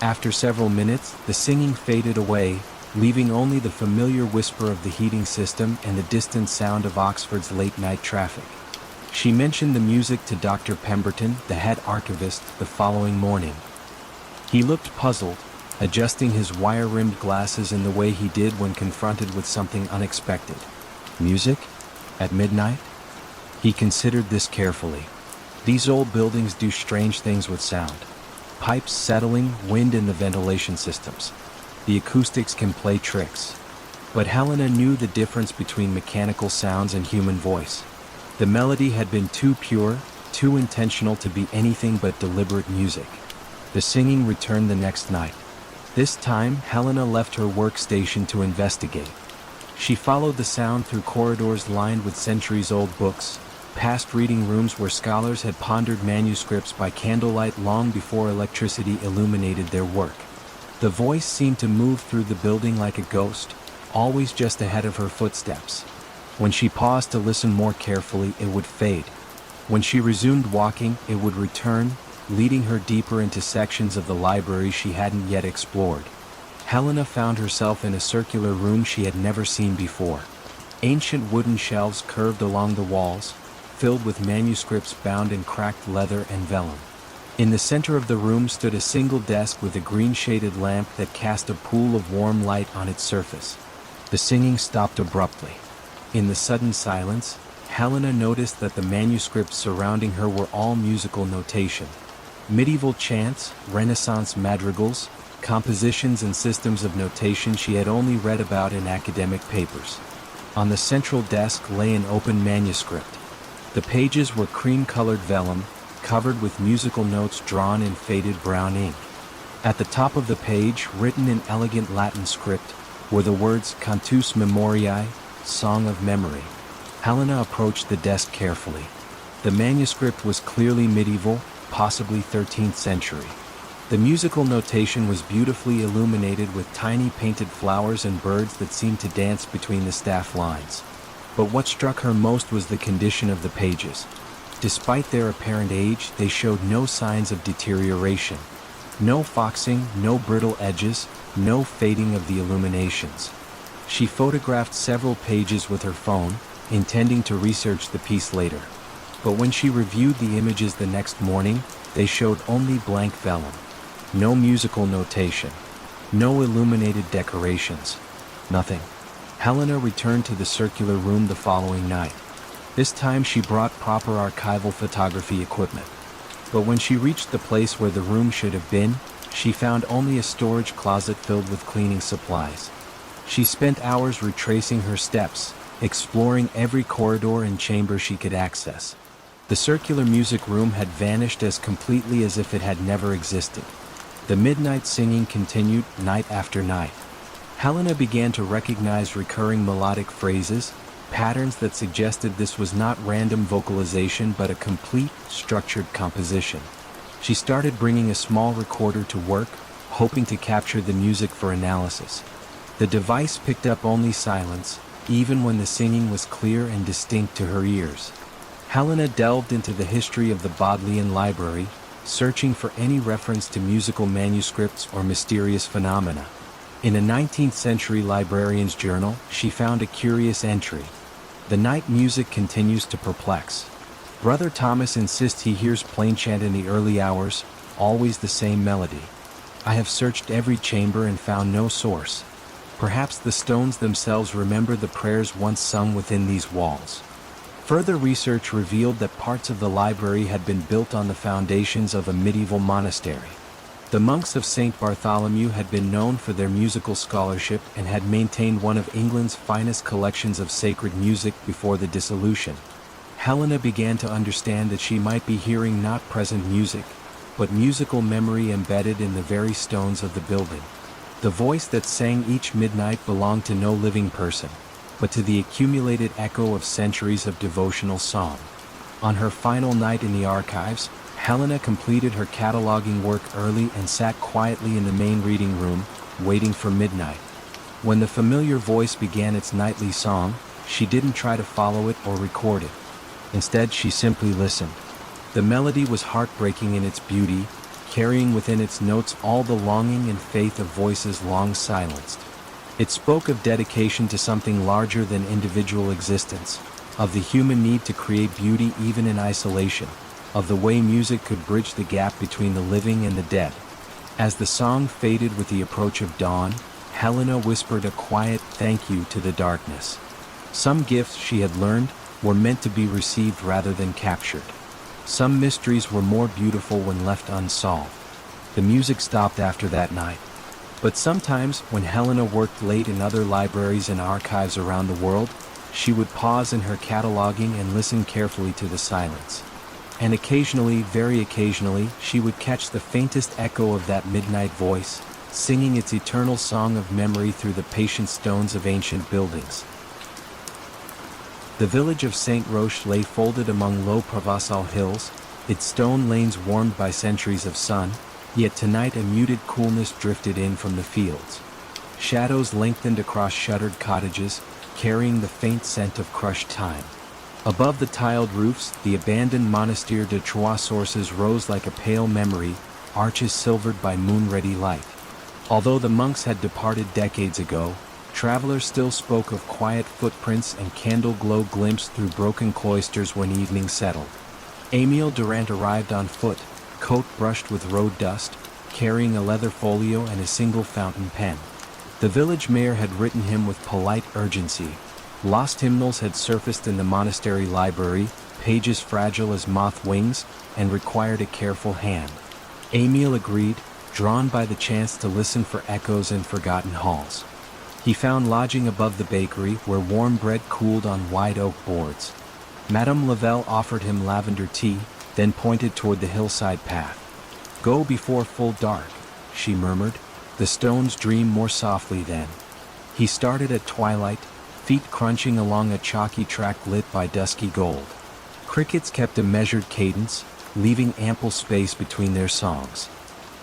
After several minutes, the singing faded away, leaving only the familiar whisper of the heating system and the distant sound of Oxford's late-night traffic. She mentioned the music to Dr. Pemberton, the head archivist, the following morning. He looked puzzled, adjusting his wire-rimmed glasses in the way he did when confronted with something unexpected. Music? At midnight? He considered this carefully. These old buildings do strange things with sound. Pipes settling, wind in the ventilation systems. The acoustics can play tricks. But Helena knew the difference between mechanical sounds and human voice. The melody had been too pure, too intentional to be anything but deliberate music. The singing returned the next night. This time, Helena left her workstation to investigate. She followed the sound through corridors lined with centuries-old books, past reading rooms where scholars had pondered manuscripts by candlelight long before electricity illuminated their work. The voice seemed to move through the building like a ghost, always just ahead of her footsteps. When she paused to listen more carefully, it would fade. When she resumed walking, it would return, leading her deeper into sections of the library she hadn't yet explored. Helena found herself in a circular room she had never seen before. Ancient wooden shelves curved along the walls, filled with manuscripts bound in cracked leather and vellum. In the center of the room stood a single desk with a green-shaded lamp that cast a pool of warm light on its surface. The singing stopped abruptly. In the sudden silence, Helena noticed that the manuscripts surrounding her were all musical notation. Medieval chants, Renaissance madrigals, compositions and systems of notation she had only read about in academic papers. On the central desk lay an open manuscript. The pages were cream-colored vellum, covered with musical notes drawn in faded brown ink. At the top of the page, written in elegant Latin script, were the words Cantus Memoriae, Song of Memory. Helena approached the desk carefully. The manuscript was clearly medieval, possibly 13th century. The musical notation was beautifully illuminated with tiny painted flowers and birds that seemed to dance between the staff lines. But what struck her most was the condition of the pages. Despite their apparent age, they showed no signs of deterioration. No foxing, no brittle edges, no fading of the illuminations. She photographed several pages with her phone, intending to research the piece later. But when she reviewed the images the next morning, they showed only blank vellum. No musical notation. No illuminated decorations. Nothing. Helena returned to the circular room the following night. This time she brought proper archival photography equipment. But when she reached the place where the room should have been, she found only a storage closet filled with cleaning supplies. She spent hours retracing her steps, exploring every corridor and chamber she could access. The circular music room had vanished as completely as if it had never existed. The midnight singing continued night after night. Helena began to recognize recurring melodic phrases, patterns that suggested this was not random vocalization but a complete, structured composition. She started bringing a small recorder to work, hoping to capture the music for analysis. The device picked up only silence, even when the singing was clear and distinct to her ears. Helena delved into the history of the Bodleian Library, searching for any reference to musical manuscripts or mysterious phenomena. In a 19th century librarian's journal, she found a curious entry. The night music continues to perplex. Brother Thomas insists he hears plainchant in the early hours, always the same melody. I have searched every chamber and found no source. Perhaps the stones themselves remember the prayers once sung within these walls. Further research revealed that parts of the library had been built on the foundations of a medieval monastery. The monks of St. Bartholomew had been known for their musical scholarship and had maintained one of England's finest collections of sacred music before the dissolution. Helena began to understand that she might be hearing not present music, but musical memory embedded in the very stones of the building. The voice that sang each midnight belonged to no living person, but to the accumulated echo of centuries of devotional song. On her final night in the archives, Helena completed her cataloging work early and sat quietly in the main reading room, waiting for midnight. When the familiar voice began its nightly song, she didn't try to follow it or record it. Instead, she simply listened. The melody was heartbreaking in its beauty, carrying within its notes all the longing and faith of voices long silenced. It spoke of dedication to something larger than individual existence, of the human need to create beauty even in isolation, of the way music could bridge the gap between the living and the dead. As the song faded with the approach of dawn, Helena whispered a quiet thank you to the darkness. Some gifts, she had learned, were meant to be received rather than captured. Some mysteries were more beautiful when left unsolved. The music stopped after that night. But sometimes, when Helena worked late in other libraries and archives around the world, she would pause in her cataloging and listen carefully to the silence. And occasionally, very occasionally, she would catch the faintest echo of that midnight voice, singing its eternal song of memory through the patient stones of ancient buildings. The village of St. Roch lay folded among low Provençal hills, its stone lanes warmed by centuries of sun, yet tonight a muted coolness drifted in from the fields. Shadows lengthened across shuttered cottages, carrying the faint scent of crushed thyme. Above the tiled roofs, the abandoned Monastère de Trois Sources rose like a pale memory, arches silvered by moon-ready light. Although the monks had departed decades ago, travelers still spoke of quiet footprints and candle-glow glimpsed through broken cloisters when evening settled. Émile Durand arrived on foot, coat brushed with road dust, carrying a leather folio and a single fountain pen. The village mayor had written him with polite urgency. Lost hymnals had surfaced in the monastery library, pages fragile as moth wings, and required a careful hand. Émile agreed, drawn by the chance to listen for echoes in forgotten halls. He found lodging above the bakery where warm bread cooled on wide oak boards. Madame Lavelle offered him lavender tea, then pointed toward the hillside path. "Go before full dark," she murmured. "The stones dream more softly then." He started at twilight, feet crunching along a chalky track lit by dusky gold. Crickets kept a measured cadence, leaving ample space between their songs.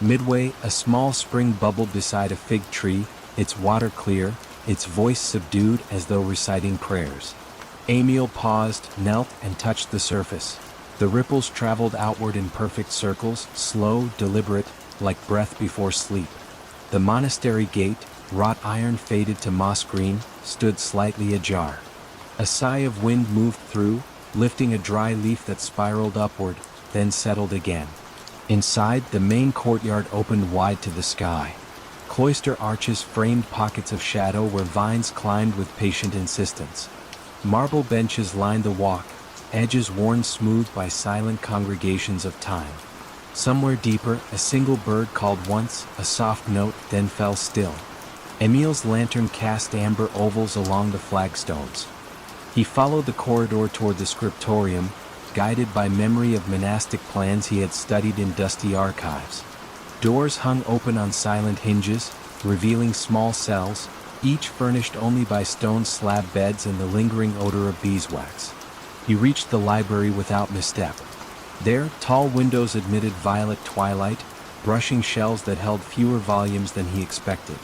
Midway, a small spring bubbled beside a fig tree, its water clear, its voice subdued as though reciting prayers. Émile paused, knelt, and touched the surface. The ripples traveled outward in perfect circles, slow, deliberate, like breath before sleep. The monastery gate, wrought iron faded to moss green, stood slightly ajar. A sigh of wind moved through, lifting a dry leaf that spiraled upward, then settled again. Inside, the main courtyard opened wide to the sky. Cloister arches framed pockets of shadow where vines climbed with patient insistence. Marble benches lined the walk, edges worn smooth by silent congregations of time. Somewhere deeper, a single bird called once, a soft note, then fell still. Émile's lantern cast amber ovals along the flagstones. He followed the corridor toward the scriptorium, guided by memory of monastic plans he had studied in dusty archives. Doors hung open on silent hinges, revealing small cells, each furnished only by stone slab beds and the lingering odor of beeswax. He reached the library without misstep. There, tall windows admitted violet twilight, brushing shelves that held fewer volumes than he expected.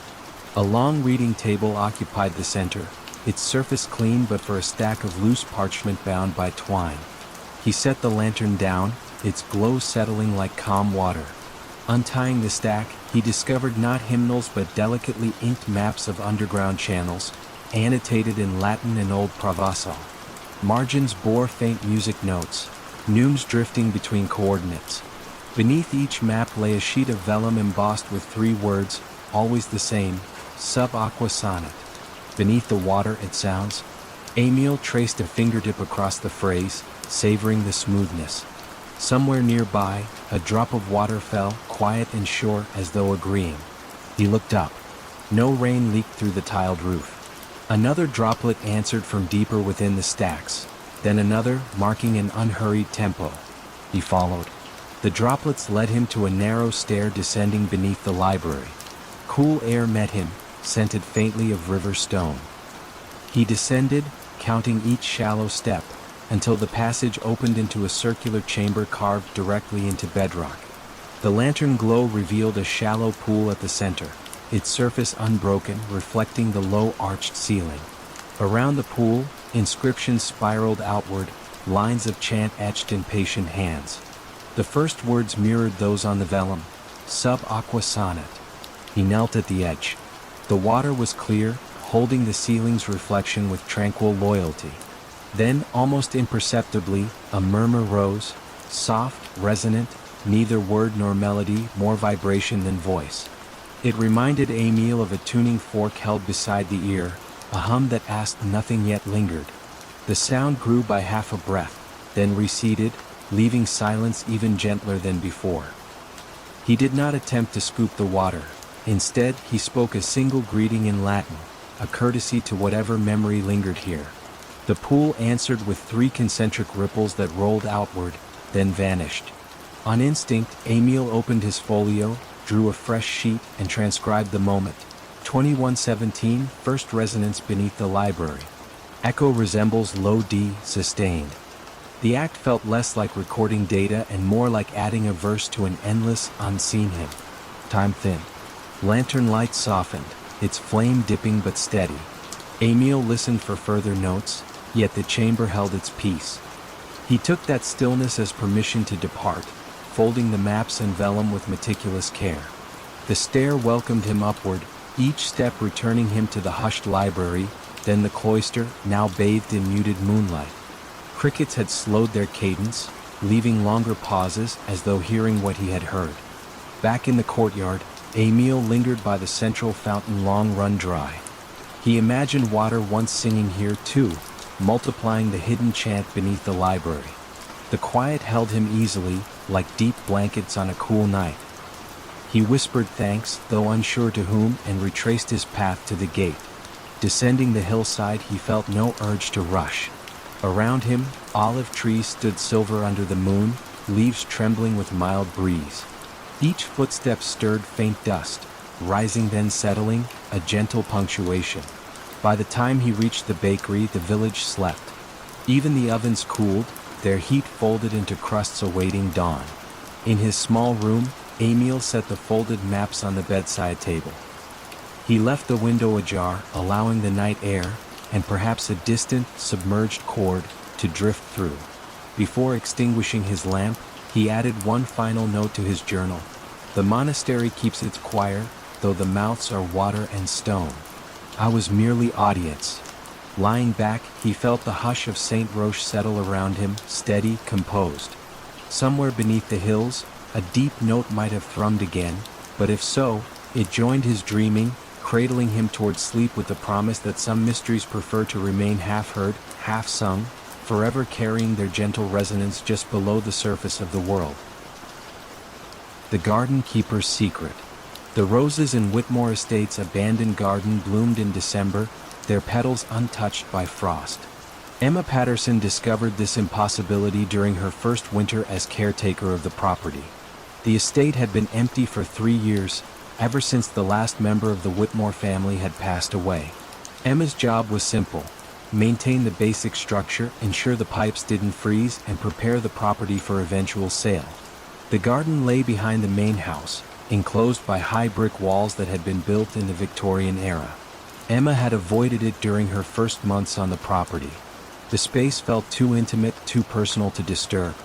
A long reading table occupied the center, its surface clean but for a stack of loose parchment bound by twine. He set the lantern down, its glow settling like calm water. Untying the stack, he discovered not hymnals but delicately inked maps of underground channels, annotated in Latin and Old Provençal. Margins bore faint music notes, neumes drifting between coordinates. Beneath each map lay a sheet of vellum embossed with 3 words, always the same, sub aqua sonnet. Beneath the water, it sounds. Emile traced a fingertip across the phrase, savoring the smoothness. Somewhere nearby, a drop of water fell, quiet and sure, as though agreeing. He looked up. No rain leaked through the tiled roof. Another droplet answered from deeper within the stacks, then another, marking an unhurried tempo. He followed. The droplets led him to a narrow stair descending beneath the library. Cool air met him, scented faintly of river stone. He descended, counting each shallow step, until the passage opened into a circular chamber carved directly into bedrock. The lantern glow revealed a shallow pool at the center, its surface unbroken, reflecting the low arched ceiling. Around the pool, inscriptions spiraled outward, lines of chant etched in patient hands. The first words mirrored those on the vellum, sub aqua sonnet. He knelt at the edge. The water was clear, holding the ceiling's reflection with tranquil loyalty. Then, almost imperceptibly, a murmur rose, soft, resonant, neither word nor melody, more vibration than voice. It reminded Emile of a tuning fork held beside the ear, a hum that asked nothing yet lingered. The sound grew by half a breath, then receded, leaving silence even gentler than before. He did not attempt to scoop the water. Instead, he spoke a single greeting in Latin, a courtesy to whatever memory lingered here. The pool answered with 3 concentric ripples that rolled outward, then vanished. On instinct, Emile opened his folio, drew a fresh sheet, and transcribed the moment. 2117, first resonance beneath the library. Echo resembles low D, sustained. The act felt less like recording data and more like adding a verse to an endless, unseen hymn. Time thinned. Lantern light softened, its flame dipping but steady. Emile listened for further notes, yet the chamber held its peace. He took that stillness as permission to depart, folding the maps and vellum with meticulous care. The stair welcomed him upward, each step returning him to the hushed library, then the cloister, now bathed in muted moonlight. Crickets had slowed their cadence, leaving longer pauses as though hearing what he had heard. Back in the courtyard, Emile lingered by the central fountain long run dry. He imagined water once singing here too, multiplying the hidden chant beneath the library. The quiet held him easily, like deep blankets on a cool night. He whispered thanks, though unsure to whom, and retraced his path to the gate. Descending the hillside, he felt no urge to rush. Around him, olive trees stood silver under the moon, leaves trembling with mild breeze. Each footstep stirred faint dust, rising then settling, a gentle punctuation. By the time he reached the bakery, the village slept. Even the ovens cooled, their heat folded into crusts awaiting dawn. In his small room, Emile set the folded maps on the bedside table. He left the window ajar, allowing the night air, and perhaps a distant, submerged chord, to drift through. Before extinguishing his lamp, he added one final note to his journal. The monastery keeps its choir, though the mouths are water and stone. I was merely audience. Lying back, he felt the hush of St. Roche settle around him, steady, composed. Somewhere beneath the hills, a deep note might have thrummed again, but if so, it joined his dreaming, cradling him toward sleep with the promise that some mysteries prefer to remain half-heard, half-sung, forever carrying their gentle resonance just below the surface of the world. The Garden Keeper's Secret. The roses in Whitmore Estate's abandoned garden bloomed in December, their petals untouched by frost. Emma Patterson discovered this impossibility during her first winter as caretaker of the property. The estate had been empty for 3 years, ever since the last member of the Whitmore family had passed away. Emma's job was simple: maintain the basic structure, ensure the pipes didn't freeze, and prepare the property for eventual sale. The garden lay behind the main house, enclosed by high brick walls that had been built in the Victorian era. Emma had avoided it during her first months on the property. The space felt too intimate, too personal to disturb.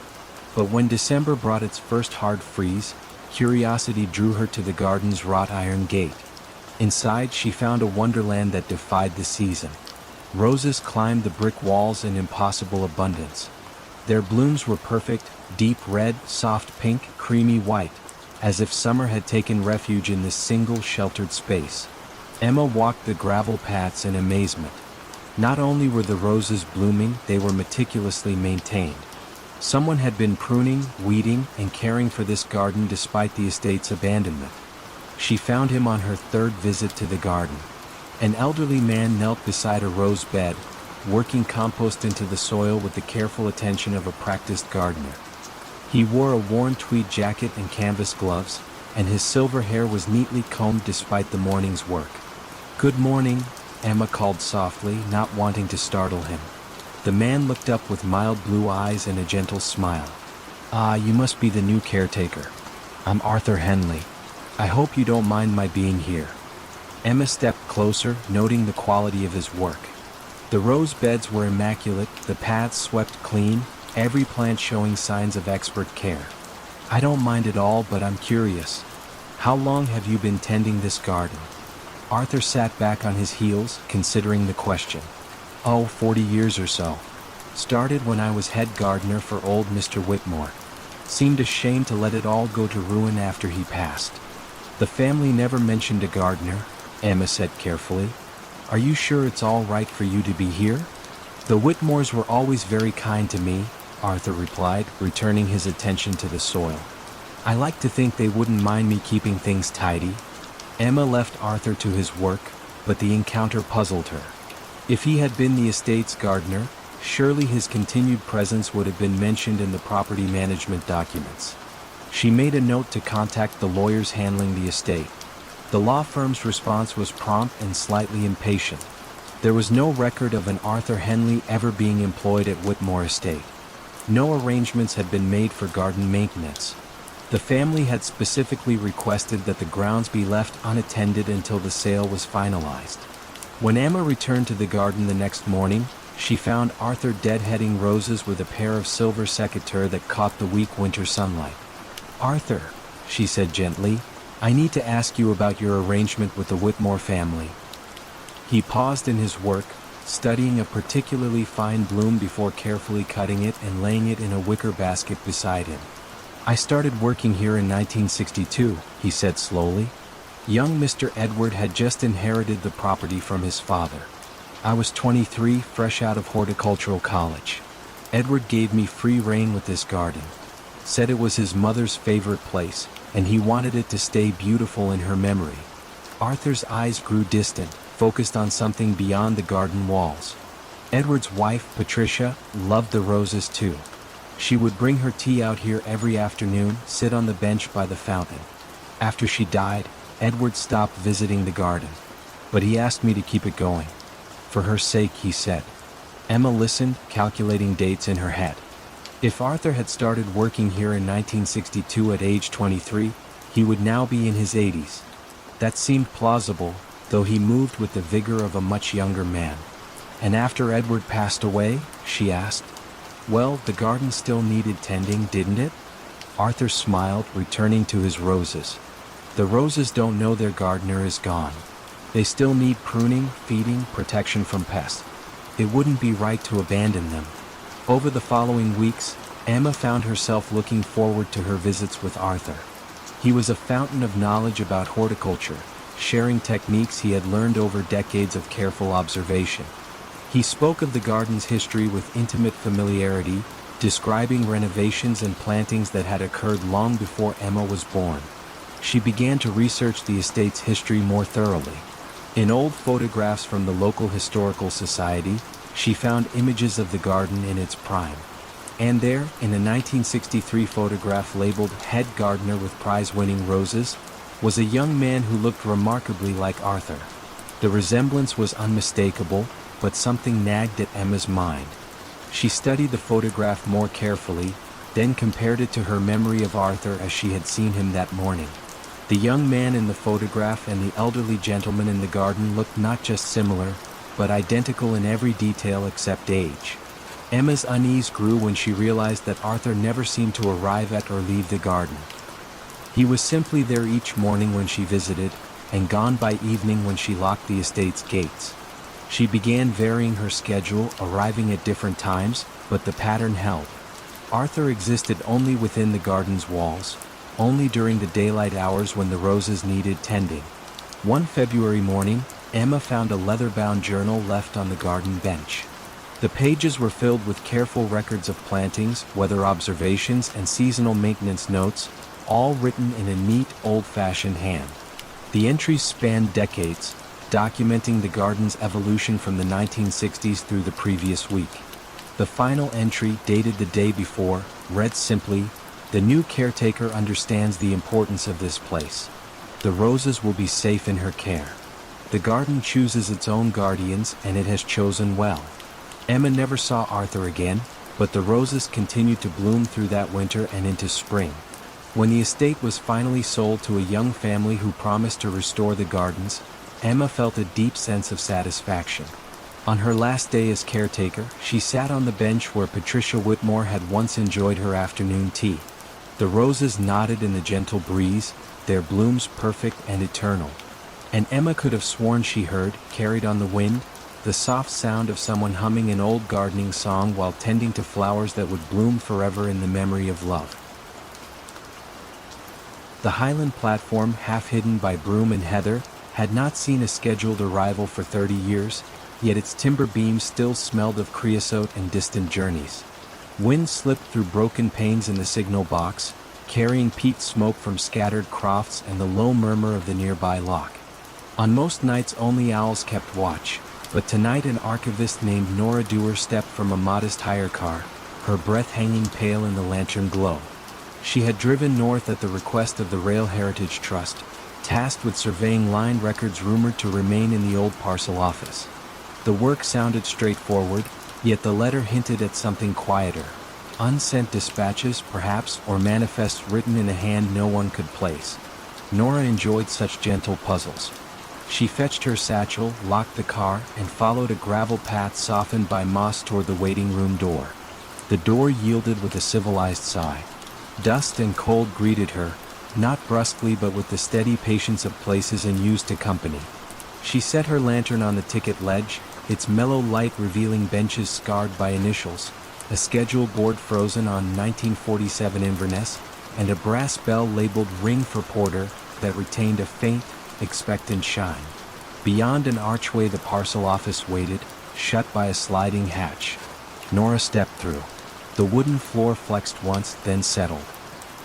But when December brought its first hard freeze, curiosity drew her to the garden's wrought iron gate. Inside, she found a wonderland that defied the season. Roses climbed the brick walls in impossible abundance. Their blooms were perfect, deep red, soft pink, creamy white, as if summer had taken refuge in this single sheltered space. Emma walked the gravel paths in amazement. Not only were the roses blooming, they were meticulously maintained. Someone had been pruning, weeding, and caring for this garden despite the estate's abandonment. She found him on her third visit to the garden. An elderly man knelt beside a rose bed, working compost into the soil with the careful attention of a practiced gardener. He wore a worn tweed jacket and canvas gloves, and his silver hair was neatly combed despite the morning's work. "Good morning," Emma called softly, not wanting to startle him. The man looked up with mild blue eyes and a gentle smile. "Ah, you must be the new caretaker. I'm Arthur Henley. I hope you don't mind my being here." Emma stepped closer, noting the quality of his work. The rose beds were immaculate, the paths swept clean, every plant showing signs of expert care. "I don't mind at all, but I'm curious. How long have you been tending this garden?" Arthur sat back on his heels, considering the question. "Oh, 40 years or so. Started when I was head gardener for old Mr. Whitmore. Seemed a shame to let it all go to ruin after he passed." "The family never mentioned a gardener," Emma said carefully. "Are you sure it's all right for you to be here?" "The Whitmores were always very kind to me," Arthur replied, returning his attention to the soil. "I like to think they wouldn't mind me keeping things tidy." Emma left Arthur to his work, but the encounter puzzled her. If he had been the estate's gardener, surely his continued presence would have been mentioned in the property management documents. She made a note to contact the lawyers handling the estate. The law firm's response was prompt and slightly impatient. There was no record of an Arthur Henley ever being employed at Whitmore Estate. No arrangements had been made for garden maintenance. The family had specifically requested that the grounds be left unattended until the sale was finalized. When Emma returned to the garden the next morning, she found Arthur deadheading roses with a pair of silver secateurs that caught the weak winter sunlight. "Arthur," she said gently, "I need to ask you about your arrangement with the Whitmore family." He paused in his work, studying a particularly fine bloom before carefully cutting it and laying it in a wicker basket beside him. "I started working here in 1962, he said slowly. Young Mr. Edward had just inherited the property from his father. I was 23, fresh out of horticultural college. Edward gave me free rein with this garden. Said it was his mother's favorite place, and he wanted it to stay beautiful in her memory." Arthur's eyes grew distant, focused on something beyond the garden walls. Edward's wife, Patricia, loved the roses too. She would bring her tea out here every afternoon, sit on the bench by the fountain. After she died, Edward stopped visiting the garden. But he asked me to keep it going. For her sake, he said. Emma listened, calculating dates in her head. If Arthur had started working here in 1962 at age 23, he would now be in his 80s. That seemed plausible, though he moved with the vigor of a much younger man. "And after Edward passed away?" she asked. "Well, the garden still needed tending, didn't it?" Arthur smiled, returning to his roses. "The roses don't know their gardener is gone. They still need pruning, feeding, protection from pests. It wouldn't be right to abandon them." Over the following weeks, Emma found herself looking forward to her visits with Arthur. He was a fountain of knowledge about horticulture, sharing techniques he had learned over decades of careful observation. He spoke of the garden's history with intimate familiarity, describing renovations and plantings that had occurred long before Emma was born. She began to research the estate's history more thoroughly. In old photographs from the local historical society, she found images of the garden in its prime. And there, in a 1963 photograph labeled "Head Gardener with Prize-Winning Roses," was a young man who looked remarkably like Arthur. The resemblance was unmistakable, but something nagged at Emma's mind. She studied the photograph more carefully, then compared it to her memory of Arthur as she had seen him that morning. The young man in the photograph and the elderly gentleman in the garden looked not just similar, but identical in every detail except age. Emma's unease grew when she realized that Arthur never seemed to arrive at or leave the garden. He was simply there each morning when she visited, and gone by evening when she locked the estate's gates. She began varying her schedule, arriving at different times, but the pattern held. Arthur existed only within the garden's walls, only during the daylight hours when the roses needed tending. One February morning, Emma found a leather-bound journal left on the garden bench. The pages were filled with careful records of plantings, weather observations, and seasonal maintenance notes, all written in a neat, old-fashioned hand. The entries spanned decades, documenting the garden's evolution from the 1960s through the previous week. The final entry, dated the day before, read simply, "The new caretaker understands the importance of this place. The roses will be safe in her care. The garden chooses its own guardians, and it has chosen well." Emma never saw Arthur again, but the roses continued to bloom through that winter and into spring. When the estate was finally sold to a young family who promised to restore the gardens, Emma felt a deep sense of satisfaction. On her last day as caretaker, she sat on the bench where Patricia Whitmore had once enjoyed her afternoon tea. The roses nodded in the gentle breeze, their blooms perfect and eternal. And Emma could have sworn she heard, carried on the wind, the soft sound of someone humming an old gardening song while tending to flowers that would bloom forever in the memory of love. The Highland platform, half hidden by broom and heather, had not seen a scheduled arrival for 30 years, yet its timber beams still smelled of creosote and distant journeys. Wind slipped through broken panes in the signal box, carrying peat smoke from scattered crofts and the low murmur of the nearby lock. On most nights only owls kept watch, but tonight an archivist named Nora Dewar stepped from a modest hire car, her breath hanging pale in the lantern glow. She had driven north at the request of the Rail Heritage Trust, tasked with surveying line records rumored to remain in the old parcel office. The work sounded straightforward, yet the letter hinted at something quieter. Unsent dispatches, perhaps, or manifests written in a hand no one could place. Nora enjoyed such gentle puzzles. She fetched her satchel, locked the car, and followed a gravel path softened by moss toward the waiting room door. The door yielded with a civilized sigh. Dust and cold greeted her, not brusquely but with the steady patience of places unused to company. She set her lantern on the ticket ledge, its mellow light revealing benches scarred by initials, a schedule board frozen on 1947 Inverness, and a brass bell labeled "Ring for Porter" that retained a faint, expectant shine. Beyond an archway the parcel office waited, shut by a sliding hatch. Nora stepped through. The wooden floor flexed once, then settled.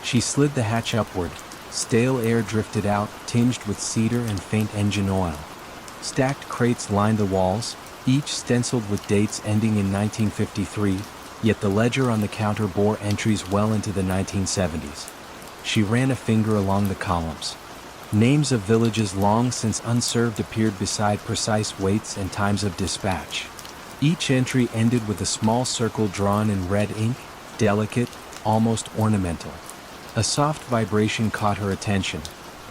She slid the hatch upward. Stale air drifted out, tinged with cedar and faint engine oil. Stacked crates lined the walls, each stenciled with dates ending in 1953, yet the ledger on the counter bore entries well into the 1970s. She ran a finger along the columns. Names of villages long since unserved appeared beside precise weights and times of dispatch. Each entry ended with a small circle drawn in red ink, delicate, almost ornamental. A soft vibration caught her attention,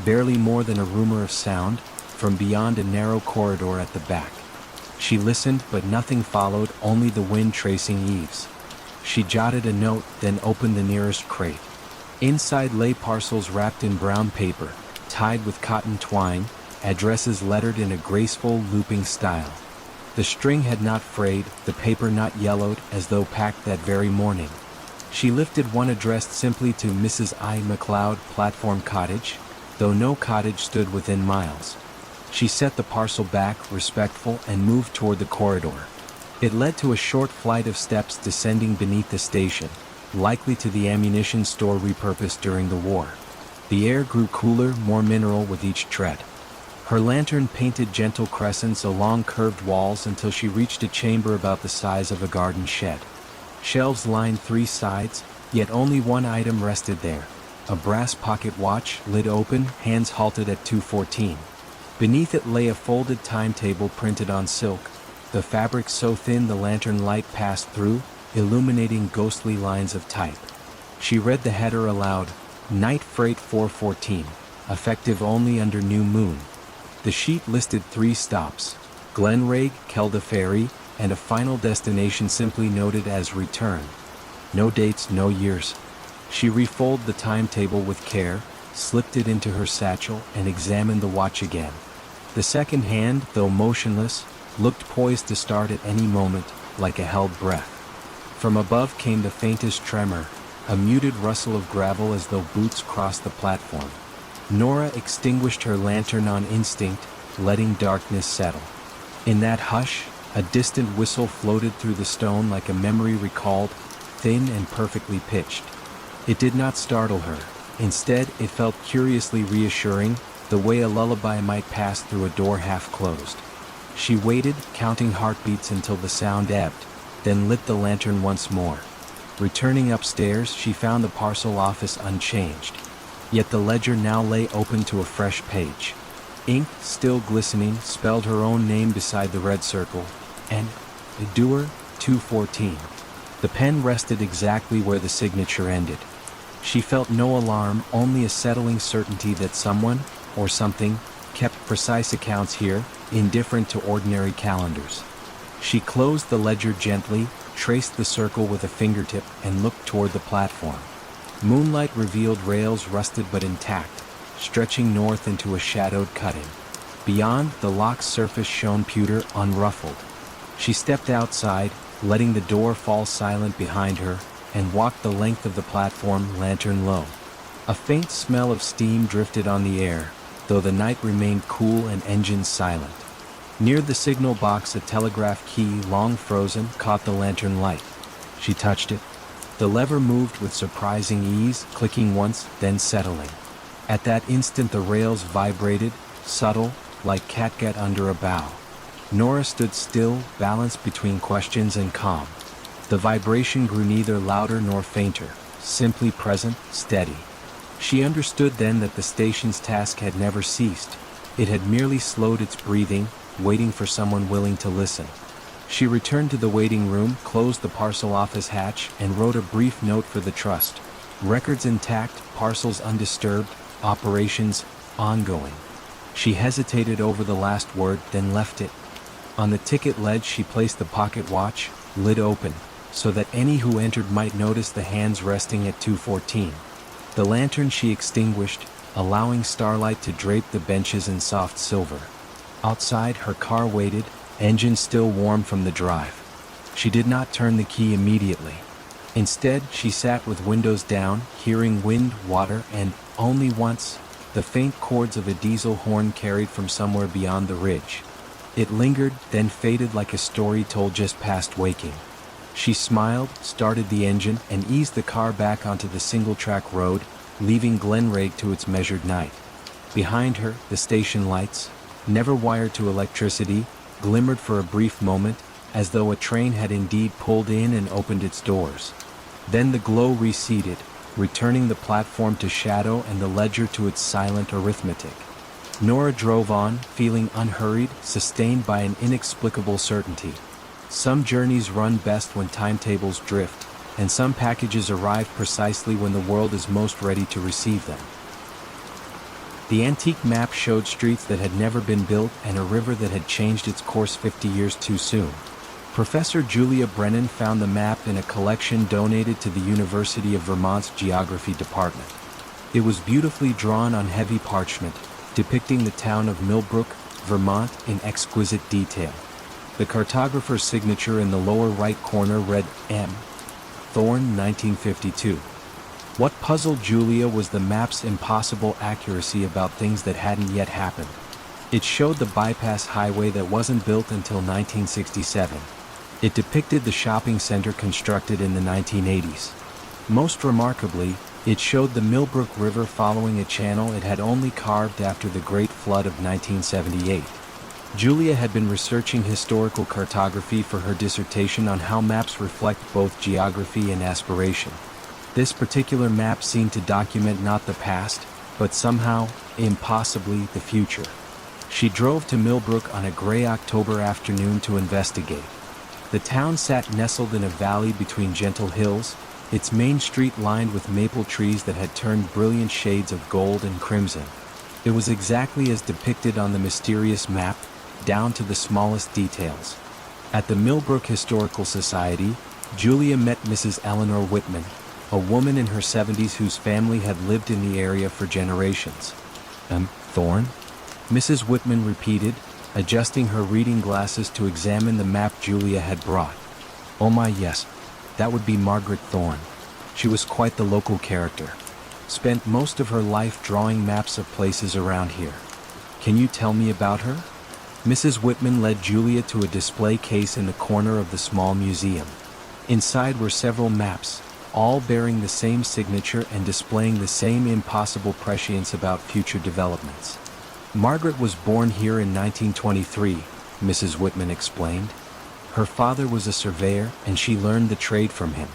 barely more than a rumor of sound, from beyond a narrow corridor at the back. She listened, but nothing followed, only the wind tracing eaves. She jotted a note, then opened the nearest crate. Inside lay parcels wrapped in brown paper, tied with cotton twine, addresses lettered in a graceful, looping style. The string had not frayed, the paper not yellowed, as though packed that very morning. She lifted one addressed simply to Mrs. I. MacLeod, Platform Cottage, though no cottage stood within miles. She set the parcel back, respectful, and moved toward the corridor. It led to a short flight of steps descending beneath the station, likely to the ammunition store repurposed during the war. The air grew cooler, more mineral with each tread. Her lantern painted gentle crescents along curved walls until she reached a chamber about the size of a garden shed. Shelves lined three sides, yet only one item rested there. A brass pocket watch, lid open, hands halted at 2:14. Beneath it lay a folded timetable printed on silk, the fabric so thin the lantern light passed through, illuminating ghostly lines of type. She read the header aloud, "Night Freight 414, effective only under new moon." The sheet listed 3 stops: Glenragh, Kelda Ferry, and a final destination simply noted as return. No dates, no years. She refolded the timetable with care, slipped it into her satchel, and examined the watch again. The second hand, though motionless, looked poised to start at any moment, like a held breath. From above came the faintest tremor, a muted rustle of gravel as though boots crossed the platform. Nora extinguished her lantern on instinct, letting darkness settle. In that hush, a distant whistle floated through the stone like a memory recalled, thin and perfectly pitched. It did not startle her. Instead, it felt curiously reassuring, the way a lullaby might pass through a door half closed. She waited, counting heartbeats until the sound ebbed, then lit the lantern once more. Returning upstairs, she found the parcel office unchanged. Yet the ledger now lay open to a fresh page. Ink, still glistening, spelled her own name beside the red circle, and Doer 214. The pen rested exactly where the signature ended. She felt no alarm, only a settling certainty that someone, or something, kept precise accounts here, indifferent to ordinary calendars. She closed the ledger gently, traced the circle with a fingertip, and looked toward the platform. Moonlight revealed rails rusted but intact, stretching north into a shadowed cutting. Beyond, the lock's surface shone pewter, unruffled. She stepped outside, letting the door fall silent behind her, and walked the length of the platform, lantern low. A faint smell of steam drifted on the air, though the night remained cool and engines silent. Near the signal box, a telegraph key, long frozen, caught the lantern light. She touched it. The lever moved with surprising ease, clicking once, then settling. At that instant the rails vibrated, subtle, like catgut under a bough. Nora stood still, balanced between questions and calm. The vibration grew neither louder nor fainter, simply present, steady. She understood then that the station's task had never ceased. It had merely slowed its breathing, waiting for someone willing to listen. She returned to the waiting room, closed the parcel office hatch, and wrote a brief note for the trust. Records intact, parcels undisturbed, operations ongoing. She hesitated over the last word, then left it. On the ticket ledge she placed the pocket watch, lid open, so that any who entered might notice the hands resting at 2:14. The lantern she extinguished, allowing starlight to drape the benches in soft silver. Outside, her car waited, engine still warm from the drive. She did not turn the key immediately. Instead, she sat with windows down, hearing wind, water, and, only once, the faint chords of a diesel horn carried from somewhere beyond the ridge. It lingered, then faded like a story told just past waking. She smiled, started the engine, and eased the car back onto the single-track road, leaving Glenragh to its measured night. Behind her, the station lights, never wired to electricity, glimmered for a brief moment, as though a train had indeed pulled in and opened its doors. Then the glow receded, returning the platform to shadow and the ledger to its silent arithmetic. Nora drove on, feeling unhurried, sustained by an inexplicable certainty. Some journeys run best when timetables drift, and some packages arrive precisely when the world is most ready to receive them. The antique map showed streets that had never been built and a river that had changed its course 50 years too soon. Professor Julia Brennan found the map in a collection donated to the University of Vermont's Geography Department. It was beautifully drawn on heavy parchment, depicting the town of Millbrook, Vermont, in exquisite detail. The cartographer's signature in the lower right corner read M. Thorne, 1952. What puzzled Julia was the map's impossible accuracy about things that hadn't yet happened. It showed the bypass highway that wasn't built until 1967. It depicted the shopping center constructed in the 1980s. Most remarkably, it showed the Millbrook River following a channel it had only carved after the Great Flood of 1978. Julia had been researching historical cartography for her dissertation on how maps reflect both geography and aspiration. This particular map seemed to document not the past, but somehow, impossibly, the future. She drove to Millbrook on a gray October afternoon to investigate. The town sat nestled in a valley between gentle hills, its main street lined with maple trees that had turned brilliant shades of gold and crimson. It was exactly as depicted on the mysterious map, down to the smallest details. At the Millbrook Historical Society, Julia met Mrs. Eleanor Whitman, a woman in her 70s whose family had lived in the area for generations. Thorne? Mrs. Whitman repeated, adjusting her reading glasses to examine the map Julia had brought. Oh my, yes. That would be Margaret Thorne. She was quite the local character. Spent most of her life drawing maps of places around here. Can you tell me about her? Mrs. Whitman led Julia to a display case in the corner of the small museum. Inside were several maps, all bearing the same signature and displaying the same impossible prescience about future developments. Margaret was born here in 1923, Mrs. Whitman explained. Her father was a surveyor and she learned the trade from him.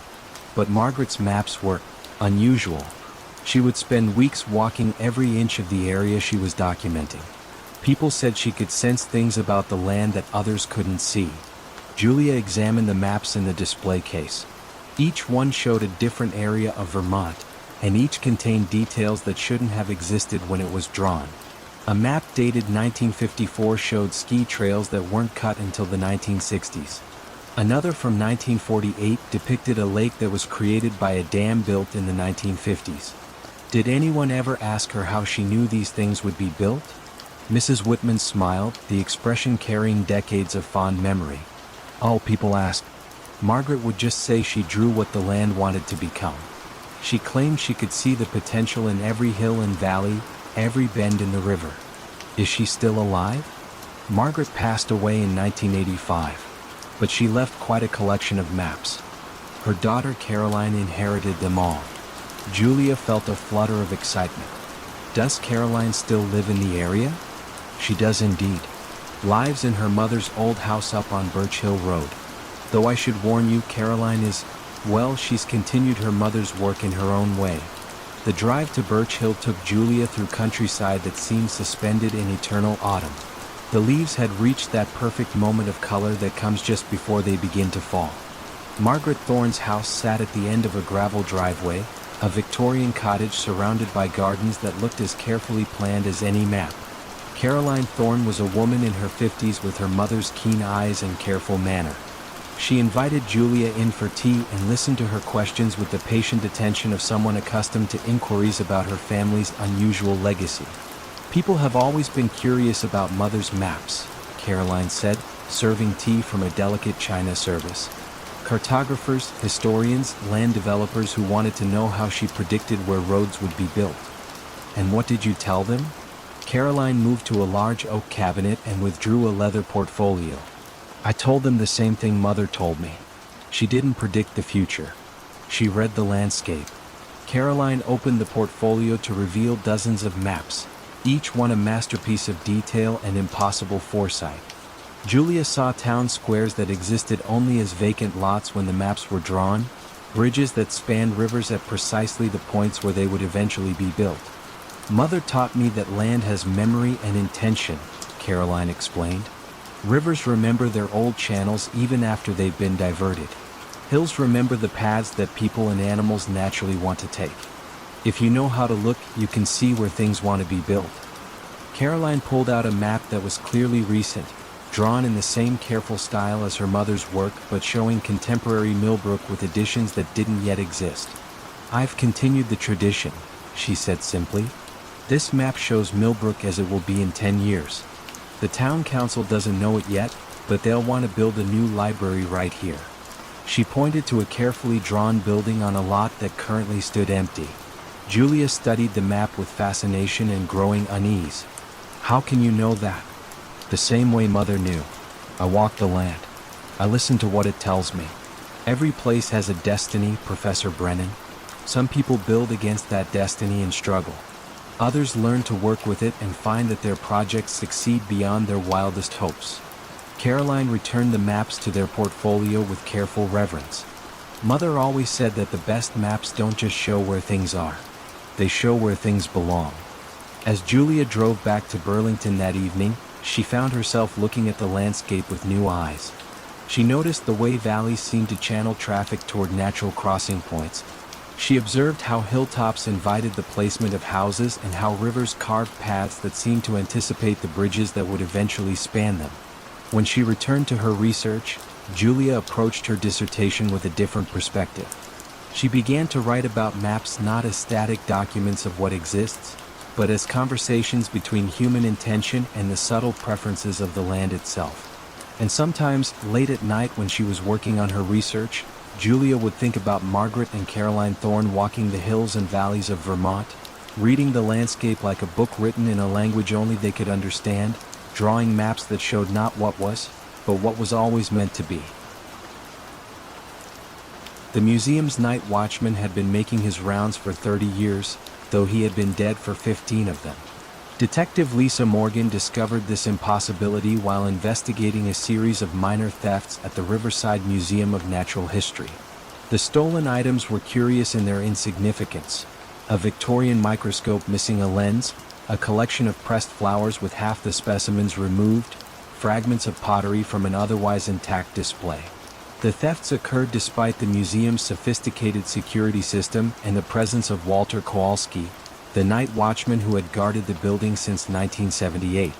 But Margaret's maps were unusual. She would spend weeks walking every inch of the area she was documenting. People said she could sense things about the land that others couldn't see. Julia examined the maps in the display case. Each one showed a different area of Vermont, and each contained details that shouldn't have existed when it was drawn. A map dated 1954 showed ski trails that weren't cut until the 1960s. Another from 1948 depicted a lake that was created by a dam built in the 1950s. Did anyone ever ask her how she knew these things would be built? Mrs. Whitman smiled, the expression carrying decades of fond memory. All people asked. Margaret would just say she drew what the land wanted to become. She claimed she could see the potential in every hill and valley, every bend in the river. Is she still alive? Margaret passed away in 1985, but she left quite a collection of maps. Her daughter Caroline inherited them all. Julia felt a flutter of excitement. Does Caroline still live in the area? She does indeed. Lives in her mother's old house up on Birch Hill Road. Though I should warn you, Caroline is, well, she's continued her mother's work in her own way. The drive to Birch Hill took Julia through countryside that seemed suspended in eternal autumn. The leaves had reached that perfect moment of color that comes just before they begin to fall. Margaret Thorne's house sat at the end of a gravel driveway, a Victorian cottage surrounded by gardens that looked as carefully planned as any map. Caroline Thorne was a woman in her 50s with her mother's keen eyes and careful manner. She invited Julia in for tea and listened to her questions with the patient attention of someone accustomed to inquiries about her family's unusual legacy. People have always been curious about Mother's maps, Caroline said, serving tea from a delicate china service. Cartographers, historians, land developers who wanted to know how she predicted where roads would be built. And what did you tell them? Caroline moved to a large oak cabinet and withdrew a leather portfolio. I told them the same thing Mother told me. She didn't predict the future. She read the landscape. Caroline opened the portfolio to reveal dozens of maps, each one a masterpiece of detail and impossible foresight. Julia saw town squares that existed only as vacant lots when the maps were drawn, bridges that spanned rivers at precisely the points where they would eventually be built. Mother taught me that land has memory and intention, Caroline explained. Rivers remember their old channels even after they've been diverted. Hills remember the paths that people and animals naturally want to take. If you know how to look, you can see where things want to be built. Caroline pulled out a map that was clearly recent, drawn in the same careful style as her mother's work but showing contemporary Millbrook with additions that didn't yet exist. I've continued the tradition, she said simply. This map shows Millbrook as it will be in 10 years. The town council doesn't know it yet, but they'll want to build a new library right here. She pointed to a carefully drawn building on a lot that currently stood empty. Julia studied the map with fascination and growing unease. How can you know that? The same way Mother knew. I walk the land. I listen to what it tells me. Every place has a destiny, Professor Brennan. Some people build against that destiny and struggle. Others learn to work with it and find that their projects succeed beyond their wildest hopes. Caroline returned the maps to their portfolio with careful reverence. Mother always said that the best maps don't just show where things are. They show where things belong. As Julia drove back to Burlington that evening, she found herself looking at the landscape with new eyes. She noticed the way valleys seemed to channel traffic toward natural crossing points. She observed how hilltops invited the placement of houses and how rivers carved paths that seemed to anticipate the bridges that would eventually span them. When she returned to her research, Julia approached her dissertation with a different perspective. She began to write about maps not as static documents of what exists, but as conversations between human intention and the subtle preferences of the land itself. And sometimes, late at night when she was working on her research, Julia would think about Margaret and Caroline Thorne walking the hills and valleys of Vermont, reading the landscape like a book written in a language only they could understand, drawing maps that showed not what was, but what was always meant to be. The museum's night watchman had been making his rounds for 30 years, though he had been dead for 15 of them. Detective Lisa Morgan discovered this impossibility while investigating a series of minor thefts at the Riverside Museum of Natural History. The stolen items were curious in their insignificance: a Victorian microscope missing a lens, a collection of pressed flowers with half the specimens removed, fragments of pottery from an otherwise intact display. The thefts occurred despite the museum's sophisticated security system and the presence of Walter Kowalski, the night watchman who had guarded the building since 1978.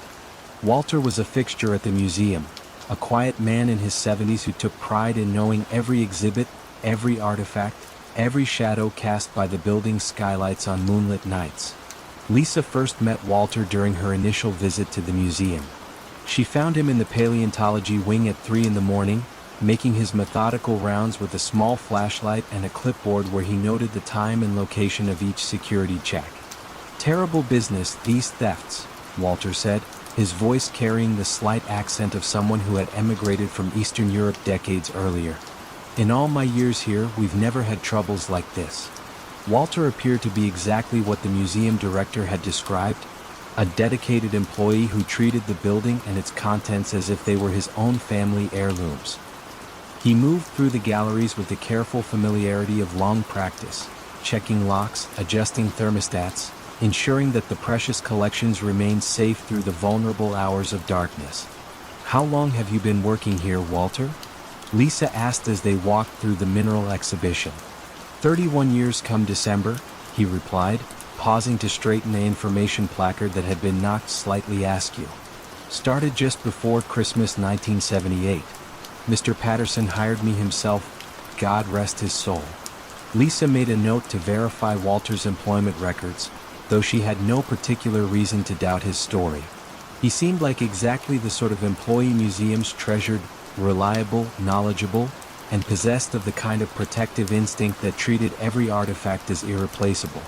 Walter was a fixture at the museum, a quiet man in his 70s who took pride in knowing every exhibit, every artifact, every shadow cast by the building's skylights on moonlit nights. Lisa first met Walter during her initial visit to the museum. She found him in the paleontology wing at 3 in the morning, making his methodical rounds with a small flashlight and a clipboard where he noted the time and location of each security check. "Terrible business, these thefts," Walter said, his voice carrying the slight accent of someone who had emigrated from Eastern Europe decades earlier. "In all my years here, we've never had troubles like this." Walter appeared to be exactly what the museum director had described: a dedicated employee who treated the building and its contents as if they were his own family heirlooms. He moved through the galleries with the careful familiarity of long practice, checking locks, adjusting thermostats, ensuring that the precious collections remained safe through the vulnerable hours of darkness. "How long have you been working here, Walter?" Lisa asked as they walked through the mineral exhibition. 31 years come December," he replied, pausing to straighten the information placard that had been knocked slightly askew. "Started just before Christmas 1978. Mr. Patterson hired me himself, God rest his soul." Lisa made a note to verify Walter's employment records, though she had no particular reason to doubt his story. He seemed like exactly the sort of employee museums treasured: reliable, knowledgeable, and possessed of the kind of protective instinct that treated every artifact as irreplaceable.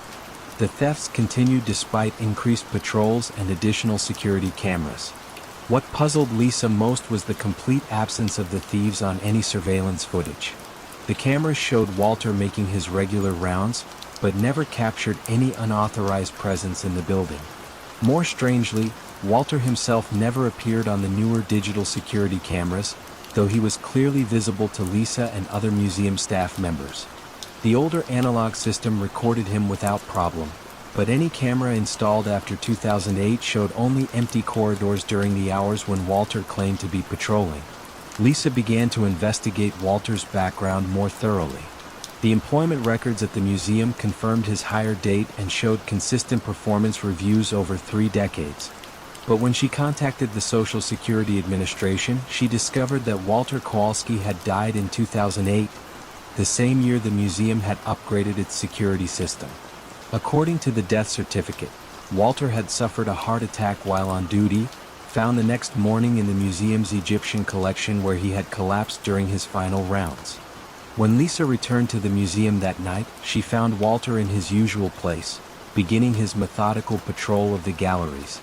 The thefts continued despite increased patrols and additional security cameras. What puzzled Lisa most was the complete absence of the thieves on any surveillance footage. The cameras showed Walter making his regular rounds, but never captured any unauthorized presence in the building. More strangely, Walter himself never appeared on the newer digital security cameras, though he was clearly visible to Lisa and other museum staff members. The older analog system recorded him without problem, but any camera installed after 2008 showed only empty corridors during the hours when Walter claimed to be patrolling. Lisa began to investigate Walter's background more thoroughly. The employment records at the museum confirmed his hire date and showed consistent performance reviews over 3 decades. But when she contacted the Social Security Administration, she discovered that Walter Kowalski had died in 2008, the same year the museum had upgraded its security system. According to the death certificate, Walter had suffered a heart attack while on duty, found the next morning in the museum's Egyptian collection where he had collapsed during his final rounds. When Lisa returned to the museum that night, she found Walter in his usual place, beginning his methodical patrol of the galleries.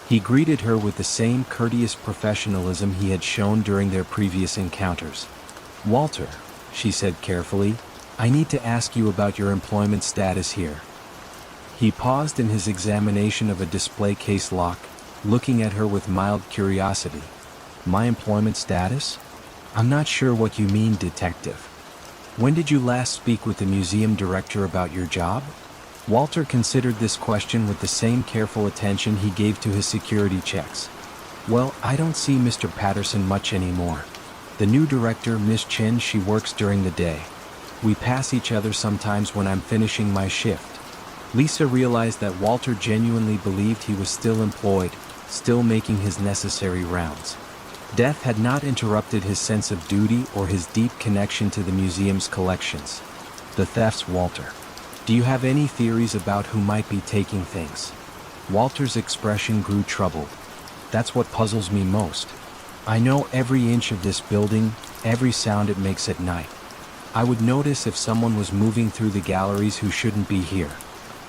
He greeted her with the same courteous professionalism he had shown during their previous encounters. "Walter," she said carefully, "I need to ask you about your employment status here." He paused in his examination of a display case lock, looking at her with mild curiosity. "My employment status? I'm not sure what you mean, detective. When did you last speak with the museum director about your job?" Walter considered this question with the same careful attention he gave to his security checks. "Well, I don't see Mr. Patterson much anymore. The new director, Miss Chen, she works during the day. We pass each other sometimes when I'm finishing my shift." Lisa realized that Walter genuinely believed he was still employed, still making his necessary rounds. Death had not interrupted his sense of duty or his deep connection to the museum's collections. The thefts, Walter. Do you have any theories about who might be taking things? Walter's expression grew troubled. That's what puzzles me most. I know every inch of this building, every sound it makes at night. I would notice if someone was moving through the galleries who shouldn't be here.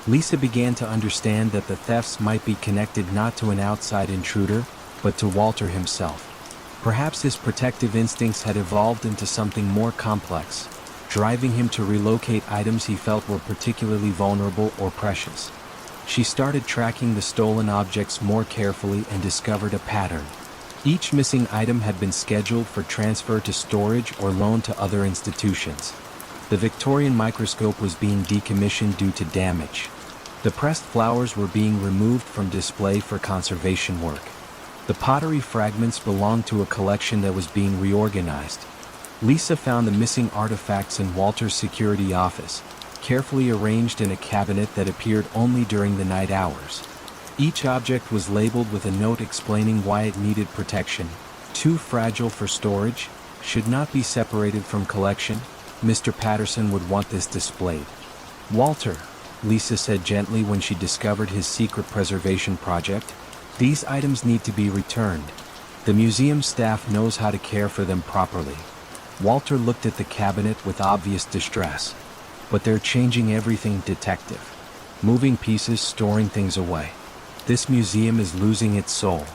Lisa began to understand that the thefts might be connected not to an outside intruder, but to Walter himself. Perhaps his protective instincts had evolved into something more complex, driving him to relocate items he felt were particularly vulnerable or precious. She started tracking the stolen objects more carefully and discovered a pattern. Each missing item had been scheduled for transfer to storage or loan to other institutions. The Victorian microscope was being decommissioned due to damage. The pressed flowers were being removed from display for conservation work. The pottery fragments belonged to a collection that was being reorganized. Lisa found the missing artifacts in Walter's security office, carefully arranged in a cabinet that appeared only during the night hours. Each object was labeled with a note explaining why it needed protection. Too fragile for storage, should not be separated from collection. Mr. Patterson would want this displayed. Walter, Lisa said gently when she discovered his secret preservation project, these items need to be returned. The museum staff knows how to care for them properly. Walter looked at the cabinet with obvious distress. But they're changing everything, detective. Moving pieces, storing things away. This museum is losing its soul.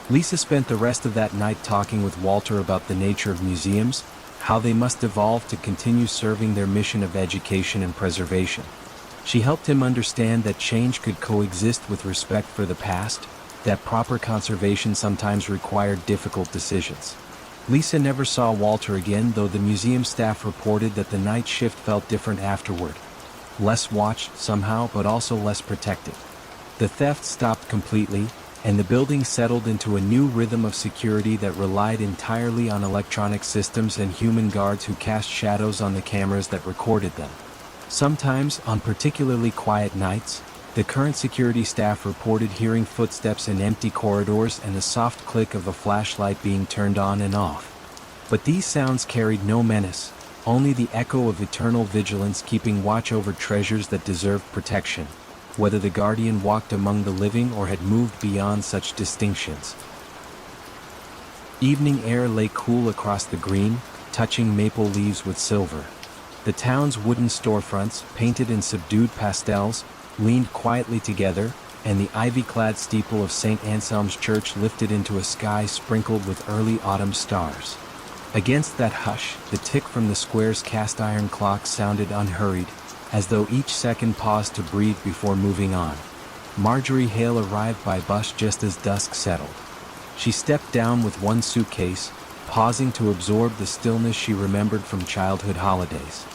Lisa spent the rest of that night talking with Walter about the nature of museums, how they must evolve to continue serving their mission of education and preservation. She helped him understand that change could coexist with respect for the past, that proper conservation sometimes required difficult decisions. Lisa never saw Walter again, though the museum staff reported that the night shift felt different afterward. Less watched, somehow, but also less protected. The theft stopped completely, and the building settled into a new rhythm of security that relied entirely on electronic systems and human guards who cast shadows on the cameras that recorded them. Sometimes, on particularly quiet nights, the current security staff reported hearing footsteps in empty corridors and the soft click of a flashlight being turned on and off. But these sounds carried no menace, only the echo of eternal vigilance keeping watch over treasures that deserved protection, whether the guardian walked among the living or had moved beyond such distinctions. Evening air lay cool across the green, touching maple leaves with silver. The town's wooden storefronts, painted in subdued pastels, leaned quietly together, and the ivy-clad steeple of St. Anselm's Church lifted into a sky sprinkled with early autumn stars. Against that hush, the tick from the square's cast-iron clock sounded unhurried, as though each second paused to breathe before moving on. Marjorie Hale arrived by bus just as dusk settled. She stepped down with one suitcase, pausing to absorb the stillness she remembered from childhood holidays.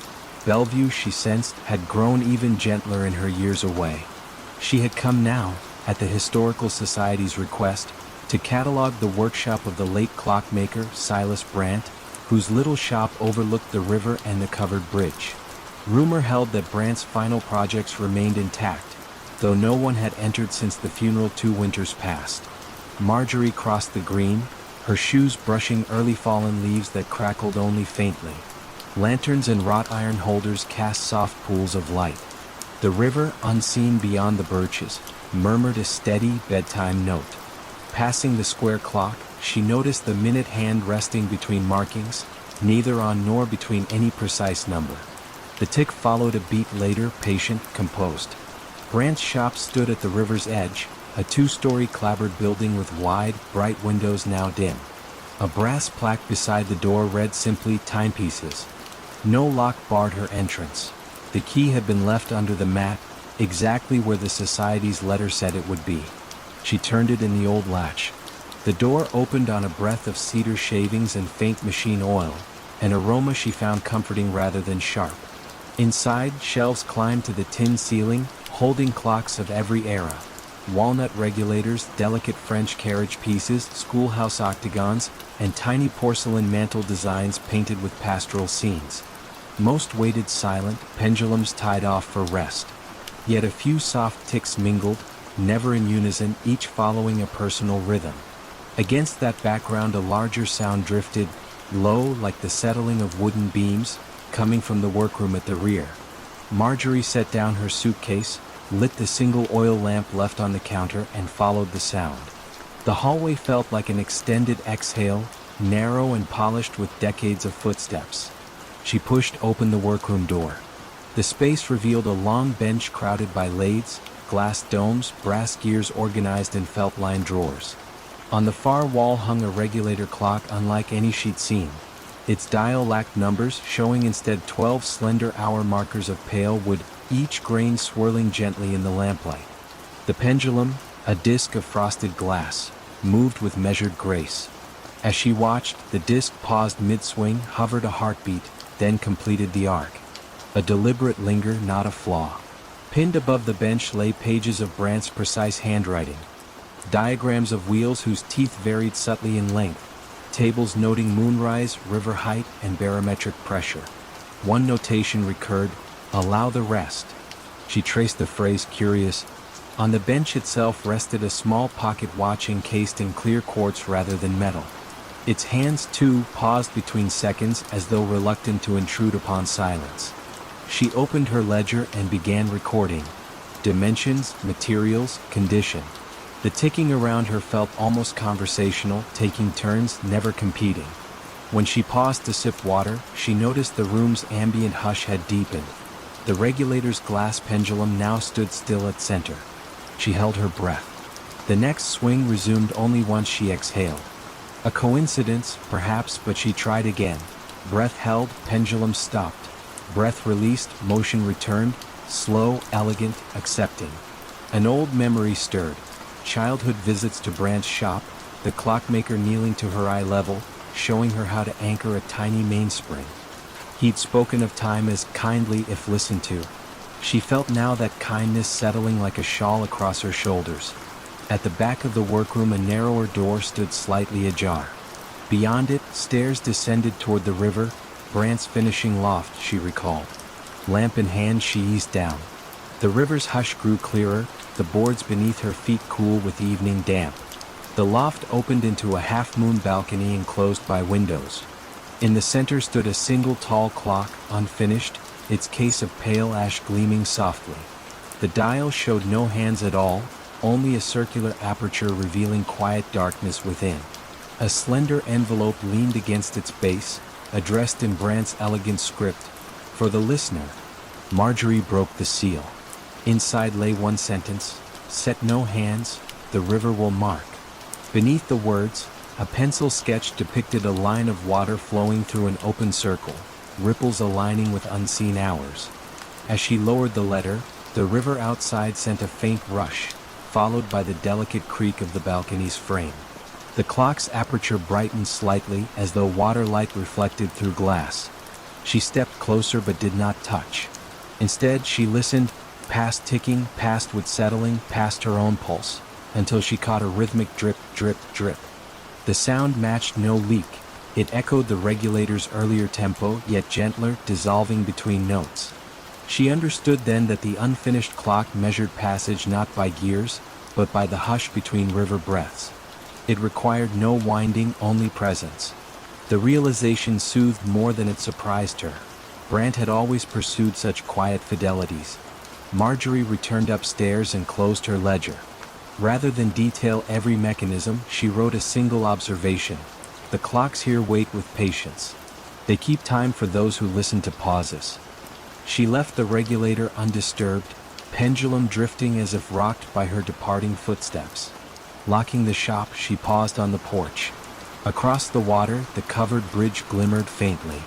Bellevue, she sensed, had grown even gentler in her years away. She had come now, at the Historical Society's request, to catalog the workshop of the late clockmaker Silas Brandt, whose little shop overlooked the river and the covered bridge. Rumor held that Brandt's final projects remained intact, though no one had entered since the funeral 2 winters past. Marjorie crossed the green, her shoes brushing early fallen leaves that crackled only faintly. Lanterns and wrought iron holders cast soft pools of light. The river, unseen beyond the birches, murmured a steady bedtime note. Passing the square clock, she noticed the minute hand resting between markings, neither on nor between any precise number. The tick followed a beat later, patient, composed. Brandt's shop stood at the river's edge, a 2-story clapboard building with wide, bright windows now dim. A brass plaque beside the door read simply, "Timepieces." No lock barred her entrance. The key had been left under the mat, exactly where the Society's letter said it would be. She turned it in the old latch. The door opened on a breath of cedar shavings and faint machine oil, an aroma she found comforting rather than sharp. Inside, shelves climbed to the tin ceiling, holding clocks of every era. Walnut regulators, delicate French carriage pieces, schoolhouse octagons, and tiny porcelain mantel designs painted with pastoral scenes. Most waited silent, pendulums tied off for rest. Yet a few soft ticks mingled, never in unison, each following a personal rhythm. Against that background a larger sound drifted, low like the settling of wooden beams, coming from the workroom at the rear. Marjorie set down her suitcase, lit the single oil lamp left on the counter and followed the sound. The hallway felt like an extended exhale, narrow and polished with decades of footsteps. She pushed open the workroom door. The space revealed a long bench crowded by lathes, glass domes, brass gears organized in felt-lined drawers. On the far wall hung a regulator clock unlike any she'd seen. Its dial lacked numbers, showing instead 12 slender hour markers of pale wood, each grain swirling gently in the lamplight. The pendulum, a disc of frosted glass, moved with measured grace. As she watched, the disc paused mid-swing, hovered a heartbeat, then completed the arc. A deliberate linger, not a flaw. Pinned above the bench lay pages of Brandt's precise handwriting. Diagrams of wheels whose teeth varied subtly in length. Tables noting moonrise, river height, and barometric pressure. One notation recurred, "Allow the rest." She traced the phrase, curious. On the bench itself rested a small pocket watch encased in clear quartz rather than metal. Its hands, too, paused between seconds as though reluctant to intrude upon silence. She opened her ledger and began recording. Dimensions, materials, condition. The ticking around her felt almost conversational, taking turns, never competing. When she paused to sip water, she noticed the room's ambient hush had deepened. The regulator's glass pendulum now stood still at center. She held her breath. The next swing resumed only once she exhaled. A coincidence, perhaps, but she tried again. Breath held, pendulum stopped. Breath released, motion returned, slow, elegant, accepting. An old memory stirred. Childhood visits to Brandt's shop, the clockmaker kneeling to her eye level, showing her how to anchor a tiny mainspring. He'd spoken of time as kindly if listened to. She felt now that kindness settling like a shawl across her shoulders. At the back of the workroom a narrower door stood slightly ajar. Beyond it, stairs descended toward the river, Brandt's finishing loft, she recalled. Lamp in hand she eased down. The river's hush grew clearer, the boards beneath her feet cool with evening damp. The loft opened into a half-moon balcony enclosed by windows. In the center stood a single tall clock, unfinished, its case of pale ash gleaming softly. The dial showed no hands at all, only a circular aperture revealing quiet darkness within. A slender envelope leaned against its base, addressed in Brandt's elegant script. For the listener. Marjorie broke the seal. Inside lay one sentence, "Set no hands, the river will mark." Beneath the words, a pencil sketch depicted a line of water flowing through an open circle, ripples aligning with unseen hours. As she lowered the letter, the river outside sent a faint rush, followed by the delicate creak of the balcony's frame. The clock's aperture brightened slightly as though water light reflected through glass. She stepped closer but did not touch. Instead, she listened, past ticking, past wood settling, past her own pulse, until she caught a rhythmic drip, drip, drip. The sound matched no leak. It echoed the regulator's earlier tempo, yet gentler, dissolving between notes. She understood then that the unfinished clock measured passage not by gears, but by the hush between river breaths. It required no winding, only presence. The realization soothed more than it surprised her. Brandt had always pursued such quiet fidelities. Marjorie returned upstairs and closed her ledger. Rather than detail every mechanism, she wrote a single observation. The clocks here wait with patience. They keep time for those who listen to pauses. She left the regulator undisturbed, pendulum drifting as if rocked by her departing footsteps. Locking the shop, she paused on the porch. Across the water, the covered bridge glimmered faintly.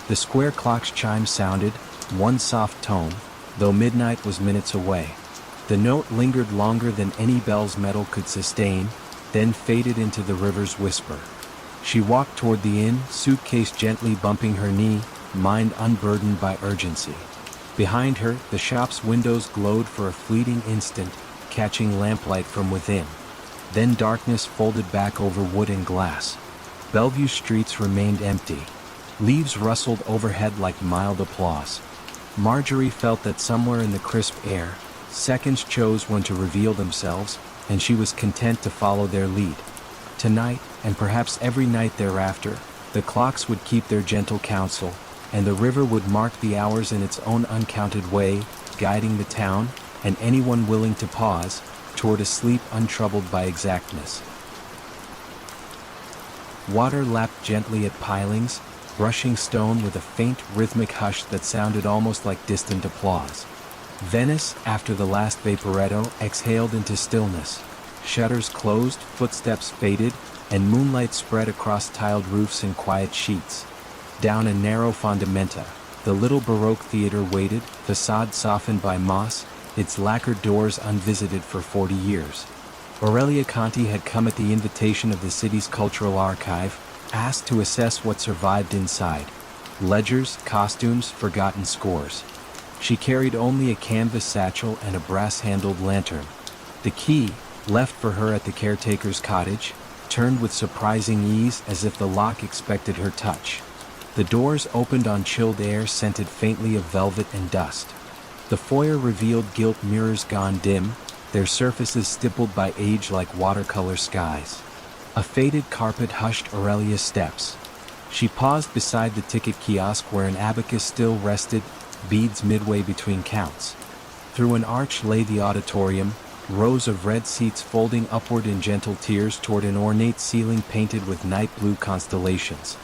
The square clock's chime sounded, one soft tone, though midnight was minutes away. The note lingered longer than any bell's metal could sustain, then faded into the river's whisper. She walked toward the inn, suitcase gently bumping her knee, mind unburdened by urgency. Behind her, the shop's windows glowed for a fleeting instant, catching lamplight from within. Then darkness folded back over wood and glass. Bellevue streets remained empty. Leaves rustled overhead like mild applause. Marjorie felt that somewhere in the crisp air, seconds chose when to reveal themselves, and she was content to follow their lead. Tonight, and perhaps every night thereafter, the clocks would keep their gentle counsel, and the river would mark the hours in its own uncounted way, guiding the town, and anyone willing to pause, toward a sleep untroubled by exactness. Water lapped gently at pilings, brushing stone with a faint rhythmic hush that sounded almost like distant applause. Venice, after the last vaporetto, exhaled into stillness. Shutters closed, footsteps faded, and moonlight spread across tiled roofs in quiet sheets. Down a narrow fondamenta, the little Baroque theater waited, facade softened by moss, its lacquered doors unvisited for 40 years. Aurelia Conti had come at the invitation of the city's cultural archive, asked to assess what survived inside. Ledgers, costumes, forgotten scores. She carried only a canvas satchel and a brass-handled lantern. The key, left for her at the caretaker's cottage, turned with surprising ease as if the lock expected her touch. The doors opened on chilled air scented faintly of velvet and dust. The foyer revealed gilt mirrors gone dim, their surfaces stippled by age like watercolor skies. A faded carpet hushed Aurelia's steps. She paused beside the ticket kiosk where an abacus still rested, beads midway between counts. Through an arch lay the auditorium, rows of red seats folding upward in gentle tiers toward an ornate ceiling painted with night blue constellations.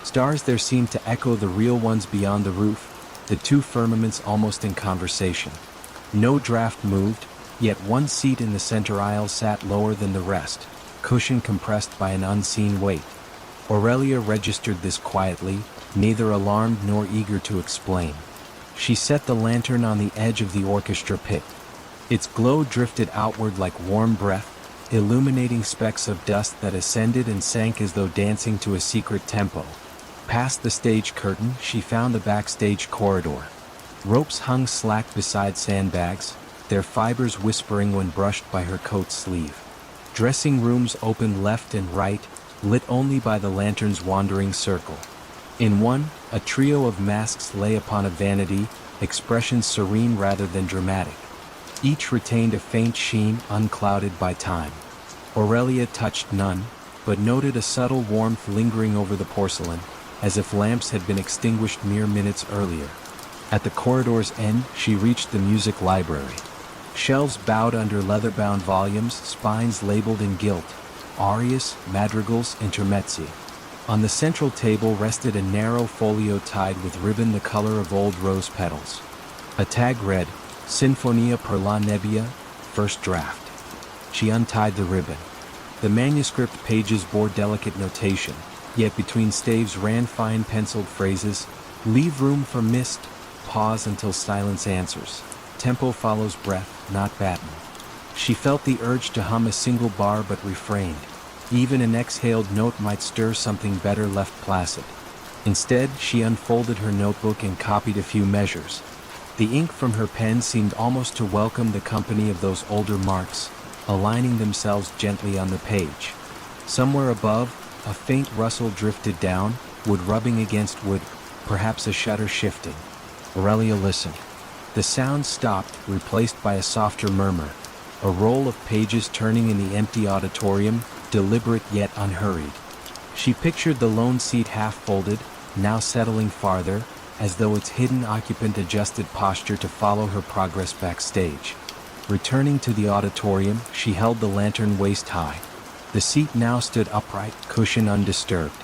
Stars there seemed to echo the real ones beyond the roof, the two firmaments almost in conversation. No draft moved, yet one seat in the center aisle sat lower than the rest, cushion compressed by an unseen weight. Aurelia registered this quietly, neither alarmed nor eager to explain. She set the lantern on the edge of the orchestra pit. Its glow drifted outward like warm breath, illuminating specks of dust that ascended and sank as though dancing to a secret tempo. Past the stage curtain, she found a backstage corridor. Ropes hung slack beside sandbags, their fibers whispering when brushed by her coat sleeve. Dressing rooms opened left and right, lit only by the lantern's wandering circle. In one, a trio of masks lay upon a vanity, expressions serene rather than dramatic. Each retained a faint sheen unclouded by time. Aurelia touched none, but noted a subtle warmth lingering over the porcelain, as if lamps had been extinguished mere minutes earlier. At the corridor's end, she reached the music library. Shelves bowed under leather-bound volumes, spines labeled in gilt, arias, madrigals, intermezzi. On the central table rested a narrow folio tied with ribbon the color of old rose petals. A tag read, Sinfonia per la Nebbia, first draft. She untied the ribbon. The manuscript pages bore delicate notation, yet between staves ran fine penciled phrases, leave room for mist, pause until silence answers. Tempo follows breath, not baton. She felt the urge to hum a single bar but refrained. Even an exhaled note might stir something better left placid. Instead, she unfolded her notebook and copied a few measures. The ink from her pen seemed almost to welcome the company of those older marks, aligning themselves gently on the page. Somewhere above, a faint rustle drifted down, wood rubbing against wood, perhaps a shutter shifting. Aurelia listened. The sound stopped, replaced by a softer murmur, a roll of pages turning in the empty auditorium, deliberate yet unhurried. She pictured the lone seat half-folded, now settling farther, as though its hidden occupant adjusted posture to follow her progress backstage. Returning to the auditorium, she held the lantern waist-high. The seat now stood upright, cushion undisturbed.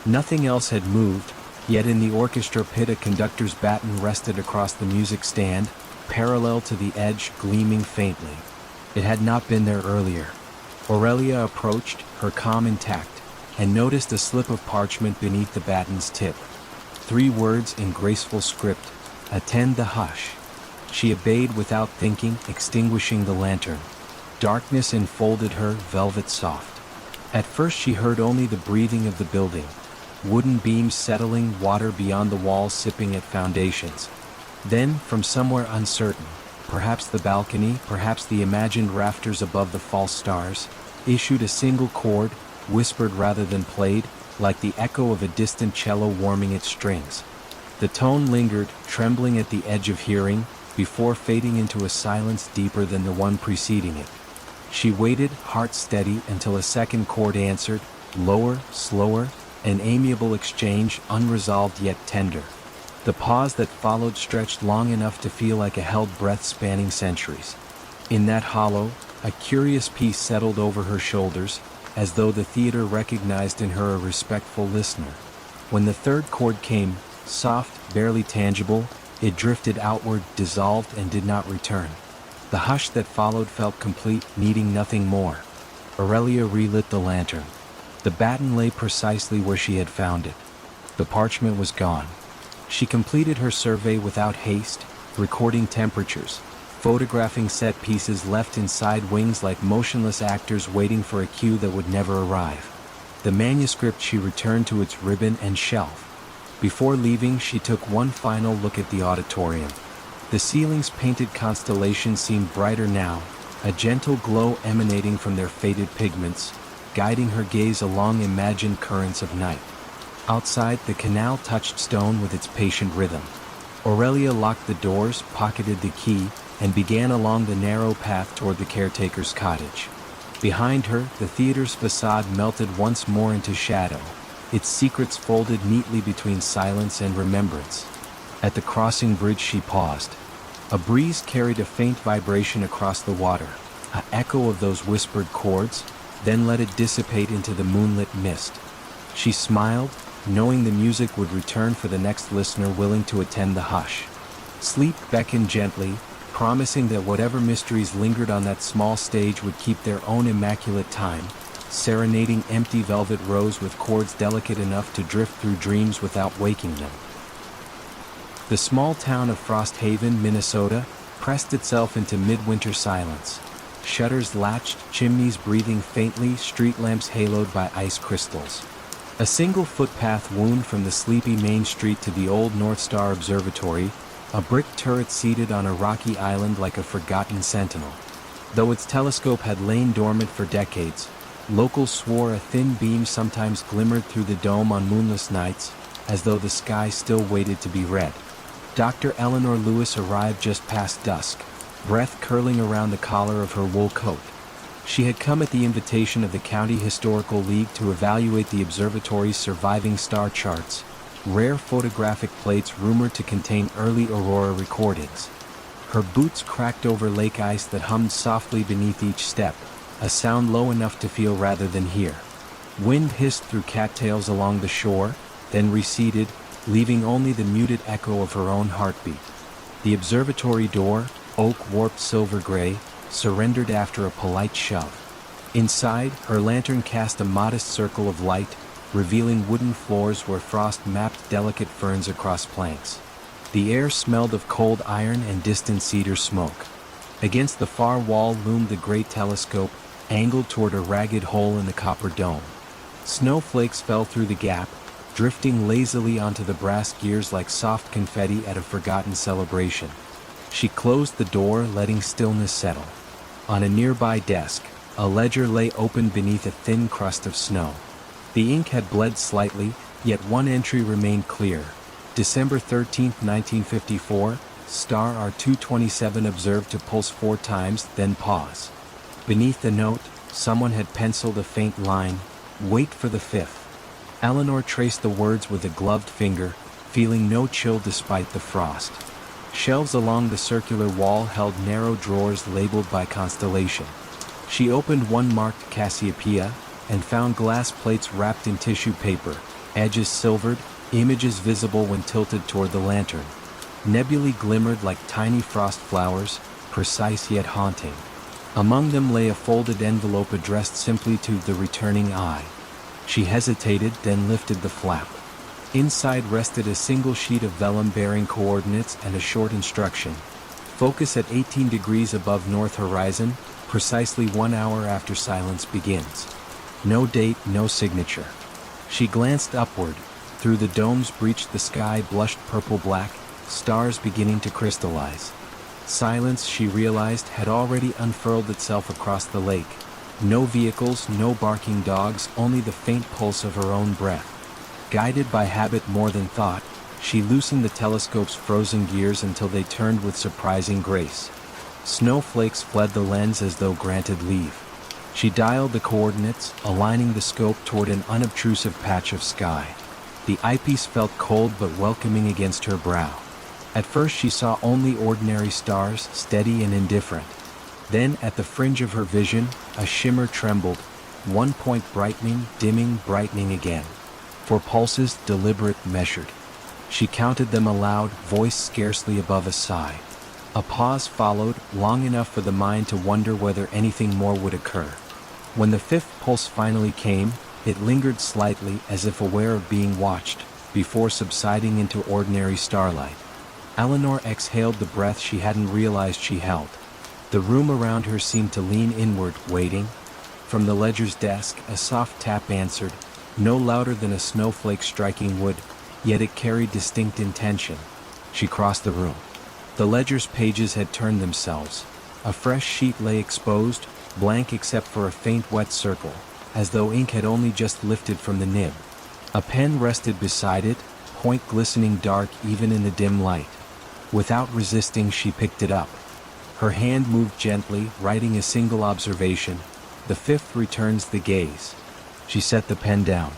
Nothing else had moved, yet in the orchestra pit a conductor's baton rested across the music stand, parallel to the edge, gleaming faintly. It had not been there earlier. Aurelia approached, her calm intact, and noticed a slip of parchment beneath the baton's tip. 3 words in graceful script, attend the hush. She obeyed without thinking, extinguishing the lantern. Darkness enfolded her, velvet soft. At first she heard only the breathing of the building. Wooden beams settling, water beyond the walls sipping at foundations. Then, from somewhere uncertain, perhaps the balcony, perhaps the imagined rafters above the false stars, issued a single chord, whispered rather than played, like the echo of a distant cello warming its strings. The tone lingered, trembling at the edge of hearing, before fading into a silence deeper than the one preceding it. She waited, heart steady, until a second chord answered, lower, slower, an amiable exchange, unresolved yet tender. The pause that followed stretched long enough to feel like a held breath spanning centuries. In that hollow, a curious peace settled over her shoulders, as though the theater recognized in her a respectful listener. When the third chord came, soft, barely tangible, it drifted outward, dissolved, and did not return. The hush that followed felt complete, needing nothing more. Aurelia relit the lantern. The baton lay precisely where she had found it. The parchment was gone. She completed her survey without haste, recording temperatures, photographing set pieces left inside wings like motionless actors waiting for a cue that would never arrive. The manuscript she returned to its ribbon and shelf. Before leaving, she took one final look at the auditorium. The ceiling's painted constellations seemed brighter now, a gentle glow emanating from their faded pigments, guiding her gaze along imagined currents of night. Outside, the canal touched stone with its patient rhythm. Aurelia locked the doors, pocketed the key, and began along the narrow path toward the caretaker's cottage. Behind her, the theater's facade melted once more into shadow, its secrets folded neatly between silence and remembrance. At the crossing bridge she paused. A breeze carried a faint vibration across the water, an echo of those whispered chords, then let it dissipate into the moonlit mist. She smiled, knowing the music would return for the next listener willing to attend the hush. Sleep beckoned gently, promising that whatever mysteries lingered on that small stage would keep their own immaculate time, serenading empty velvet rows with chords delicate enough to drift through dreams without waking them. The small town of Frost Haven, Minnesota, pressed itself into midwinter silence. Shutters latched, chimneys breathing faintly, street lamps haloed by ice crystals. A single footpath wound from the sleepy main street to the old North Star Observatory, a brick turret seated on a rocky island like a forgotten sentinel. Though its telescope had lain dormant for decades, locals swore a thin beam sometimes glimmered through the dome on moonless nights, as though the sky still waited to be read. Dr. Eleanor Lewis arrived just past dusk, breath curling around the collar of her wool coat. She had come at the invitation of the County Historical League to evaluate the observatory's surviving star charts, rare photographic plates rumored to contain early aurora recordings. Her boots cracked over lake ice that hummed softly beneath each step, a sound low enough to feel rather than hear. Wind hissed through cattails along the shore, then receded, leaving only the muted echo of her own heartbeat. The observatory door, oak warped silver gray, surrendered after a polite shove. Inside, her lantern cast a modest circle of light, revealing wooden floors where frost mapped delicate ferns across planks. The air smelled of cold iron and distant cedar smoke. Against the far wall loomed the great telescope, angled toward a ragged hole in the copper dome. Snowflakes fell through the gap, drifting lazily onto the brass gears like soft confetti at a forgotten celebration. She closed the door, letting stillness settle. On a nearby desk, a ledger lay open beneath a thin crust of snow. The ink had bled slightly, yet one entry remained clear. December 13, 1954, star R227 observed to pulse 4 times, then pause. Beneath the note, someone had penciled a faint line, "Wait for the 5th." Eleanor traced the words with a gloved finger, feeling no chill despite the frost. Shelves along the circular wall held narrow drawers labeled by constellation. She opened one marked Cassiopeia, and found glass plates wrapped in tissue paper, edges silvered, images visible when tilted toward the lantern. Nebulae glimmered like tiny frost flowers, precise yet haunting. Among them lay a folded envelope addressed simply to the returning eye. She hesitated, then lifted the flap. Inside rested a single sheet of vellum bearing coordinates and a short instruction. Focus at 18 degrees above north horizon, precisely 1 hour after silence begins. No date, no signature. She glanced upward. Through the domes breached the sky blushed purple-black, stars beginning to crystallize. Silence, she realized, had already unfurled itself across the lake. No vehicles, no barking dogs, only the faint pulse of her own breath. Guided by habit more than thought, she loosened the telescope's frozen gears until they turned with surprising grace. Snowflakes fled the lens as though granted leave. She dialed the coordinates, aligning the scope toward an unobtrusive patch of sky. The eyepiece felt cold but welcoming against her brow. At first she saw only ordinary stars, steady and indifferent. Then, at the fringe of her vision, a shimmer trembled, one point brightening, dimming, brightening again. 4 pulses, deliberate, measured. She counted them aloud, voice scarcely above a sigh. A pause followed, long enough for the mind to wonder whether anything more would occur. When the 5th pulse finally came, it lingered slightly as if aware of being watched, before subsiding into ordinary starlight. Eleanor exhaled the breath she hadn't realized she held. The room around her seemed to lean inward, waiting. From the ledger's desk, a soft tap answered, no louder than a snowflake striking wood, yet it carried distinct intention. She crossed the room. The ledger's pages had turned themselves. A fresh sheet lay exposed, blank except for a faint wet circle, as though ink had only just lifted from the nib. A pen rested beside it, point glistening dark even in the dim light. Without resisting, she picked it up. Her hand moved gently, writing a single observation. The 5th returns the gaze. She set the pen down.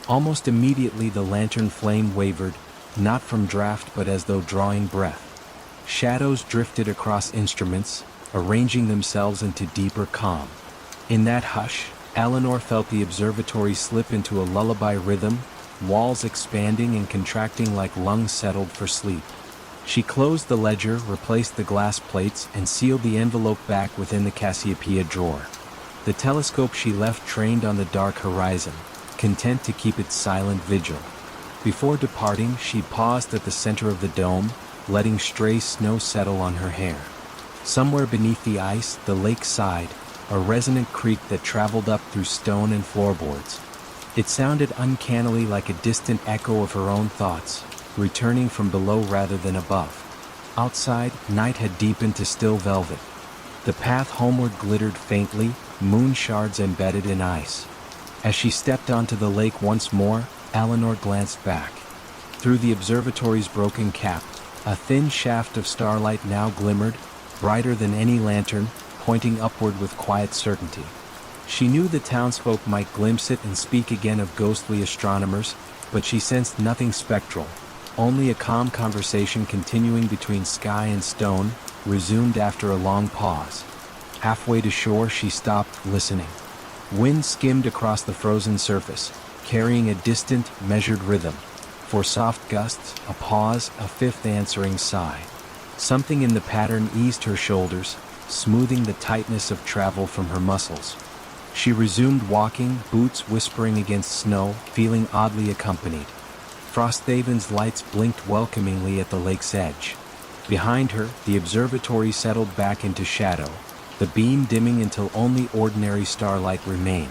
Almost immediately the lantern flame wavered, not from draft but as though drawing breath. Shadows drifted across instruments, arranging themselves into deeper calm. In that hush, Eleanor felt the observatory slip into a lullaby rhythm, walls expanding and contracting like lungs settled for sleep. She closed the ledger, replaced the glass plates, and sealed the envelope back within the Cassiopeia drawer. The telescope she left trained on the dark horizon, content to keep its silent vigil. Before departing, she paused at the center of the dome, letting stray snow settle on her hair. Somewhere beneath the ice, the lake sighed, a resonant creak that traveled up through stone and floorboards. It sounded uncannily like a distant echo of her own thoughts, returning from below rather than above. Outside, night had deepened to still velvet. The path homeward glittered faintly, moon shards embedded in ice. As she stepped onto the lake once more, Eleanor glanced back. Through the observatory's broken cap, a thin shaft of starlight now glimmered, brighter than any lantern, pointing upward with quiet certainty. She knew the townsfolk might glimpse it and speak again of ghostly astronomers, but she sensed nothing spectral. Only a calm conversation continuing between sky and stone, resumed after a long pause. Halfway to shore she stopped, listening. Wind skimmed across the frozen surface, carrying a distant, measured rhythm. For soft gusts, a pause, a 5th answering sigh. Something in the pattern eased her shoulders, smoothing the tightness of travel from her muscles. She resumed walking, boots whispering against snow, feeling oddly accompanied. Frosthaven's lights blinked welcomingly at the lake's edge. Behind her, the observatory settled back into shadow, the beam dimming until only ordinary starlight remained.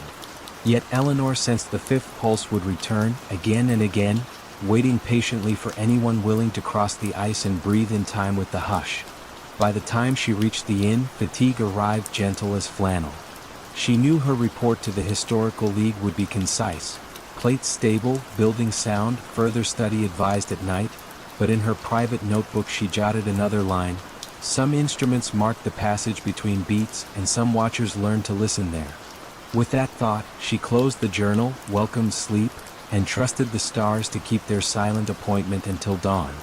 Yet Eleanor sensed the 5th pulse would return, again and again, waiting patiently for anyone willing to cross the ice and breathe in time with the hush. By the time she reached the inn, fatigue arrived gentle as flannel. She knew her report to the Historical League would be concise. Plates stable, building sound, further study advised at night, but in her private notebook she jotted another line. Some instruments marked the passage between beats, and some watchers learned to listen there. With that thought, she closed the journal, welcomed sleep, and trusted the stars to keep their silent appointment until dawn.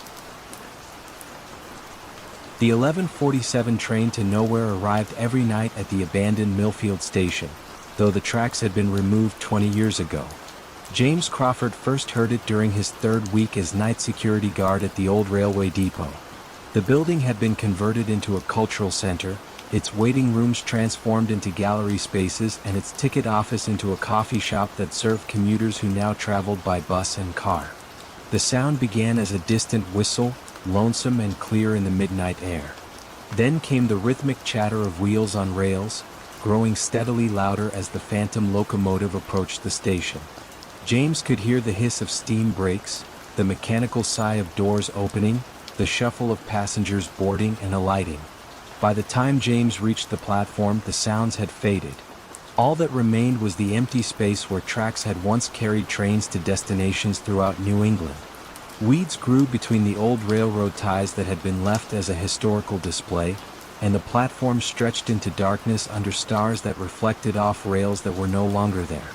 The 11:47 train to nowhere arrived every night at the abandoned Millfield station, though the tracks had been removed 20 years ago. James Crawford first heard it during his 3rd week as night security guard at the old railway depot. The building had been converted into a cultural center, its waiting rooms transformed into gallery spaces, and its ticket office into a coffee shop that served commuters who now traveled by bus and car. The sound began as a distant whistle, lonesome and clear in the midnight air. Then came the rhythmic chatter of wheels on rails, growing steadily louder as the phantom locomotive approached the station. James could hear the hiss of steam brakes, the mechanical sigh of doors opening, the shuffle of passengers boarding and alighting. By the time James reached the platform, the sounds had faded. All that remained was the empty space where tracks had once carried trains to destinations throughout New England. Weeds grew between the old railroad ties that had been left as a historical display, and the platform stretched into darkness under stars that reflected off rails that were no longer there.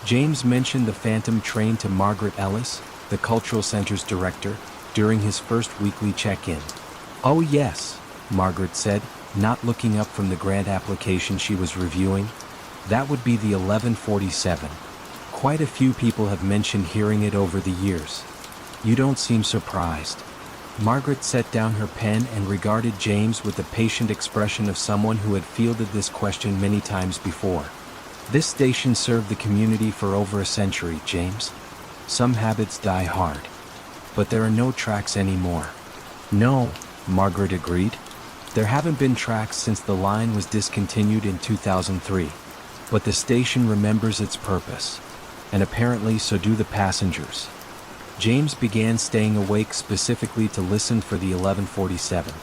James mentioned the phantom train to Margaret Ellis, the Cultural Center's director, during his first weekly check-in. "Oh yes," Margaret said, not looking up from the grant application she was reviewing. "That would be the 1147. Quite a few people have mentioned hearing it over the years." "You don't seem surprised." Margaret set down her pen and regarded James with the patient expression of someone who had fielded this question many times before. "This station served the community for over a century, James. Some habits die hard. But there are no tracks anymore." "No," Margaret agreed. "There haven't been tracks since the line was discontinued in 2003. But the station remembers its purpose. And apparently so do the passengers." James began staying awake specifically to listen for the 1147.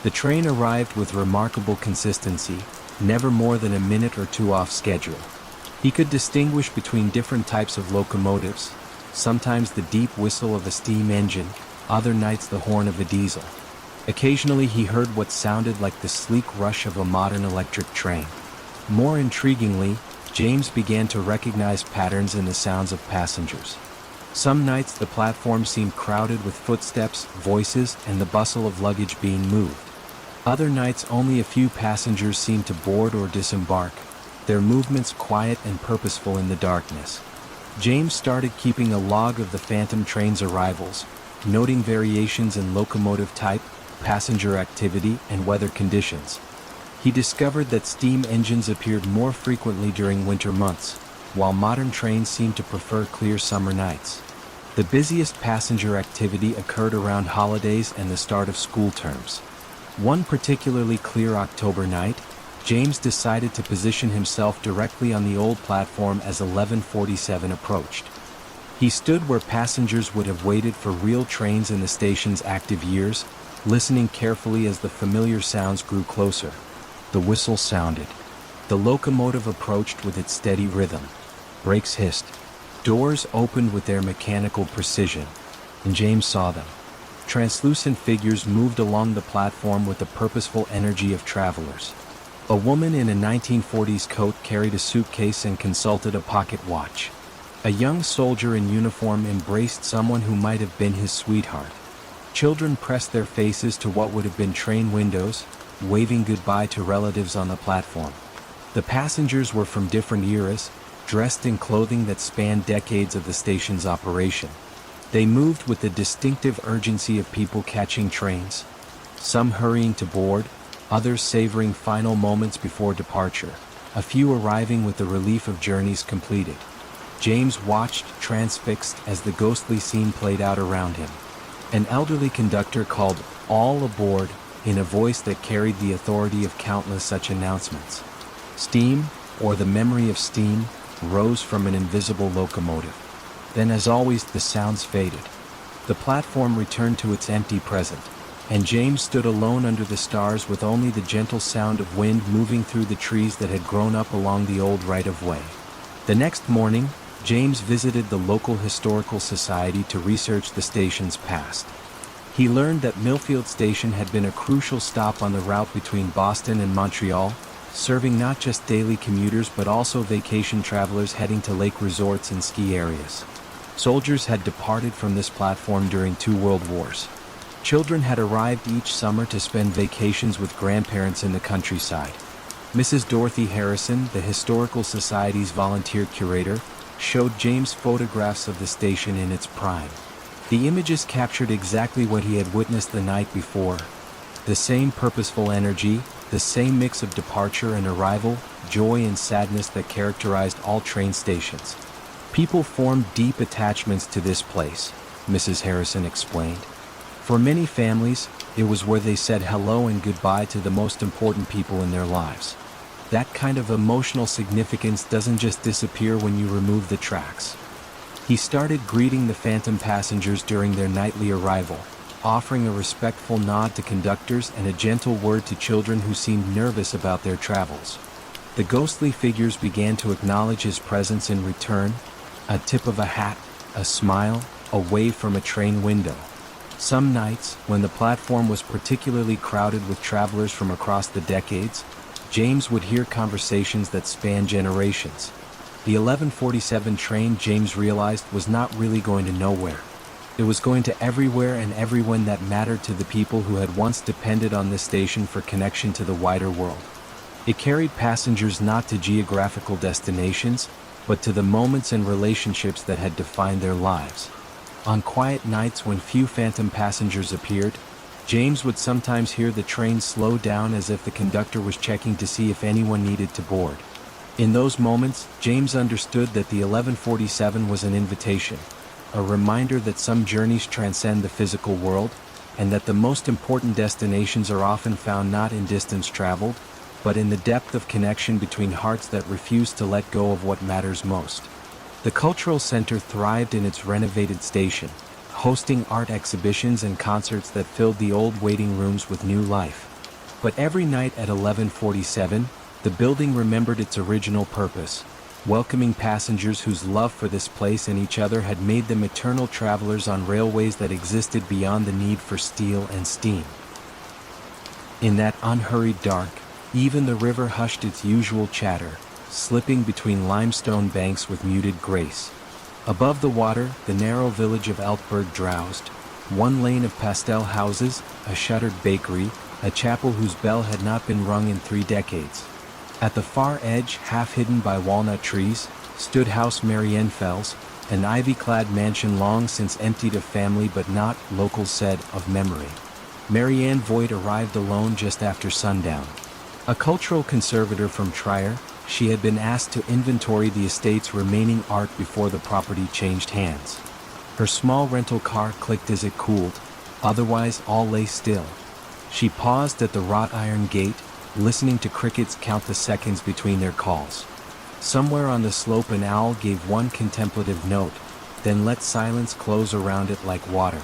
The train arrived with remarkable consistency, never more than a minute or two off schedule. He could distinguish between different types of locomotives, sometimes the deep whistle of a steam engine, other nights the horn of a diesel. Occasionally he heard what sounded like the sleek rush of a modern electric train. More intriguingly, James began to recognize patterns in the sounds of passengers. Some nights the platform seemed crowded with footsteps, voices, and the bustle of luggage being moved. Other nights only a few passengers seemed to board or disembark, their movements quiet and purposeful in the darkness. James started keeping a log of the phantom train's arrivals, noting variations in locomotive type, passenger activity, and weather conditions. He discovered that steam engines appeared more frequently during winter months, while modern trains seemed to prefer clear summer nights. The busiest passenger activity occurred around holidays and the start of school terms. One particularly clear October night, James decided to position himself directly on the old platform as 1147 approached. He stood where passengers would have waited for real trains in the station's active years, listening carefully as the familiar sounds grew closer. The whistle sounded. The locomotive approached with its steady rhythm. Brakes hissed. Doors opened with their mechanical precision, and James saw them. Translucent figures moved along the platform with the purposeful energy of travelers. A woman in a 1940s coat carried a suitcase and consulted a pocket watch. A young soldier in uniform embraced someone who might have been his sweetheart. Children pressed their faces to what would have been train windows, waving goodbye to relatives on the platform. The passengers were from different eras, dressed in clothing that spanned decades of the station's operation. They moved with the distinctive urgency of people catching trains, some hurrying to board, others savoring final moments before departure, a few arriving with the relief of journeys completed. James watched, transfixed, as the ghostly scene played out around him. An elderly conductor called, "All aboard," in a voice that carried the authority of countless such announcements. Steam, or the memory of steam, rose from an invisible locomotive. Then, as always, the sounds faded. The platform returned to its empty present, and James stood alone under the stars with only the gentle sound of wind moving through the trees that had grown up along the old right-of-way. The next morning, James visited the local historical society to research the station's past. He learned that Millfield Station had been a crucial stop on the route between Boston and Montreal, serving not just daily commuters but also vacation travelers heading to lake resorts and ski areas. Soldiers had departed from this platform during 2 world wars. Children had arrived each summer to spend vacations with grandparents in the countryside. Mrs. Dorothy Harrison, the Historical Society's volunteer curator, showed James photographs of the station in its prime. The images captured exactly what he had witnessed the night before. The same purposeful energy, the same mix of departure and arrival, joy and sadness that characterized all train stations. People formed deep attachments to this place, Mrs. Harrison explained. For many families, it was where they said hello and goodbye to the most important people in their lives. That kind of emotional significance doesn't just disappear when you remove the tracks. He started greeting the phantom passengers during their nightly arrival, offering a respectful nod to conductors and a gentle word to children who seemed nervous about their travels. The ghostly figures began to acknowledge his presence in return, a tip of a hat, a smile, a wave from a train window. Some nights, when the platform was particularly crowded with travelers from across the decades, James would hear conversations that spanned generations. The 11:47 train, James realized, was not really going to nowhere. It was going to everywhere and everyone that mattered to the people who had once depended on this station for connection to the wider world. It carried passengers not to geographical destinations, but to the moments and relationships that had defined their lives. On quiet nights when few phantom passengers appeared, James would sometimes hear the train slow down as if the conductor was checking to see if anyone needed to board. In those moments, James understood that the 11:47 was an invitation, a reminder that some journeys transcend the physical world, and that the most important destinations are often found not in distance traveled, but in the depth of connection between hearts that refuse to let go of what matters most. The cultural center thrived in its renovated station, hosting art exhibitions and concerts that filled the old waiting rooms with new life. But every night at 11:47, the building remembered its original purpose, welcoming passengers whose love for this place and each other had made them eternal travelers on railways that existed beyond the need for steel and steam. In that unhurried dark, even the river hushed its usual chatter, slipping between limestone banks with muted grace. Above the water, the narrow village of Eltberg drowsed, one lane of pastel houses, a shuttered bakery, a chapel whose bell had not been rung in 3 decades. At the far edge, half hidden by walnut trees, stood House Marienfels, an ivy-clad mansion long since emptied of family but not, locals said, of memory. Marianne Voigt arrived alone just after sundown. A cultural conservator from Trier, she had been asked to inventory the estate's remaining art before the property changed hands. Her small rental car clicked as it cooled, otherwise all lay still. She paused at the wrought iron gate, listening to crickets count the seconds between their calls. Somewhere on the slope an owl gave one contemplative note, then let silence close around it like water.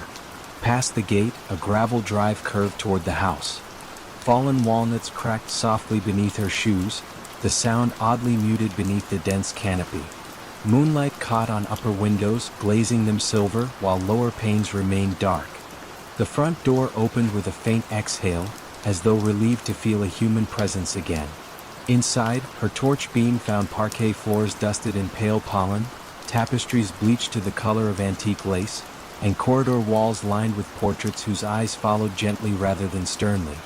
Past the gate, a gravel drive curved toward the house. Fallen walnuts cracked softly beneath her shoes, the sound oddly muted beneath the dense canopy. Moonlight caught on upper windows, glazing them silver, while lower panes remained dark. The front door opened with a faint exhale, as though relieved to feel a human presence again. Inside, her torch beam found parquet floors dusted in pale pollen, tapestries bleached to the color of antique lace, and corridor walls lined with portraits whose eyes followed gently rather than sternly.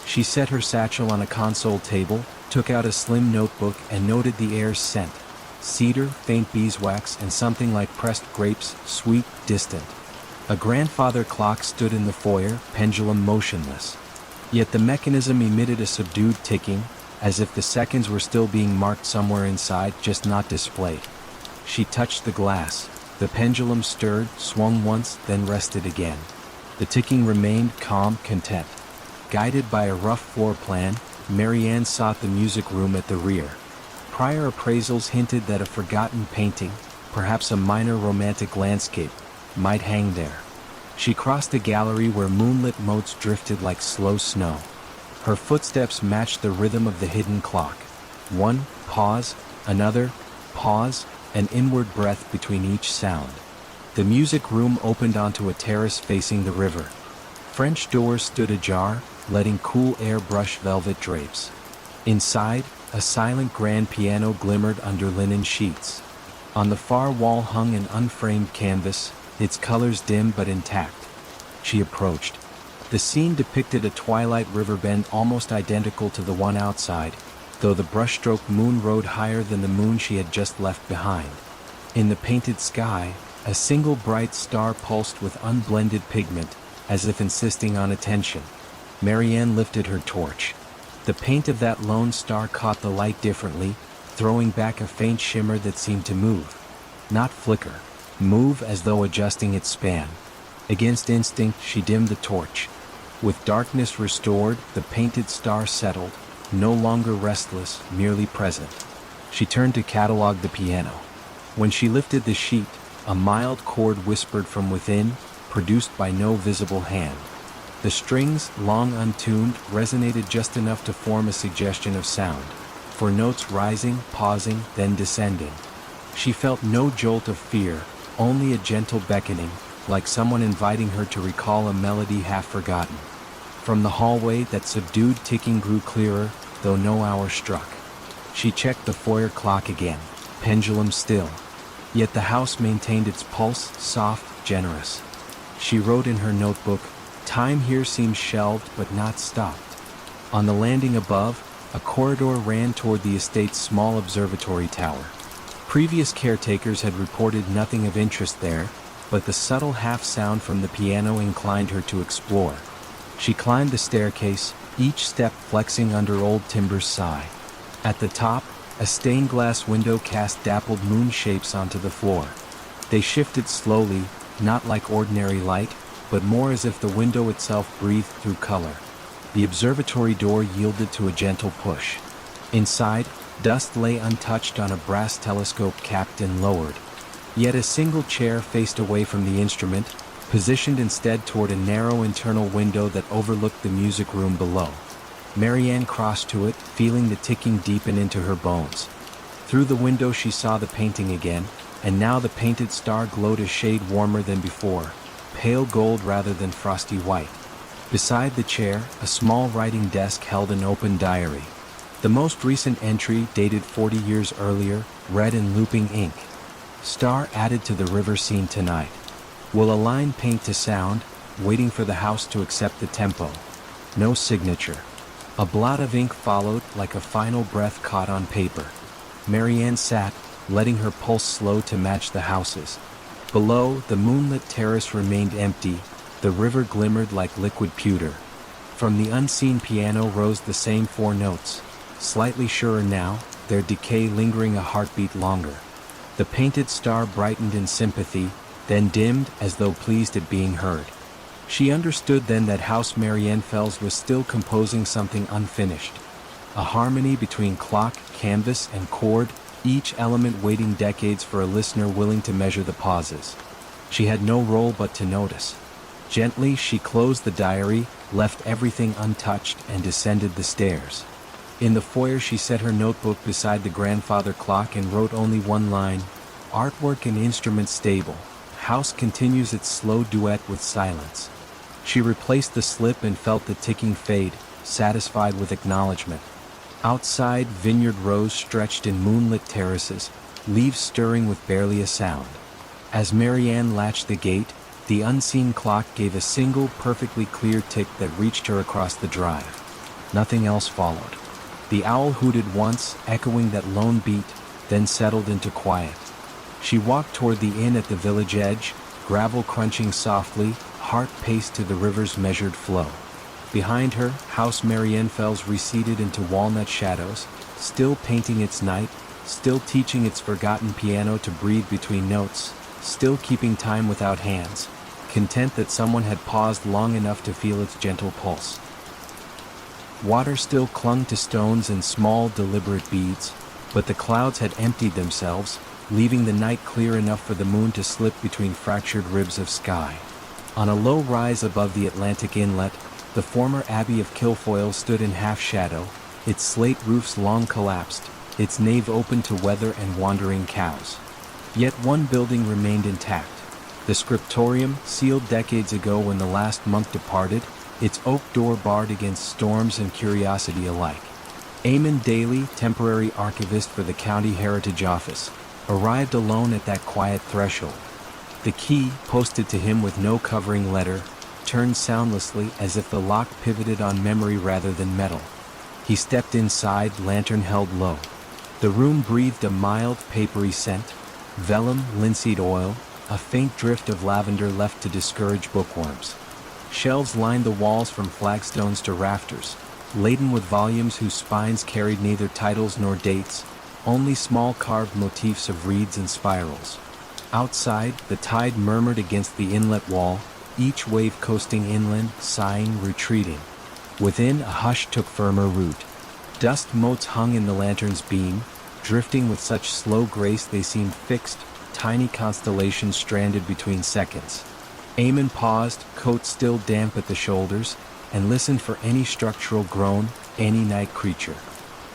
She set her satchel on a console table, took out a slim notebook and noted the air's scent. Cedar, faint beeswax, and something like pressed grapes, sweet, distant. A grandfather clock stood in the foyer, pendulum motionless. Yet the mechanism emitted a subdued ticking, as if the seconds were still being marked somewhere inside, just not displayed. She touched the glass. The pendulum stirred, swung once, then rested again. The ticking remained calm, content. Guided by a rough floor plan, Marianne sought the music room at the rear. Prior appraisals hinted that a forgotten painting, perhaps a minor romantic landscape, might hang there. She crossed a gallery where moonlit motes drifted like slow snow. Her footsteps matched the rhythm of the hidden clock. One, pause, another, pause, an inward breath between each sound. The music room opened onto a terrace facing the river. French doors stood ajar, letting cool air brush velvet drapes. Inside, a silent grand piano glimmered under linen sheets. On the far wall hung an unframed canvas, its colors dim but intact. She approached. The scene depicted a twilight riverbend almost identical to the one outside, though the brushstroke moon rode higher than the moon she had just left behind. In the painted sky, a single bright star pulsed with unblended pigment, as if insisting on attention. Marianne lifted her torch. The paint of that lone star caught the light differently, throwing back a faint shimmer that seemed to move. Not flicker. Move as though adjusting its span. Against instinct, she dimmed the torch. With darkness restored, the painted star settled, no longer restless, merely present. She turned to catalog the piano. When she lifted the sheet, a mild chord whispered from within, produced by no visible hand. The strings, long untuned, resonated just enough to form a suggestion of sound, for notes rising, pausing, then descending. She felt no jolt of fear, only a gentle beckoning, like someone inviting her to recall a melody half forgotten. From the hallway, that subdued ticking grew clearer, though no hour struck. She checked the foyer clock again, pendulum still. Yet the house maintained its pulse, soft, generous. She wrote in her notebook, "Time here seems shelved but not stopped." On the landing above, a corridor ran toward the estate's small observatory tower. Previous caretakers had reported nothing of interest there, but the subtle half-sound from the piano inclined her to explore. She climbed the staircase, each step flexing under old timber's sigh. At the top, a stained glass window cast dappled moon shapes onto the floor. They shifted slowly, not like ordinary light, but more as if the window itself breathed through color. The observatory door yielded to a gentle push. Inside, dust lay untouched on a brass telescope capped and lowered. Yet a single chair faced away from the instrument, positioned instead toward a narrow internal window that overlooked the music room below. Marianne crossed to it, feeling the ticking deepen into her bones. Through the window she saw the painting again, and now the painted star glowed a shade warmer than before, pale gold rather than frosty white. Beside the chair, a small writing desk held an open diary. The most recent entry, dated 40 years earlier, read in looping ink. "Star added to the river scene tonight. Will a line paint to sound, waiting for the house to accept the tempo. No signature." A blot of ink followed, like a final breath caught on paper. Marianne sat, letting her pulse slow to match the house's. Below, the moonlit terrace remained empty, the river glimmered like liquid pewter. From the unseen piano rose the same 4 notes, slightly surer now, their decay lingering a heartbeat longer. The painted star brightened in sympathy, then dimmed as though pleased at being heard. She understood then that House Marianne Fells was still composing something unfinished. A harmony between clock, canvas, and chord, each element waiting decades for a listener willing to measure the pauses. She had no role but to notice. Gently, she closed the diary, left everything untouched, and descended the stairs. In the foyer she set her notebook beside the grandfather clock and wrote only one line, "Artwork and instruments stable. House continues its slow duet with silence." She replaced the slip and felt the ticking fade, satisfied with acknowledgement. Outside, vineyard rows stretched in moonlit terraces, leaves stirring with barely a sound. As Marianne latched the gate, the unseen clock gave a single perfectly clear tick that reached her across the drive. Nothing else followed. The owl hooted once, echoing that lone beat, then settled into quiet. She walked toward the inn at the village edge, gravel crunching softly, heart paced to the river's measured flow. Behind her, House Marianne Fells receded into walnut shadows, still painting its night, still teaching its forgotten piano to breathe between notes, still keeping time without hands, content that someone had paused long enough to feel its gentle pulse. Water still clung to stones in small, deliberate beads, but the clouds had emptied themselves, leaving the night clear enough for the moon to slip between fractured ribs of sky. On a low rise above the Atlantic inlet, the former Abbey of Kilfoyle stood in half-shadow, its slate roofs long collapsed, its nave open to weather and wandering cows. Yet one building remained intact. The scriptorium, sealed decades ago when the last monk departed, its oak door barred against storms and curiosity alike. Eamon Daly, temporary archivist for the County Heritage Office, arrived alone at that quiet threshold. The key, posted to him with no covering letter, turned soundlessly as if the lock pivoted on memory rather than metal. He stepped inside, lantern held low. The room breathed a mild, papery scent, vellum, linseed oil, a faint drift of lavender left to discourage bookworms. Shelves lined the walls from flagstones to rafters, laden with volumes whose spines carried neither titles nor dates, only small carved motifs of reeds and spirals. Outside, the tide murmured against the inlet wall, each wave coasting inland, sighing, retreating. Within, a hush took firmer root. Dust motes hung in the lantern's beam, drifting with such slow grace they seemed fixed, tiny constellations stranded between seconds. Eamon paused, coat still damp at the shoulders, and listened for any structural groan, any night creature.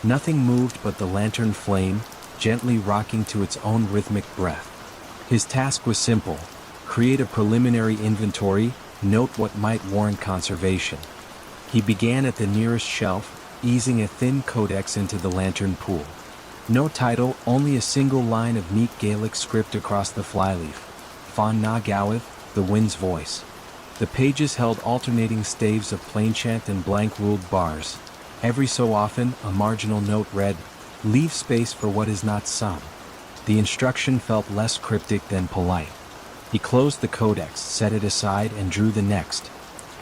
Nothing moved but the lantern flame, gently rocking to its own rhythmic breath. His task was simple: Create a preliminary inventory, note what might warrant conservation. He began at the nearest shelf, easing a thin codex into the lantern pool. No title, only a single line of neat Gaelic script across the flyleaf. Fan na gawith, the wind's voice. The pages held alternating staves of plainchant and blank-ruled bars. Every so often, a marginal note read, "Leave space for what is not sung." The instruction felt less cryptic than polite. He closed the codex, set it aside, and drew the next.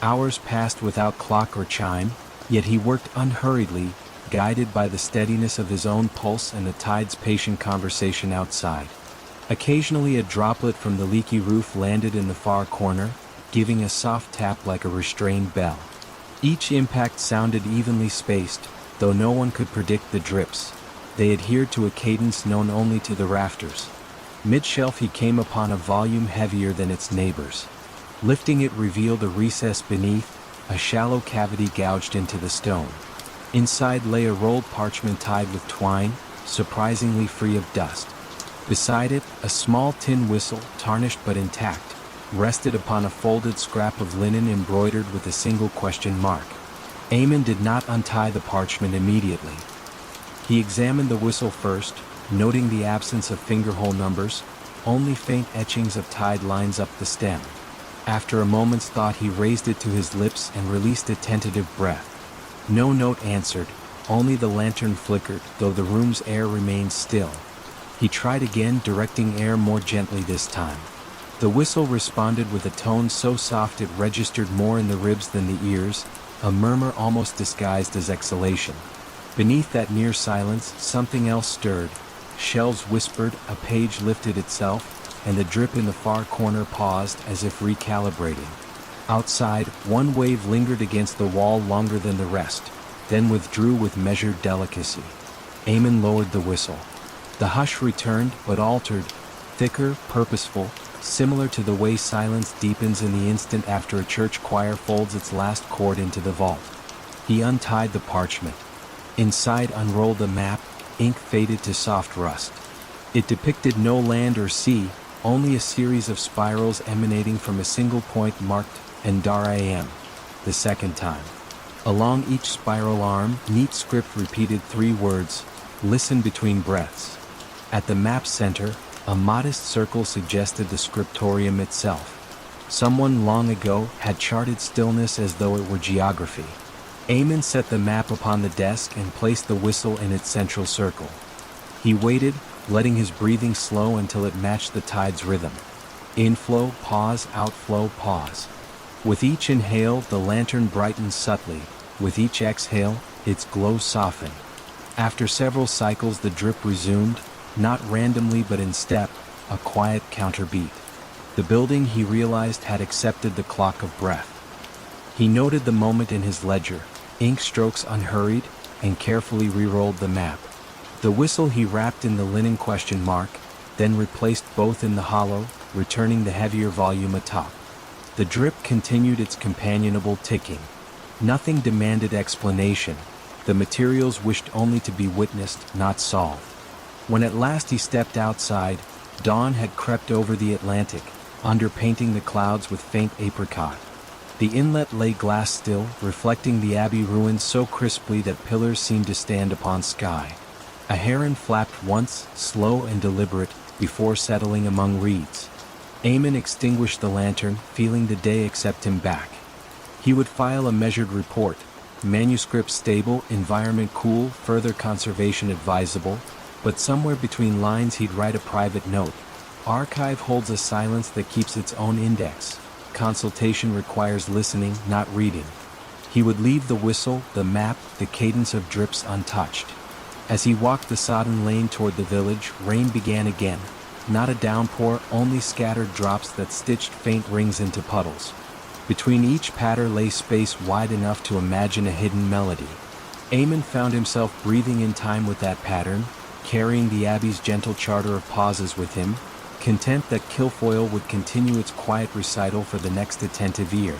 Hours passed without clock or chime, yet he worked unhurriedly, guided by the steadiness of his own pulse and the tide's patient conversation outside. Occasionally a droplet from the leaky roof landed in the far corner, giving a soft tap like a restrained bell. Each impact sounded evenly spaced, though no one could predict the drips. They adhered to a cadence known only to the rafters. Mid-shelf he came upon a volume heavier than its neighbors. Lifting it revealed a recess beneath, a shallow cavity gouged into the stone. Inside lay a rolled parchment tied with twine, surprisingly free of dust. Beside it, a small tin whistle, tarnished but intact, rested upon a folded scrap of linen embroidered with a single question mark. Eamon did not untie the parchment immediately. He examined the whistle first, noting the absence of fingerhole numbers, only faint etchings of tied lines up the stem. After a moment's thought he raised it to his lips and released a tentative breath. No note answered, only the lantern flickered, though the room's air remained still. He tried again, directing air more gently this time. The whistle responded with a tone so soft it registered more in the ribs than the ears, a murmur almost disguised as exhalation. Beneath that near silence, something else stirred. Shelves whispered, a page lifted itself, and the drip in the far corner paused as if recalibrating. Outside, one wave lingered against the wall longer than the rest, then withdrew with measured delicacy. Eamon lowered the whistle. The hush returned, but altered, thicker, purposeful, similar to the way silence deepens in the instant after a church choir folds its last chord into the vault. He untied the parchment. Inside unrolled a map, ink faded to soft rust. It depicted no land or sea, only a series of spirals emanating from a single point marked Endaram, the second time. Along each spiral arm, neat script repeated 3 words, "Listen between breaths." At the map's center, a modest circle suggested the scriptorium itself. Someone long ago had charted stillness as though it were geography. Eamon set the map upon the desk and placed the whistle in its central circle. He waited, letting his breathing slow until it matched the tide's rhythm. Inflow, pause, outflow, pause. With each inhale, the lantern brightened subtly. With each exhale, its glow softened. After several cycles, the drip resumed, not randomly but in step, a quiet counterbeat. The building, he realized, had accepted the clock of breath. He noted the moment in his ledger, ink strokes unhurried, and carefully re-rolled the map. The whistle he wrapped in the linen question mark, then replaced both in the hollow, returning the heavier volume atop. The drip continued its companionable ticking. Nothing demanded explanation. The materials wished only to be witnessed, not solved. When at last he stepped outside, dawn had crept over the Atlantic, underpainting the clouds with faint apricot. The inlet lay glass still, reflecting the abbey ruins so crisply that pillars seemed to stand upon sky. A heron flapped once, slow and deliberate, before settling among reeds. Eamon extinguished the lantern, feeling the day accept him back. He would file a measured report, manuscript stable, environment cool, further conservation advisable, but somewhere between lines he'd write a private note. Archive holds a silence that keeps its own index. Consultation requires listening, not reading. He would leave the whistle, the map, the cadence of drips untouched. As he walked the sodden lane toward the village, rain began again. Not a downpour, only scattered drops that stitched faint rings into puddles. Between each patter lay space wide enough to imagine a hidden melody. Eamon found himself breathing in time with that pattern, carrying the abbey's gentle charter of pauses with him, content that Kilfoyle would continue its quiet recital for the next attentive ear.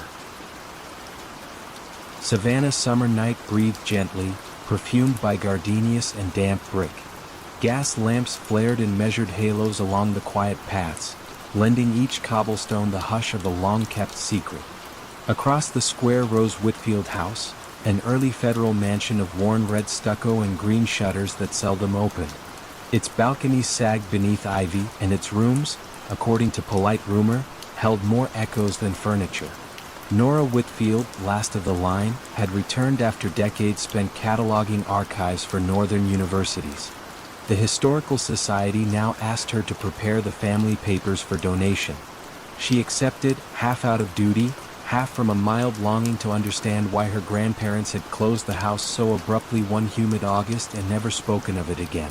Savannah summer night breathed gently, perfumed by gardenias and damp brick. Gas lamps flared in measured halos along the quiet paths, lending each cobblestone the hush of a long-kept secret. Across the square rose Whitfield House, an early federal mansion of worn red stucco and green shutters that seldom opened. Its balconies sagged beneath ivy, and its rooms, according to polite rumor, held more echoes than furniture. Nora Whitfield, last of the line, had returned after decades spent cataloging archives for northern universities. The Historical Society now asked her to prepare the family papers for donation. She accepted, half out of duty, half from a mild longing to understand why her grandparents had closed the house so abruptly one humid August and never spoken of it again.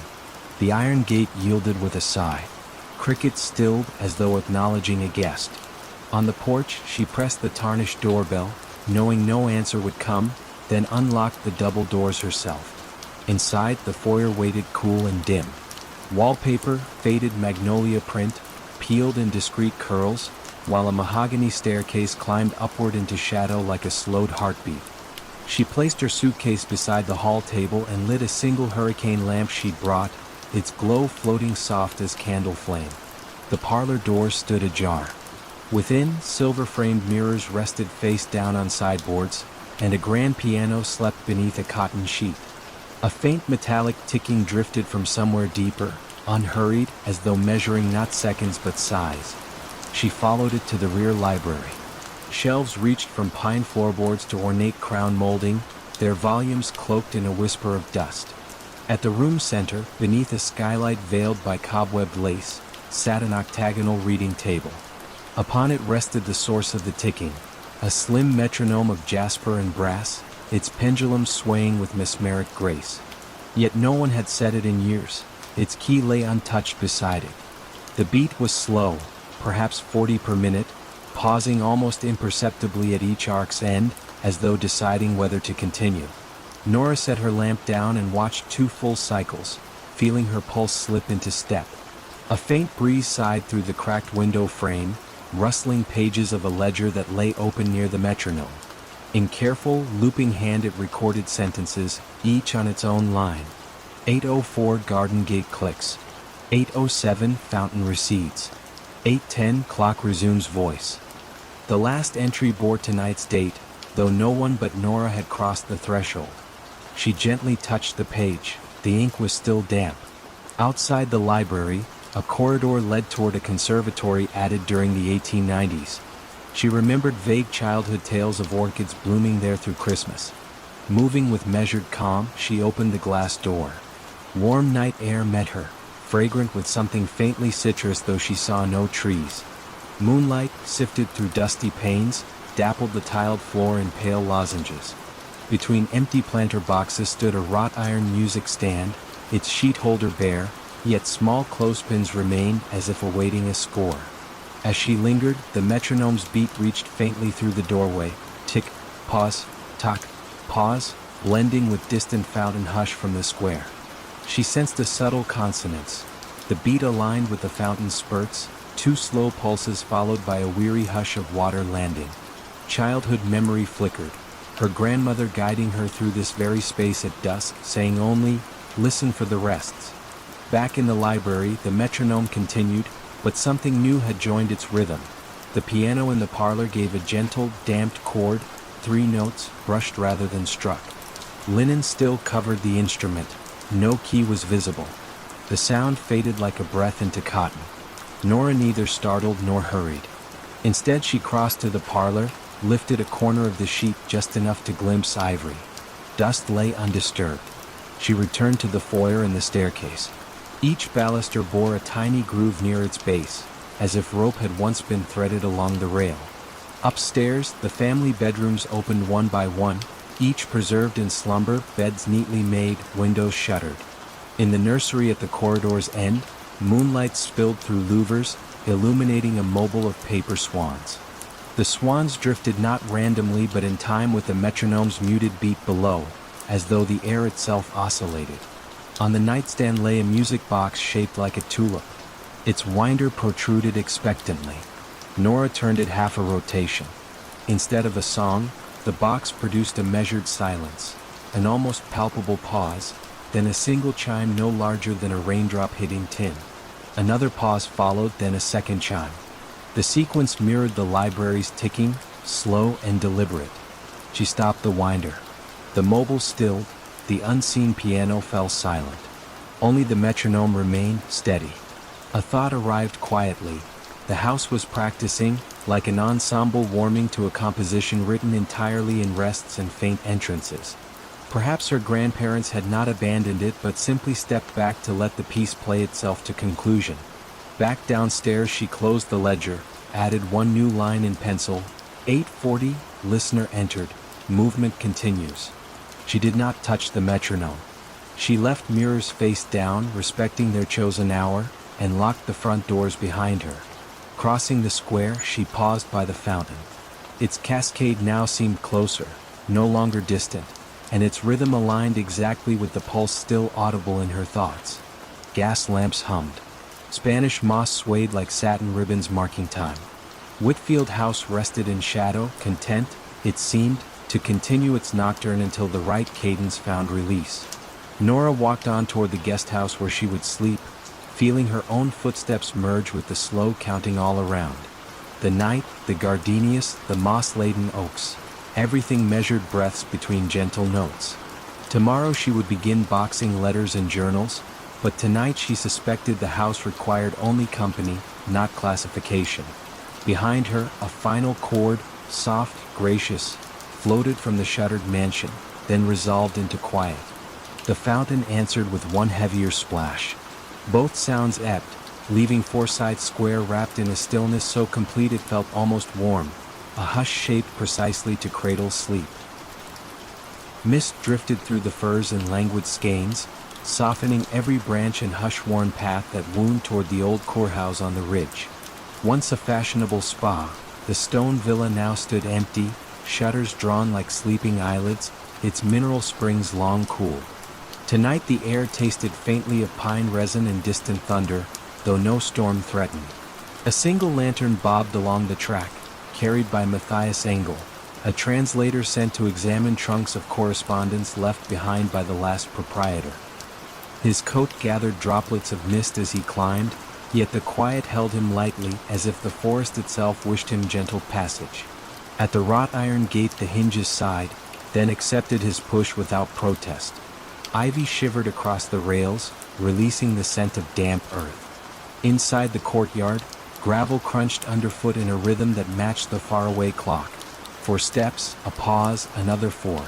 The iron gate yielded with a sigh. Crickets stilled as though acknowledging a guest. On the porch, she pressed the tarnished doorbell, knowing no answer would come, then unlocked the double doors herself. Inside, the foyer waited cool and dim. Wallpaper, faded magnolia print, peeled in discreet curls, while a mahogany staircase climbed upward into shadow like a slowed heartbeat. She placed her suitcase beside the hall table and lit a single hurricane lamp she'd brought, its glow floating soft as candle flame. The parlor door stood ajar. Within, silver-framed mirrors rested face down on sideboards, and a grand piano slept beneath a cotton sheet. A faint metallic ticking drifted from somewhere deeper, unhurried, as though measuring not seconds but sighs. She followed it to the rear library. Shelves reached from pine floorboards to ornate crown molding, their volumes cloaked in a whisper of dust. At the room center, beneath a skylight veiled by cobwebbed lace, sat an octagonal reading table. Upon it rested the source of the ticking, a slim metronome of jasper and brass, its pendulum swaying with mesmeric grace. Yet no one had set it in years. Its key lay untouched beside it. The beat was slow, perhaps 40 per minute, pausing almost imperceptibly at each arc's end, as though deciding whether to continue. Nora set her lamp down and watched 2 full cycles, feeling her pulse slip into step. A faint breeze sighed through the cracked window frame, rustling pages of a ledger that lay open near the metronome. In careful, looping hand it recorded sentences, each on its own line. 8:04 garden gate clicks. 8:07 fountain recedes. 8:10 clock resumes voice. The last entry bore tonight's date, though no one but Nora had crossed the threshold. She gently touched the page. The ink was still damp. Outside the library, a corridor led toward a conservatory added during the 1890s. She remembered vague childhood tales of orchids blooming there through Christmas. Moving with measured calm, she opened the glass door. Warm night air met her, fragrant with something faintly citrus though she saw no trees. Moonlight, sifted through dusty panes, dappled the tiled floor in pale lozenges. Between empty planter boxes stood a wrought iron music stand, its sheet holder bare, yet small clothespins remained as if awaiting a score. As she lingered, the metronome's beat reached faintly through the doorway. Tick, pause, tock, pause, blending with distant fountain hush from the square. She sensed a subtle consonance. The beat aligned with the fountain's spurts, 2 slow pulses followed by a weary hush of water landing. Childhood memory flickered, her grandmother guiding her through this very space at dusk, saying only, "Listen for the rests." Back in the library, the metronome continued, but something new had joined its rhythm. The piano in the parlor gave a gentle, damped chord, 3 notes, brushed rather than struck. Linen still covered the instrument. No key was visible. The sound faded like a breath into cotton. Nora neither startled nor hurried. Instead, she crossed to the parlor, lifted a corner of the sheet just enough to glimpse ivory. Dust lay undisturbed. She returned to the foyer and the staircase. Each baluster bore a tiny groove near its base, as if rope had once been threaded along the rail. Upstairs, the family bedrooms opened one by one, each preserved in slumber, beds neatly made, windows shuttered. In the nursery at the corridor's end, moonlight spilled through louvers, illuminating a mobile of paper swans. The swans drifted not randomly but in time with the metronome's muted beat below, as though the air itself oscillated. On the nightstand lay a music box shaped like a tulip. Its winder protruded expectantly. Nora turned it half a rotation. Instead of a song, the box produced a measured silence, an almost palpable pause, then a single chime no larger than a raindrop hitting tin. Another pause followed, then a second chime. The sequence mirrored the library's ticking, slow and deliberate. She stopped the winder. The mobile stilled, the unseen piano fell silent. Only the metronome remained steady. A thought arrived quietly. The house was practicing, like an ensemble warming to a composition written entirely in rests and faint entrances. Perhaps her grandparents had not abandoned it but simply stepped back to let the piece play itself to conclusion. Back downstairs she closed the ledger, added one new line in pencil. 8:40, listener entered, movement continues. She did not touch the metronome. She left mirrors face down, respecting their chosen hour, and locked the front doors behind her. Crossing the square, she paused by the fountain. Its cascade now seemed closer, no longer distant, and its rhythm aligned exactly with the pulse still audible in her thoughts. Gas lamps hummed. Spanish moss swayed like satin ribbons marking time. Whitfield House rested in shadow, content, it seemed, to continue its nocturne until the right cadence found release. Nora walked on toward the guest house where she would sleep, feeling her own footsteps merge with the slow counting all around. The night, the gardenias, the moss-laden oaks, everything measured breaths between gentle notes. Tomorrow she would begin boxing letters and journals, but tonight she suspected the house required only company, not classification. Behind her, a final chord, soft, gracious, floated from the shuttered mansion, then resolved into quiet. The fountain answered with one heavier splash. Both sounds ebbed, leaving Forsyth Square wrapped in a stillness so complete it felt almost warm, a hush shaped precisely to cradle sleep. Mist drifted through the firs in languid skeins, softening every branch and hush-worn path that wound toward the old courthouse on the ridge. Once a fashionable spa, the stone villa now stood empty, shutters drawn like sleeping eyelids, its mineral springs long cool. Tonight the air tasted faintly of pine resin and distant thunder, though no storm threatened. A single lantern bobbed along the track, carried by Matthias Engel, a translator sent to examine trunks of correspondence left behind by the last proprietor. His coat gathered droplets of mist as he climbed, yet the quiet held him lightly as if the forest itself wished him gentle passage. At the wrought iron gate the hinges sighed, then accepted his push without protest. Ivy shivered across the rails, releasing the scent of damp earth. Inside the courtyard, gravel crunched underfoot in a rhythm that matched the faraway clock. 4 steps, a pause, another 4.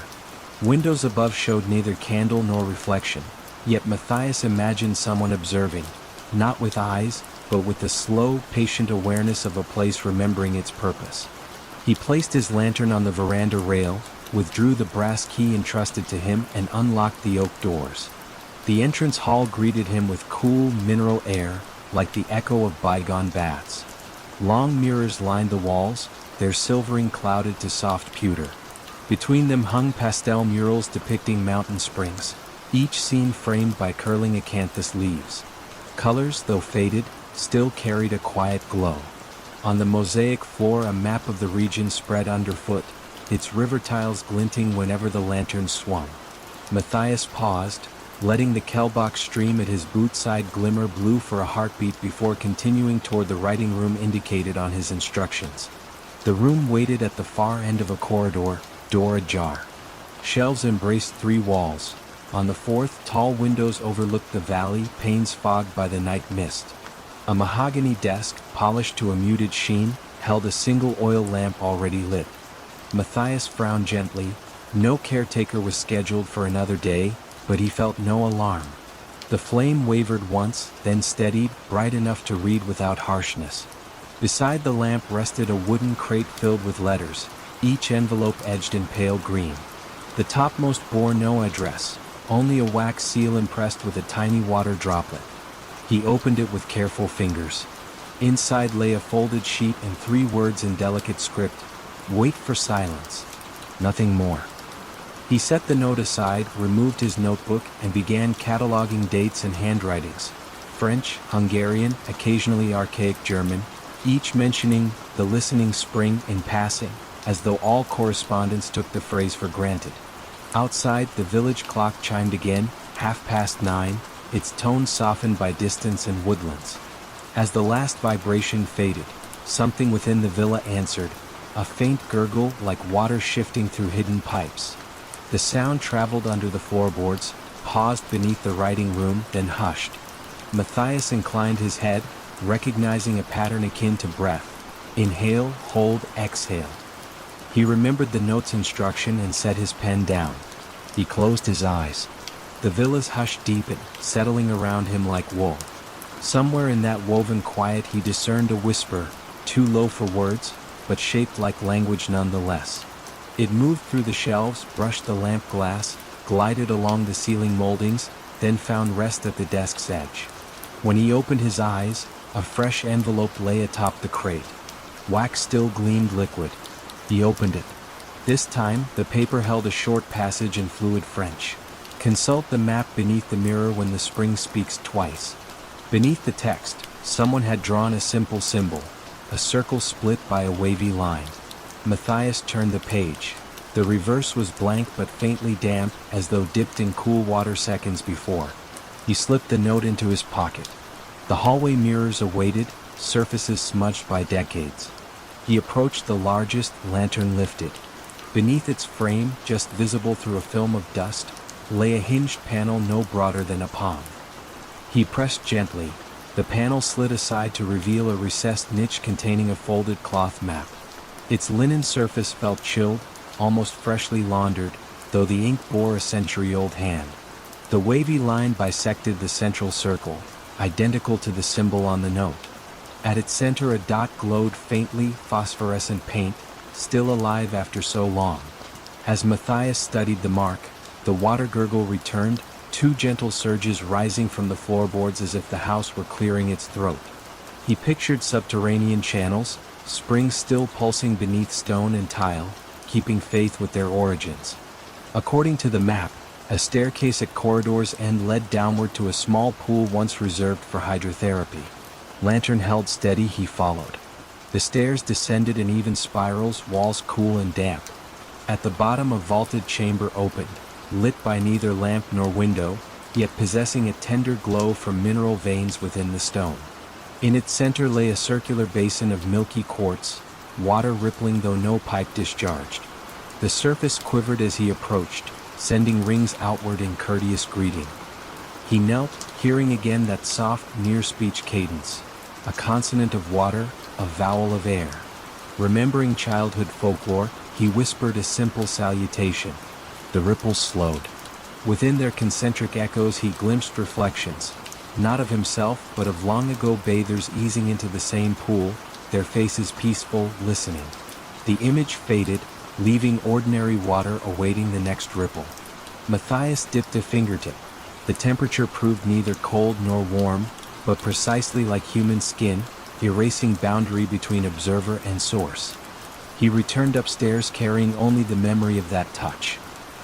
Windows above showed neither candle nor reflection, yet Matthias imagined someone observing, not with eyes, but with the slow, patient awareness of a place remembering its purpose. He placed his lantern on the veranda rail, withdrew the brass key entrusted to him, and unlocked the oak doors. The entrance hall greeted him with cool, mineral air, like the echo of bygone baths. Long mirrors lined the walls, their silvering clouded to soft pewter. Between them hung pastel murals depicting mountain springs, each scene framed by curling acanthus leaves. Colors, though faded, still carried a quiet glow. On the mosaic floor a map of the region spread underfoot, its river tiles glinting whenever the lantern swung. Matthias paused, letting the Kellbach stream at his bootside glimmer blue for a heartbeat before continuing toward the writing room indicated on his instructions. The room waited at the far end of a corridor, door ajar. Shelves embraced 3 walls. On the 4th, tall windows overlooked the valley, panes fogged by the night mist. A mahogany desk, polished to a muted sheen, held a single oil lamp already lit. Matthias frowned gently. No caretaker was scheduled for another day, but he felt no alarm. The flame wavered once, then steadied, bright enough to read without harshness. Beside the lamp rested a wooden crate filled with letters, each envelope edged in pale green. The topmost bore no address, only a wax seal impressed with a tiny water droplet. He opened it with careful fingers. Inside lay a folded sheet and 3 words in delicate script: "Wait for silence." Nothing more. He set the note aside, removed his notebook, and began cataloging dates and handwritings. French, Hungarian, occasionally archaic German, each mentioning the listening spring in passing, as though all correspondence took the phrase for granted. Outside, the village clock chimed again, 9:30, its tone softened by distance and woodlands. As the last vibration faded, Something within the villa answered, a faint gurgle like water shifting through hidden pipes. The sound traveled under the floorboards, paused beneath the writing room, then hushed. Matthias inclined his head, recognizing a pattern akin to breath. Inhale, hold, exhale. He remembered the note's instruction and set his pen down. He closed his eyes. The villa's hush deepened, settling around him like wool. Somewhere in that woven quiet he discerned a whisper, too low for words, but shaped like language nonetheless. It moved through the shelves, brushed the lamp glass, glided along the ceiling moldings, then found rest at the desk's edge. When he opened his eyes, a fresh envelope lay atop the crate. Wax still gleamed liquid. He opened it. This time, the paper held a short passage in fluid French. Consult the map beneath the mirror when the spring speaks twice. Beneath the text, someone had drawn a simple symbol, a circle split by a wavy line. Matthias turned the page. The reverse was blank but faintly damp, as though dipped in cool water seconds before. He slipped the note into his pocket. The hallway mirrors awaited, surfaces smudged by decades. He approached the largest, lantern lifted. Beneath its frame, just visible through a film of dust, lay a hinged panel no broader than a palm. He pressed gently. The panel slid aside to reveal a recessed niche containing a folded cloth map. Its linen surface felt chilled, almost freshly laundered, though the ink bore a century-old hand. The wavy line bisected the central circle, identical to the symbol on the note. At its center a dot glowed faintly, phosphorescent paint, still alive after so long. As Matthias studied the mark, the water gurgle returned, two gentle surges rising from the floorboards as if the house were clearing its throat. He pictured subterranean channels, springs still pulsing beneath stone and tile, keeping faith with their origins. According to the map, a staircase at corridor's end led downward to a small pool once reserved for hydrotherapy. Lantern held steady, he followed. The stairs descended in even spirals, walls cool and damp. At the bottom a vaulted chamber opened, lit by neither lamp nor window, yet possessing a tender glow from mineral veins within the stone. In its center lay a circular basin of milky quartz, water rippling though no pipe discharged. The surface quivered as he approached, sending rings outward in courteous greeting. He knelt, hearing again that soft, near-speech cadence, a consonant of water, a vowel of air. Remembering childhood folklore, he whispered a simple salutation. The ripples slowed. Within their concentric echoes he glimpsed reflections, not of himself but of long-ago bathers easing into the same pool, their faces peaceful, listening. The image faded, leaving ordinary water awaiting the next ripple. Matthias dipped a fingertip. The temperature proved neither cold nor warm, but precisely like human skin, erasing boundary between observer and source. He returned upstairs carrying only the memory of that touch.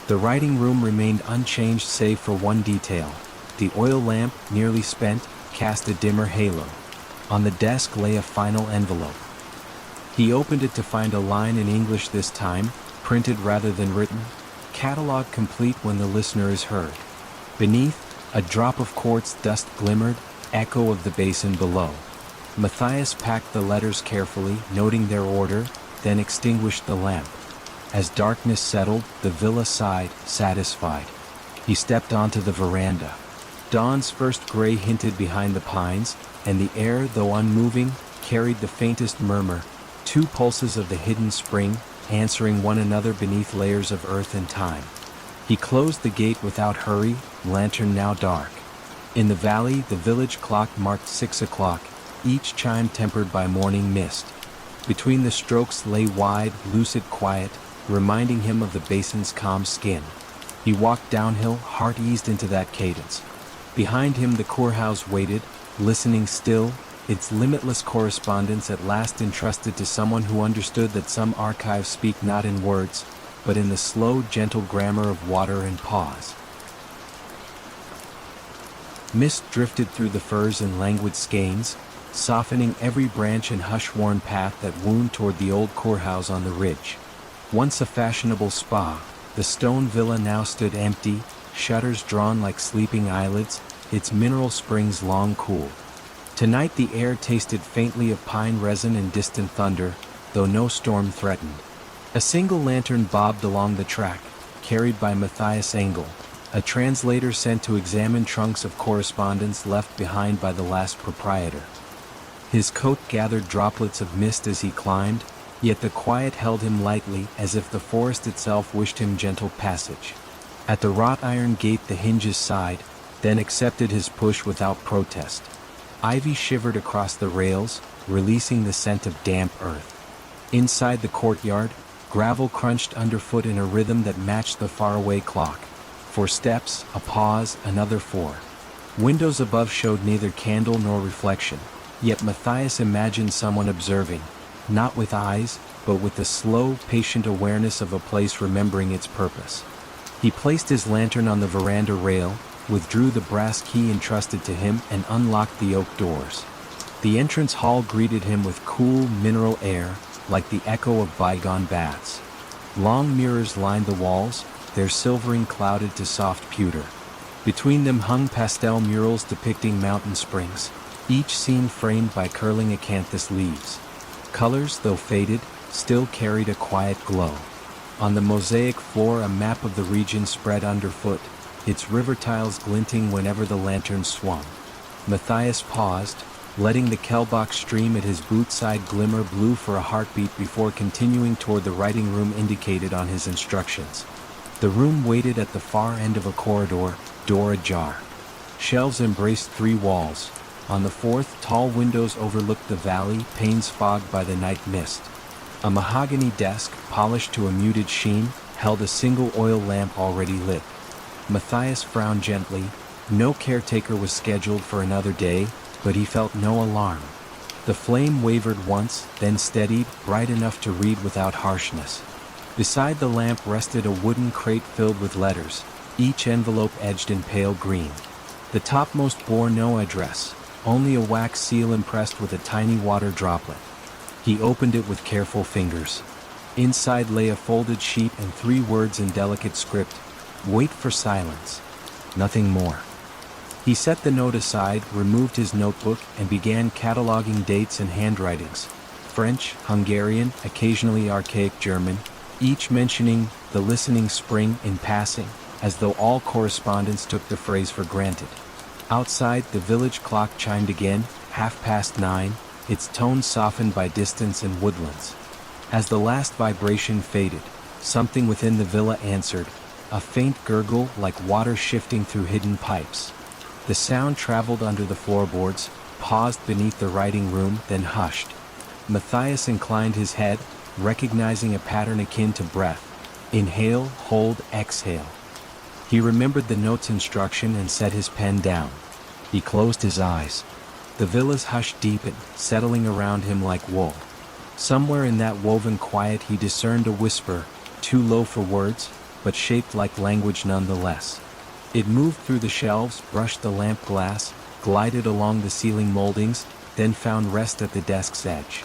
The writing room remained unchanged save for one detail. The oil lamp, nearly spent, cast a dimmer halo. On the desk lay a final envelope. He opened it to find a line in English this time, printed rather than written. Catalog complete when the listener is heard. Beneath, a drop of quartz dust glimmered, echo of the basin below. Matthias packed the letters carefully, noting their order, then extinguished the lamp. As darkness settled, the villa sighed, satisfied. He stepped onto the veranda. Dawn's first gray hinted behind the pines, and the air, though unmoving, carried the faintest murmur, two pulses of the hidden spring, answering one another beneath layers of earth and time. He closed the gate without hurry, lantern now dark. In the valley, the village clock marked 6 o'clock, each chime tempered by morning mist. Between the strokes lay wide, lucid quiet, reminding him of the basin's calm skin. He walked downhill, heart eased into that cadence. Behind him the courthouse waited, listening still, its limitless correspondence at last entrusted to someone who understood that some archives speak not in words, but in the slow, gentle grammar of water and pause. Mist drifted through the firs in languid skeins, softening every branch and hush-worn path that wound toward the old courthouse on the ridge. Once a fashionable spa, the stone villa now stood empty, shutters drawn like sleeping eyelids, its mineral springs long cooled. Tonight the air tasted faintly of pine resin and distant thunder, though no storm threatened. A single lantern bobbed along the track, carried by Matthias Engel, a translator sent to examine trunks of correspondence left behind by the last proprietor. His coat gathered droplets of mist as he climbed, yet the quiet held him lightly as if the forest itself wished him gentle passage. At the wrought iron gate the hinges sighed, then accepted his push without protest. Ivy shivered across the rails, releasing the scent of damp earth. Inside the courtyard, gravel crunched underfoot in a rhythm that matched the faraway clock. 4 steps, a pause, another 4. Windows above showed neither candle nor reflection, yet Matthias imagined someone observing, not with eyes, but with the slow, patient awareness of a place remembering its purpose. He placed his lantern on the veranda rail, withdrew the brass key entrusted to him, and unlocked the oak doors. The entrance hall greeted him with cool, mineral air, like the echo of bygone baths. Long mirrors lined the walls, their silvering clouded to soft pewter. Between them hung pastel murals depicting mountain springs, each scene framed by curling acanthus leaves. Colors, though faded, still carried a quiet glow. On the mosaic floor a map of the region spread underfoot, its river tiles glinting whenever the lantern swung. Matthias paused, letting the Kelbach stream at his bootside glimmer blue for a heartbeat before continuing toward the writing room indicated on his instructions. The room waited at the far end of a corridor, door ajar. Shelves embraced 3 walls. On the 4th, tall windows overlooked the valley, panes fogged by the night mist. A mahogany desk, polished to a muted sheen, held a single oil lamp already lit. Matthias frowned gently. No caretaker was scheduled for another day, but he felt no alarm. The flame wavered once, then steadied, bright enough to read without harshness. Beside the lamp rested a wooden crate filled with letters, each envelope edged in pale green. The topmost bore no address, only a wax seal impressed with a tiny water droplet. He opened it with careful fingers. Inside lay a folded sheet and 3 words in delicate script: "Wait for silence." Nothing more. He set the note aside, removed his notebook, and began cataloging dates and handwritings. French, Hungarian, occasionally archaic German, each mentioning the listening spring in passing, as though all correspondence took the phrase for granted. Outside, the village clock chimed again, 9:30, its tone softened by distance and woodlands. As the last vibration faded, something within the villa answered, a faint gurgle like water shifting through hidden pipes. The sound traveled under the floorboards, paused beneath the writing room, then hushed. Matthias inclined his head, recognizing a pattern akin to breath. Inhale, hold, exhale. He remembered the note's instruction and set his pen down. He closed his eyes. The villa's hush deepened, settling around him like wool. Somewhere in that woven quiet he discerned a whisper, too low for words, but shaped like language nonetheless. It moved through the shelves, brushed the lamp glass, glided along the ceiling moldings, then found rest at the desk's edge.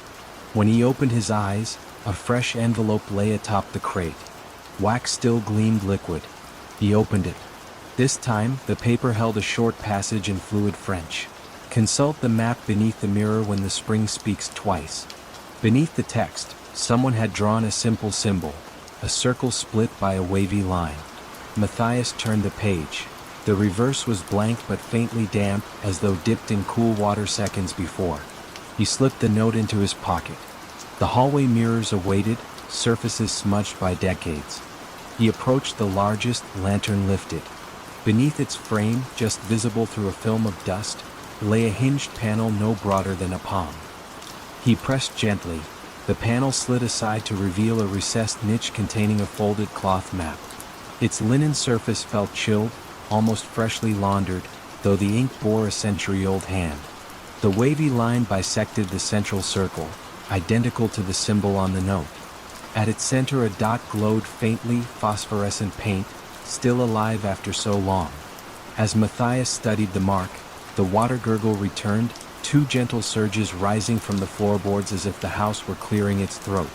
When he opened his eyes, a fresh envelope lay atop the crate. Wax still gleamed liquid. He opened it. This time, the paper held a short passage in fluid French. Consult the map beneath the mirror when the spring speaks twice. Beneath the text, someone had drawn a simple symbol, a circle split by a wavy line. Matthias turned the page. The reverse was blank but faintly damp, as though dipped in cool water seconds before. He slipped the note into his pocket. The hallway mirrors awaited, surfaces smudged by decades. He approached the largest, lantern lifted. Beneath its frame, just visible through a film of dust, lay a hinged panel no broader than a palm. He pressed gently. The panel slid aside to reveal a recessed niche containing a folded cloth map. Its linen surface felt chilled, almost freshly laundered, though the ink bore a century-old hand. The wavy line bisected the central circle, identical to the symbol on the note. At its center a dot glowed faintly, phosphorescent paint, still alive after so long. As Matthias studied the mark, the water gurgle returned, 2 gentle surges rising from the floorboards as if the house were clearing its throat.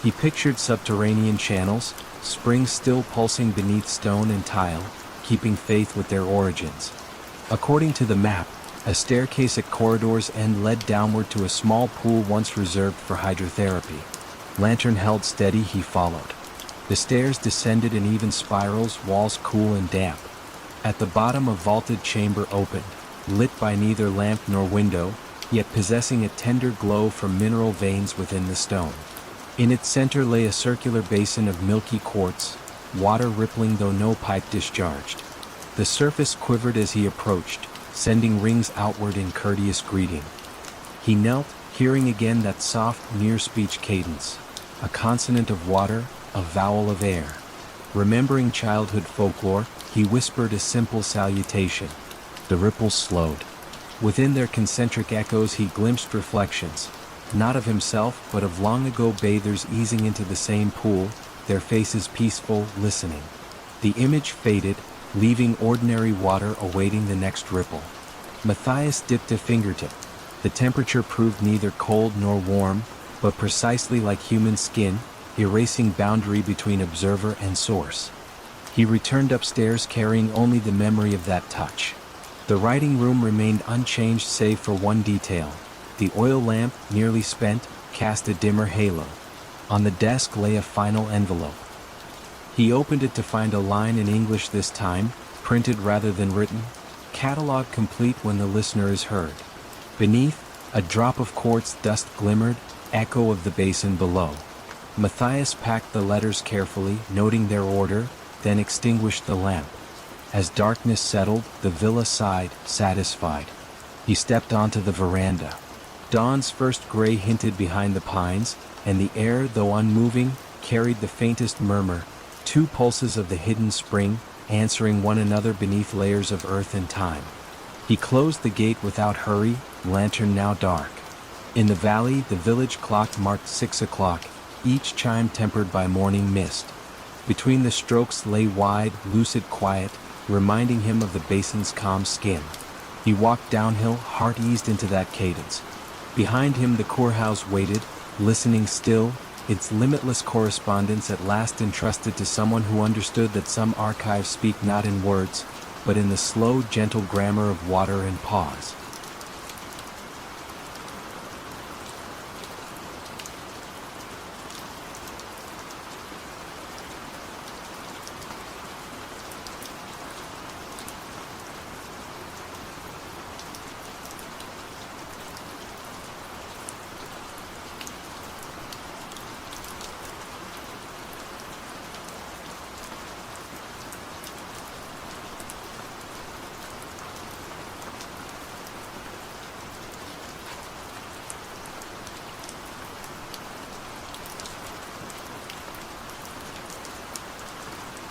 He pictured subterranean channels, springs still pulsing beneath stone and tile, keeping faith with their origins. According to the map, A staircase at corridor's end led downward to a small pool once reserved for hydrotherapy. Lantern held steady, he followed. The stairs descended in even spirals, walls cool and damp. At the bottom a vaulted chamber opened, lit by neither lamp nor window, yet possessing a tender glow from mineral veins within the stone. In its center lay a circular basin of milky quartz, water rippling though no pipe discharged. The surface quivered as he approached, sending rings outward in courteous greeting. He knelt, hearing again that soft, near-speech cadence, a consonant of water, a vowel of air. Remembering childhood folklore, he whispered a simple salutation. The ripples slowed. Within their concentric echoes he glimpsed reflections, not of himself but of long-ago bathers easing into the same pool, their faces peaceful, listening. The image faded, leaving ordinary water awaiting the next ripple. Matthias dipped a fingertip. The temperature proved neither cold nor warm, but precisely like human skin, erasing boundary between observer and source. He returned upstairs carrying only the memory of that touch. The writing room remained unchanged save for one detail. The oil lamp, nearly spent, cast a dimmer halo. On the desk lay a final envelope. He opened it to find a line in English this time, printed rather than written. Catalog complete when the listener is heard. Beneath, a drop of quartz dust glimmered, echo of the basin below. Matthias packed the letters carefully, noting their order, then extinguished the lamp. As darkness settled, the villa sighed, satisfied. He stepped onto the veranda. Dawn's first gray hinted behind the pines, and the air, though unmoving, carried the faintest murmur, two pulses of the hidden spring, answering one another beneath layers of earth and time. He closed the gate without hurry, lantern now dark. In the valley, the village clock marked 6 o'clock, each chime tempered by morning mist. Between the strokes lay wide, lucid quiet, reminding him of the basin's calm skin. He walked downhill, heart eased into that cadence. Behind him the courthouse waited, listening still, its limitless correspondence at last entrusted to someone who understood that some archives speak not in words, but in the slow, gentle grammar of water and pause.